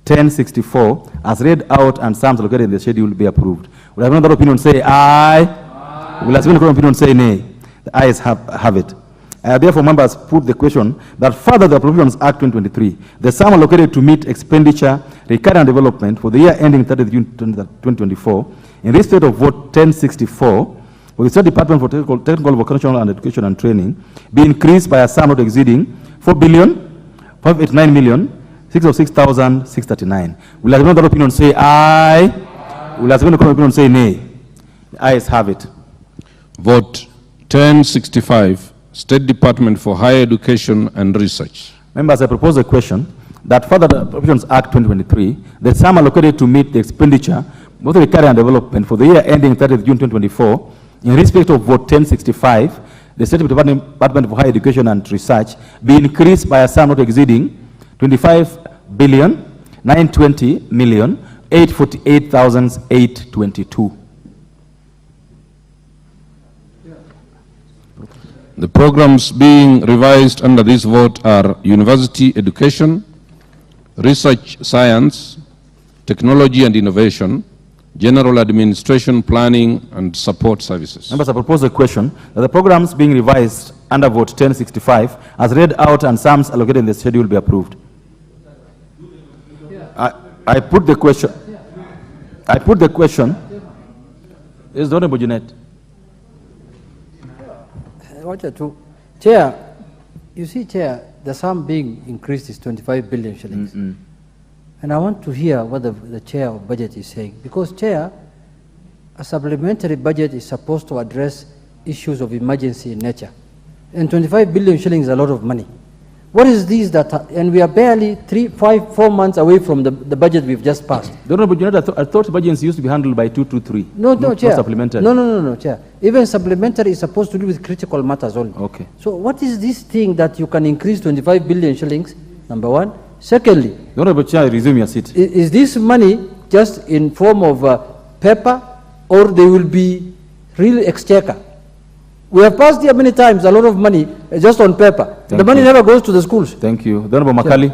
1064 as read out and sums located in the schedule will be approved. Will have another opinion say aye? Will have another opinion say nay? The ayes have it. Therefore, members put the question that further the Appropriations Act 2023, the sum allocated to meet expenditure, recurrent development for the year ending 30 June 2024, in respect of vote 1064, for the State Department for Technical, Vocational and Education and Training, be increased by a sum not exceeding 4,589,606,639. Will have another opinion say aye? Will have another opinion say nay? The ayes have it. Vote 1065. State Department for Higher Education and Research. Members, I propose a question that further the Appropriations Act 2023, the sum allocated to meet the expenditure, both recurrent and development for the year ending 30th June 2024, in respect of vote 1065, the State Department for Higher Education and Research, be increased by a sum not exceeding 25,920,848,822. The programs being revised under this vote are University Education, Research Science, Technology and Innovation, General Administration, Planning and Support Services. Members, I propose a question that the programs being revised under vote 1065 as read out and sums allocated in the schedule be approved. I put the question. Is the Honorable Jeanette? Chair, you see, Chair, the sum being increased is 25 billion shillings. And I want to hear what the Chair of Budget is saying. Because, Chair, a supplementary budget is supposed to address issues of emergency in nature. And 25 billion shillings is a lot of money. What is this and we are barely 4 months away from the budget we've just passed. I thought budgets used to be handled by 223. No, Chair. Supplementary. No, Chair. Even supplementary is supposed to do with critical matters only. Okay. So what is this thing that you can increase 25 billion shillings, number one? Secondly, Honorable Chair, resume your seat. Is this money just in form of paper, or they will be real exchequer? We have passed here many times a lot of money just on paper. The money never goes to the schools. Thank you. The Honorable Makali.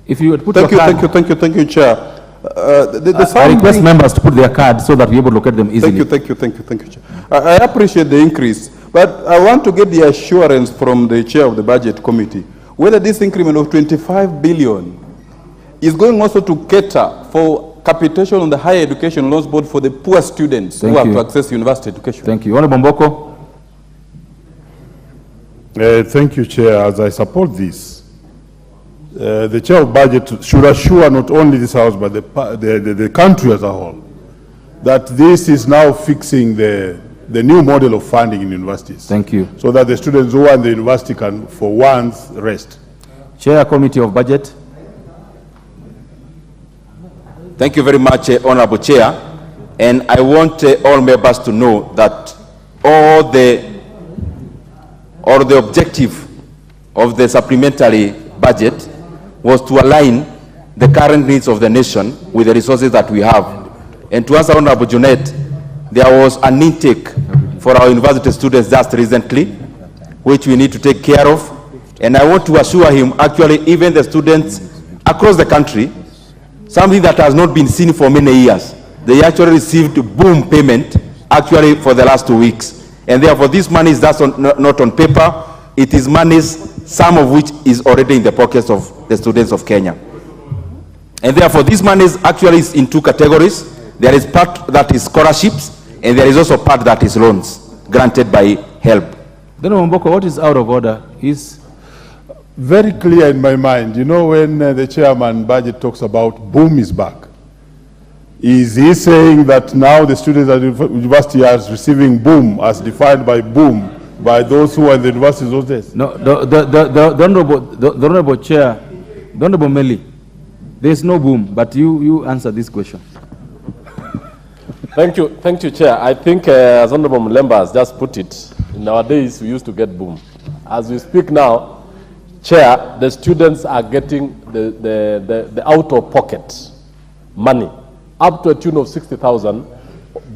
If you would put Thank your you, card. thank you, Chair. I request members to put their cards so that we able to locate them easily. Thank you, Chair. I appreciate the increase, but I want to get the assurance from the Chair of the Budget Committee whether this increment of 25 billion is going also to cater for capitation on the higher education loans board for the poor students who have to access university education. Thank you. Honorable Mboko. Thank you, Chair. As I support this, the Chair of Budget should assure not only this House but the country as a whole that this is now fixing the new model of funding in universities. Thank you. So that the students who are in the university can, for once, rest. Chair, Committee of Budget. Thank you very much, Honorable Chair. And I want all members to know that all the objective of the supplementary budget was to align the current needs of the nation with the resources that we have. And to answer Honorable Junet, there was an intake for our university students just recently, which we need to take care of. And I want to assure him, actually, even the students across the country, something that has not been seen for many years, they actually received boom payment actually for the last 2 weeks. And therefore, this money is just not on paper. It is monies, some of which is already in the pockets of the students of Kenya. And therefore, this money is actually in two categories. There is part that is scholarships, and there is also part that is loans granted by HELP. Then Mboko, what is out of order is very clear in my mind. You know, when the chairman budget talks about boom is back, is he saying that now the students at the university are receiving boom as defined by boom by those who are in the universities those days? No, the Honorable Chair, the Honorable Meli, there is no boom, but you answer this question. Thank you, Chair. I think as Honorable Mulemba has just put it, in our days we used to get boom. As we speak now, Chair, the students are getting the out-of-pocket money up to a tune of 60,000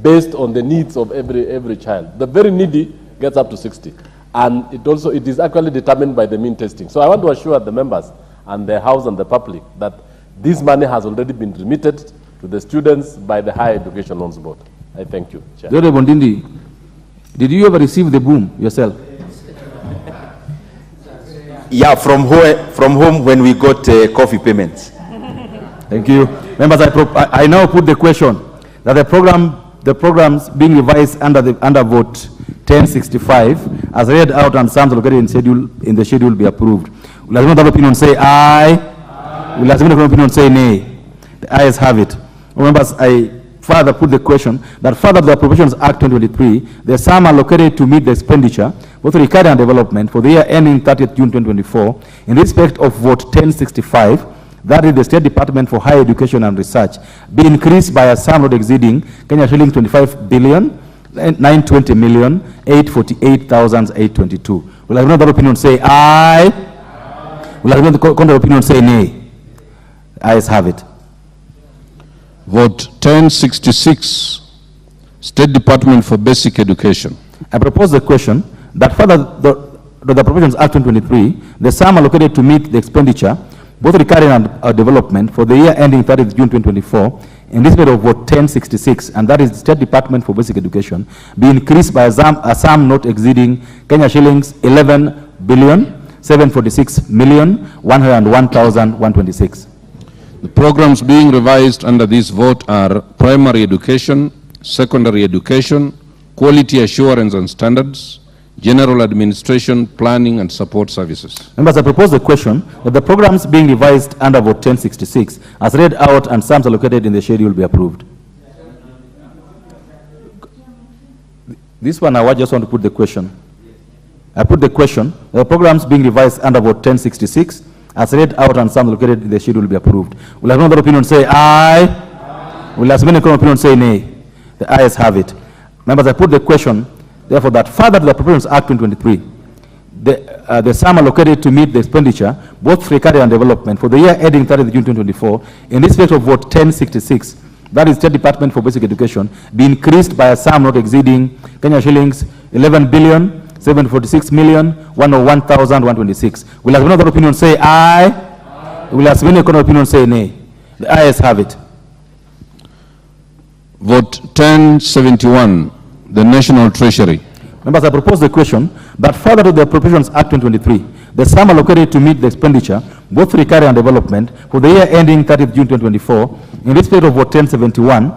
based on the needs of every child. The very needy gets up to 60. And it is actually determined by the mean testing. So I want to assure the members and the House and the public that this money has already been remitted to the students by the Higher Education Loans Board. I thank you, Chair. Dr. Bondindi, did you ever receive the boom yourself? Yeah, from home when we got coffee payments. Thank you. Members, I now put the question that the programs being revised under vote 1065 as read out and sums located in the schedule be approved. Will the opinion say aye? Will the opinion say nay? The ayes have it. Members, I further put the question that further to the Appropriations Act 2023, the sum allocated to meet the expenditure, both recurrent and development, for the year ending 30th June 2024, in respect of vote 1065, that is the State Department for Higher Education and Research, be increased by a sum not exceeding Kenya shillings 25 billion, 920 million, 848,822. Will another opinion say aye? Will another opinion say nay? Ayes have it. Vote 1066, State Department for Basic Education. I propose the question that further the Appropriations Act 2023, the sum allocated to meet the expenditure, both recurring and development, for the year ending 30th June 2024, in respect of vote 1066, and that is the State Department for Basic Education, be increased by a sum not exceeding Kenya shillings 11 billion, 746 million, 101,126. The programs being revised under this vote are primary education, secondary education, quality assurance and standards, general administration, planning and support services. Members, I propose the question that the programs being revised under vote 1066 as read out and sums allocated in the schedule be approved. This one I just want to put the question. I put the question that the programs being revised under vote 1066 as read out and sums allocated in the schedule will be approved. Will another opinion say aye? Will as many opinion say nay? The ayes have it. Members, I put the question, therefore, that further to the Appropriations Act 2023, the sum allocated to meet the expenditure, both for recovery and development, for the year ending 30th June 2024, in respect of vote 1066, that is State Department for Basic Education, be increased by a sum not exceeding Kenya shillings 11,746,101,126. Will as many other opinion say aye? Will as many other opinion say nay? The ayes have it. Vote 1071, the National Treasury. Members, I propose the question that further to the Appropriations Act 2023, the sum allocated to meet the expenditure, both for recovery and development, for the year ending 30th June 2024, in respect of vote 1071,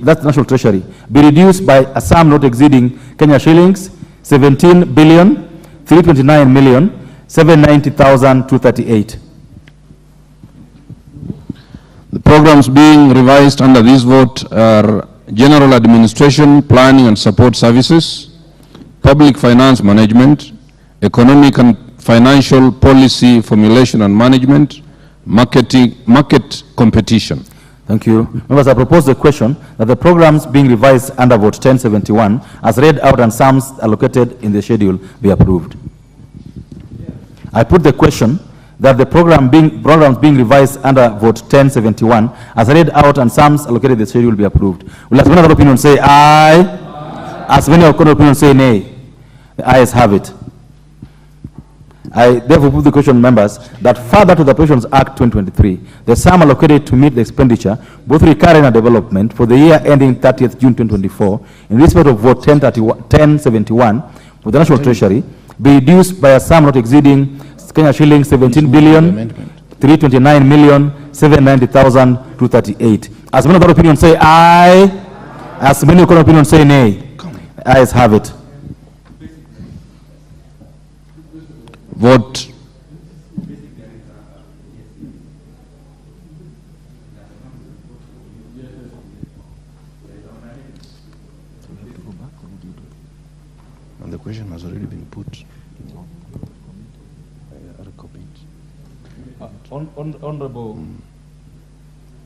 that's the National Treasury, be reduced by a sum not exceeding Kenya shillings 17,329,790,238. The programs being revised under this vote are General Administration, Planning and Support Services, Public Finance Management, Economic and Financial Policy Formulation and Management, Market Competition. Thank you. Members, I propose the question that the programs being revised under vote 1071, as read out and sums allocated in the schedule, be approved. I put the question that the programs being revised under vote 1071, as read out and sums allocated in the schedule, be approved. Will as many other opinions say aye? As many other opinions say nay? The ayes have it. I therefore put the question, members, that further to the Appropriations Act 2023, the sum allocated to meet the expenditure, both recurring and development, for the year ending 30th June 2024, in respect of vote 1071, for the National Treasury, be reduced by a sum not exceeding Kenya shillings 17,329,790,238. As many other opinions say aye, as many other opinions say nay. The ayes have it. Vote. And the question has already been put.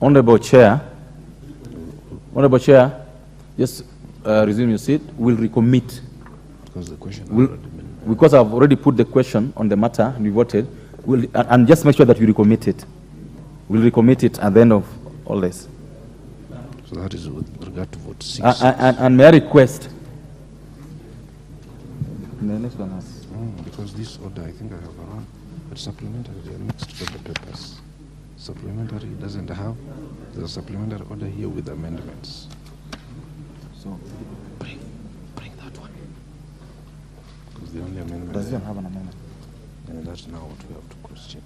Honorable Chair, just resume your seat. We'll recommit. Because the question because I've already put the question on the matter and we voted, and just make sure that we recommit it. We'll recommit it at the end of all this. So that is with regard to vote 6. And may I request? The next one has. Because this order, I think I have around, but supplementary, they are mixed with the papers. Supplementary doesn't have, there's a supplementary order here with amendments. So bring that one. Because the only amendment. Does it have an amendment? And that's now what we have to question.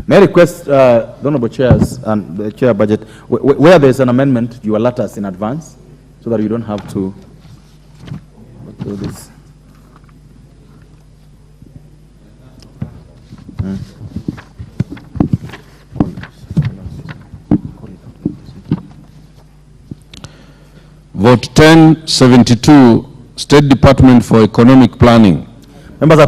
May I request the honorable chairs and the chair budget, where there's an amendment, you alert us in advance so that you don't have to do this. Vote 1072, State Department for Economic Planning. Members, I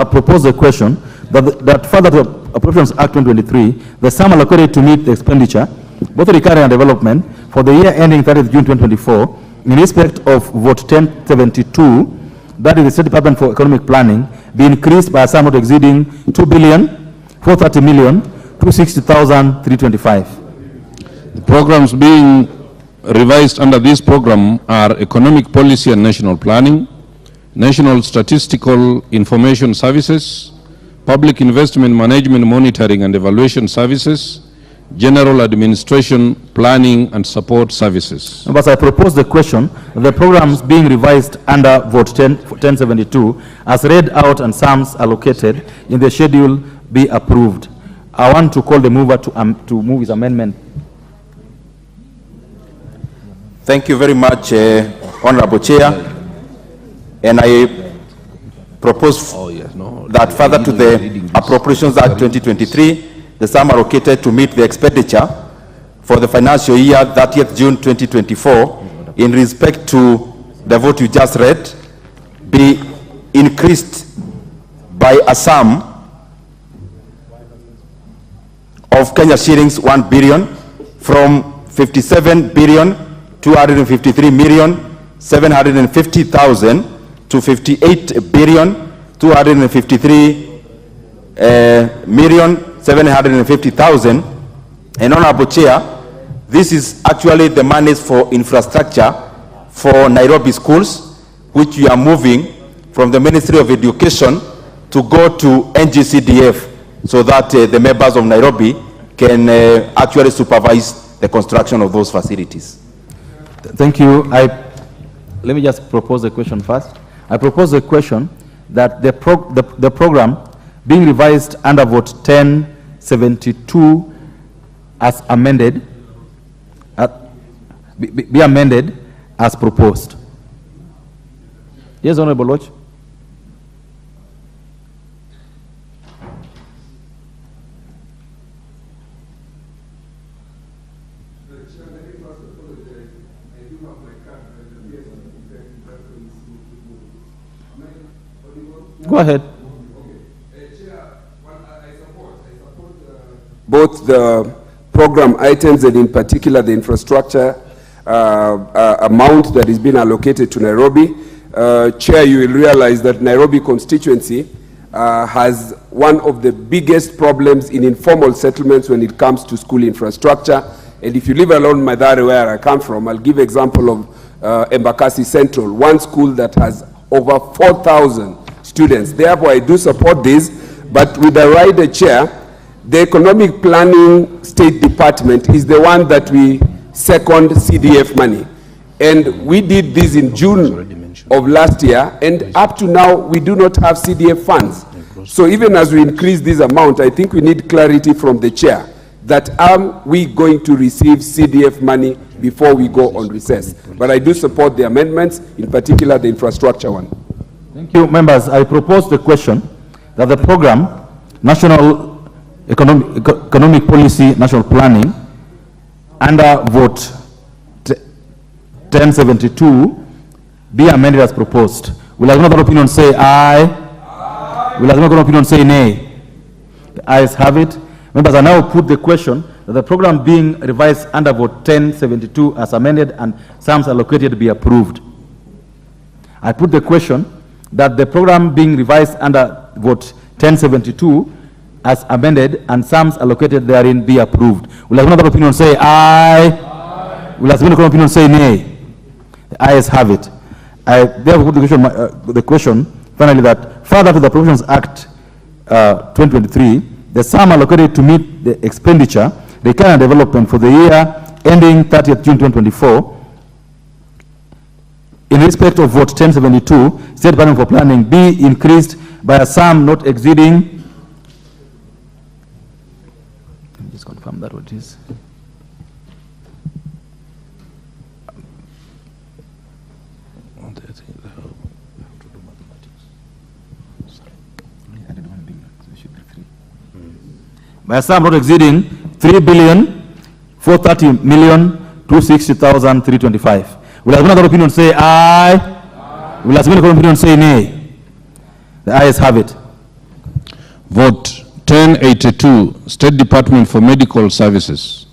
propose a question that further to Appropriations Act 2023, the sum allocated to meet the expenditure, both recurring and development, for the year ending 30th June 2024, in respect of vote 1072, that is the State Department for Economic Planning, be increased by a sum not exceeding 2,430,260,325. The programs being revised under this program are Economic Policy and National Planning, National Statistical Information Services, Public Investment Management Monitoring and Evaluation Services, General Administration, Planning and Support Services. But I propose the question that the programs being revised under vote 1072 as read out and sums allocated in the schedule be approved. I want to call the mover to move his amendment. Thank you very much, Honorable Chair. And I propose that further to the Appropriations Act 2023, the sum allocated to meet the expenditure for the financial year 30th June 2024 in respect to the vote you just read be increased by a sum of Kenya shillings 1 billion from 57 billion to 253,750,000 to 58,253,750,000. And Honorable Chair, this is actually the monies for infrastructure for Nairobi schools, which we are moving from the Ministry of Education to go to NGCDF, so that the members of Nairobi can actually supervise the construction of those facilities. Thank you. Let me just propose a question first. I propose a question that the program being revised under vote 1072 as amended, be amended as proposed. Yes, Honorable Lodge. Go ahead. Both the program items and in particular the infrastructure amount that is being allocated to Nairobi. Chair, you will realize that Nairobi constituency has one of the biggest problems in informal settlements when it comes to school infrastructure. And if you leave alone Mathare, where I come from, I'll give example of Embakasi Central, one school that has over 4,000 students. Therefore, I do support this, but with the rider chair, the Economic Planning State Department is the one that we second CDF money. And we did this in June of last year, and up to now, we do not have CDF funds. So even as we increase this amount, I think we need clarity from the chair that are we going to receive CDF money before we go on recess. But I do support the amendments, in particular the infrastructure one. Thank you, members. I propose the question that the program, National Economic Policy, National Planning, under vote 1072, be amended as proposed. Will another opinion say aye? Aye. Will another opinion say nay? The ayes have it. Members, I now put the question that the program being revised under vote 1072 as amended and sums allocated be approved. I put the question that the program being revised under vote 1072 as amended and sums allocated therein be approved. Will another opinion say aye? Aye. Will another opinion say nay? The ayes have it. I therefore put the question finally that further to the Provisions Act 2023, the sum allocated to meet the expenditure required and development for the year ending 30th June 2024 in respect of vote 1072, State Department for Planning be increased by a sum not exceeding, let me just confirm that what it is. By a sum not exceeding 3,430,260,325. Will another opinion say aye? Aye. Will another opinion say nay? The ayes have it. Vote 1082, State Department for Medical Services.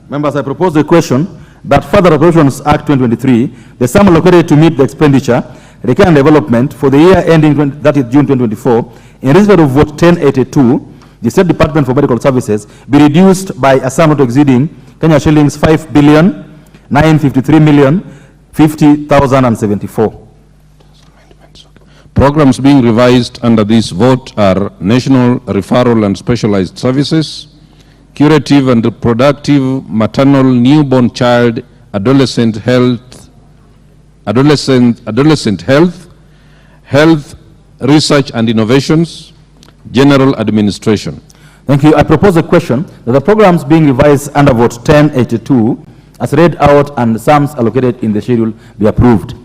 Members, I propose the question that further Appropriations Act 2023, the sum allocated to meet the expenditure, required and development for the year ending 30th June 2024, in respect of vote 1082, the State Department for Medical Services be reduced by a sum not exceeding Kenya shillings 5,953,050,074. Programs being revised under this vote are National Referral and Specialized Services, Curative and Reproductive Maternal Newborn Child Adolescent Health, Health Research and Innovations, General Administration. Thank you. I propose a question that the programs being revised under vote 1082 as read out and the sums allocated in the schedule be approved.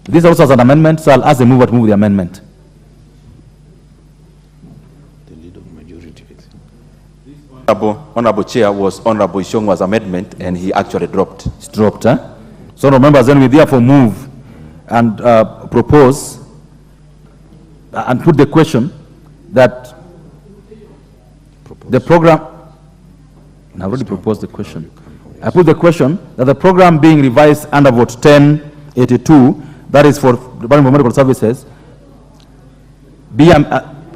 This also has an amendment, so I'll ask the mover to move the amendment. The leader of majority. Honorable Chair was Honorable Ishongwa's amendment, and he actually dropped. It's dropped, huh? So, no members, then we therefore move and propose and put the question that the program, and I've already proposed the question. I put the question that the program being revised under vote 1082, that is for Department of Medical Services, be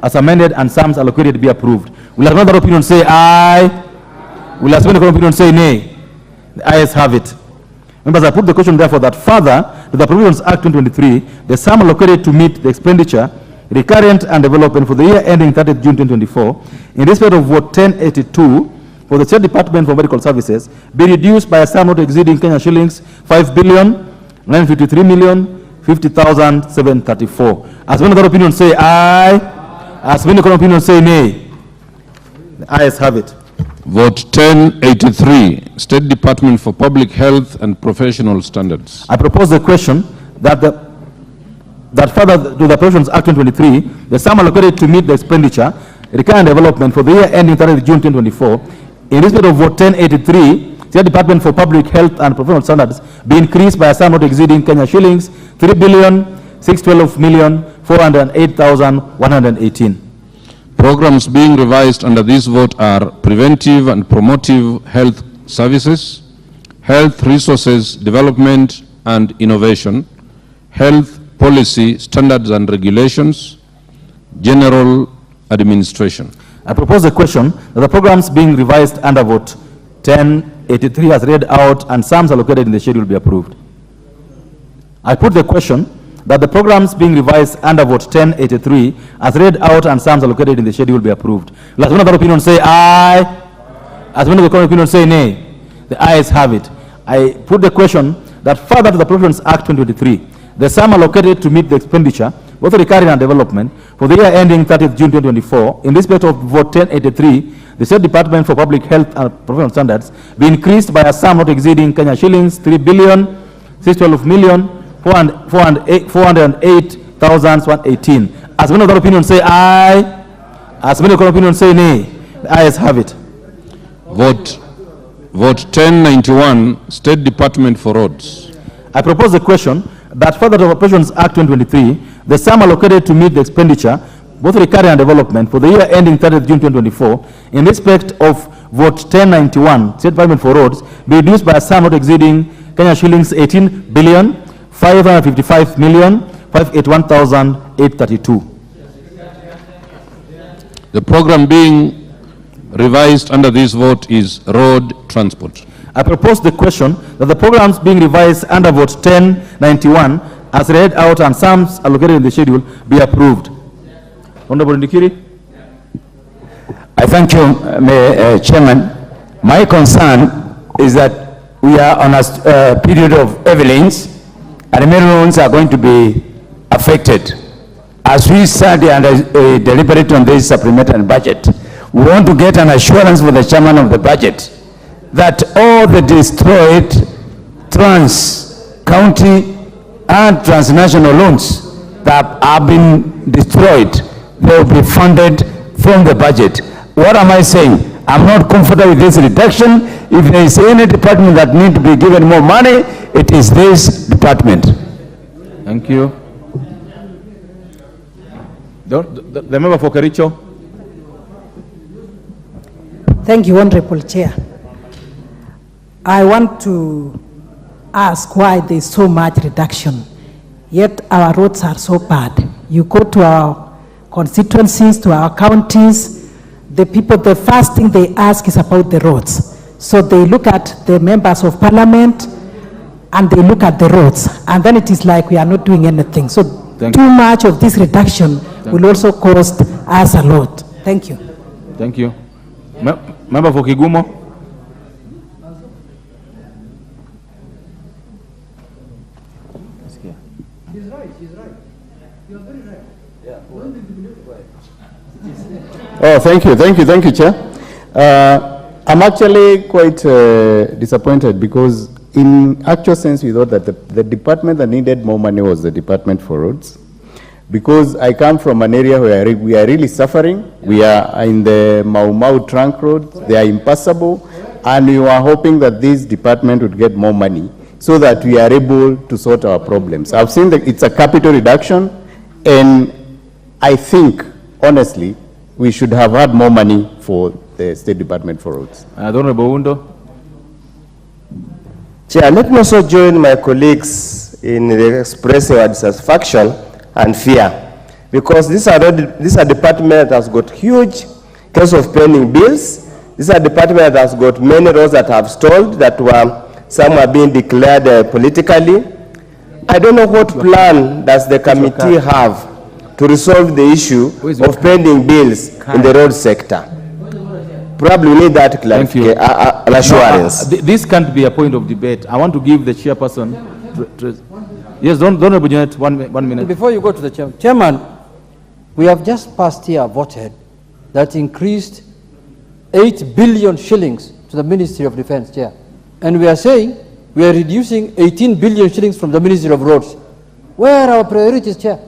as amended and sums allocated be approved. Will another opinion say aye? Will a second opinion say nay? The ayes have it. Members, I put the question therefore that further to the Provisions Act 2023, the sum allocated to meet the expenditure, recurrent and development for the year ending 30th June 2024, in respect of vote 1082, for the State Department for Medical Services, be reduced by a sum not exceeding Kenya shillings 5,953,050,734. As many other opinions say aye, as many other opinions say nay. The ayes have it. Vote 1083, State Department for Public Health and Professional Standards. I propose the question that further to the Provisions Act 2023, the sum allocated to meet the expenditure, recurrent development for the year ending 30th June 2024, in respect of vote 1083, State Department for Public Health and Professional Standards be increased by a sum not exceeding Kenya shillings 3,612,408,118. Programs being revised under this vote are preventive and promotive health services, health resources development and innovation, health policy standards and regulations, general administration. I propose the question that the programs being revised under vote 1083 as read out and sums allocated in the schedule be approved. I put the question that the programs being revised under vote 1083 as read out and sums allocated in the schedule be approved. As one other opinion say aye, as one other opinion say nay. The ayes have it. I put the question that further to the Provisions Act 2023, the sum allocated to meet the expenditure, both recurring and development, for the year ending 30th June 2024, in respect of vote 1083, the State Department for Public Health and Professional Standards be increased by a sum not exceeding Kenya shillings 3,612,408,118. As many other opinions say aye, as many other opinions say nay. The ayes have it. Vote 1091, State Department for Roads. I propose the question that further to the Provisions Act 2023, the sum allocated to meet the expenditure, both recurring and development, for the year ending 30th June 2024, in respect of vote 1091, State Department for Roads, be reduced by a sum not exceeding Kenya shillings 18,555,581,832. The program being revised under this vote is road transport. I propose the question that the programs being revised under vote 1091 as read out and sums allocated in the schedule be approved. Honorable Ndikiri. I thank you, Chairman. My concern is that we are on a period of evidence and many roads are going to be affected. As we study and deliberate on this supplementary budget, we want to get an assurance from the chairman of the budget that all the destroyed trans-county and transnational loans that have been destroyed, they will be funded from the budget. What am I saying? I'm not comfortable with this reduction. If there is any department that need to be given more money, it is this department. Thank you. The member for Kericho. Thank you, Honorable Chair. I want to ask why there is so much reduction, yet our roads are so bad. You go to our constituencies, to our counties, the people, the first thing they ask is about the roads. So they look at the members of parliament and they look at the roads, and then it is like we are not doing anything. So too much of this reduction will also cost us a lot. Thank you. Thank you. Member for Kigumo. Oh, thank you, Chair. I'm actually quite disappointed because in actual sense we thought that the department that needed more money was the Department for Roads, because I come from an area where we are really suffering. We are in the Mau Mau trunk road, they are impassable, and we were hoping that this department would get more money so that we are able to sort our problems. I've seen that it's a capital reduction, and I think, honestly, we should have had more money for the State Department for Roads. Honorable Undo. Chair, let me also join my colleagues in expressing our dissatisfaction and fear, because this is a department that has got huge case of pending bills. This is a department that has got many roads that have stalled, that some are being declared politically. I don't know what plan does the committee have to resolve the issue of pending bills in the road sector. Probably we need that clarification, an assurance. No, this can't be a point of debate. I want to give the chairperson. Yes, don't 1 minute. Before you go to the chairman, we have just passed here voted that increased 8 billion shillings to the Ministry of Defense, Chair. And we are saying we are reducing 18 billion shillings from the Ministry of Roads. Where are our priorities, Chair?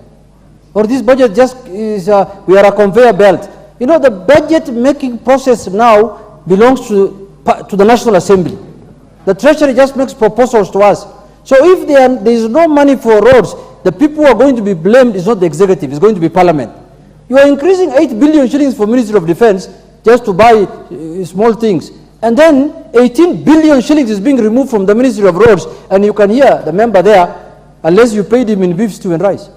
Or this budget just is, we are a conveyor belt. You know, the budget making process now belongs to the National Assembly. The Treasury just makes proposals to us. So if there is no money for roads, the people who are going to be blamed is not the executive, it's going to be Parliament. You are increasing 8 billion shillings for Ministry of Defense just to buy small things. And then 18 billion shillings is being removed from the Ministry of Roads, and you can hear the member there, unless you paid him in beef stew and rice.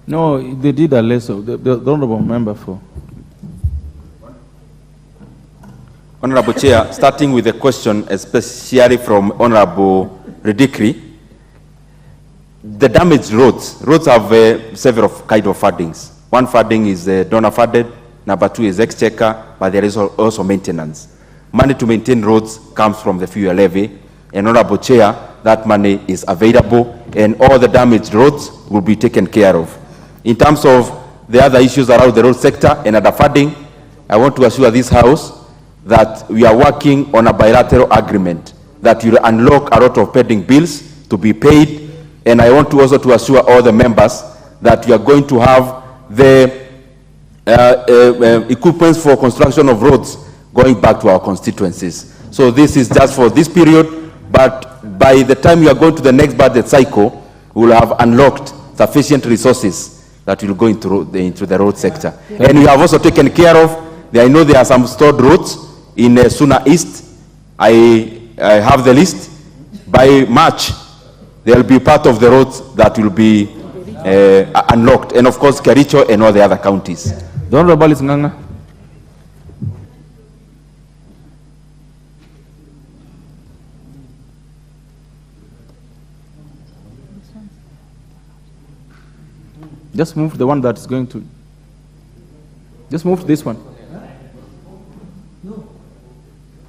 No, they did a less of the honorable member for. Honorable Chair, starting with a question especially from Honorable Redikri. The damaged roads have several kind of fundings. One funding is donor funded, number 2 is exchequer, but there is also maintenance. Money to maintain roads comes from the fuel levy, and Honorable Chair, that money is available, and all the damaged roads will be taken care of. In terms of the other issues around the road sector and other funding, I want to assure this House that we are working on a bilateral agreement that will unlock a lot of pending bills to be paid, and I want to also to assure all the members that we are going to have the equipment for construction of roads going back to our constituencies. So this is just for this period, but by the time we are going to the next budget cycle, we will have unlocked sufficient resources that will go into the road sector. And we have also taken care of, I know there are some stored roads in Suna East. I have the list. By March, there will be part of the roads that will be unlocked. And of course, Kericho and all the other counties. The Honorable is Nganga. Just move the one that's going to. Just move to this one.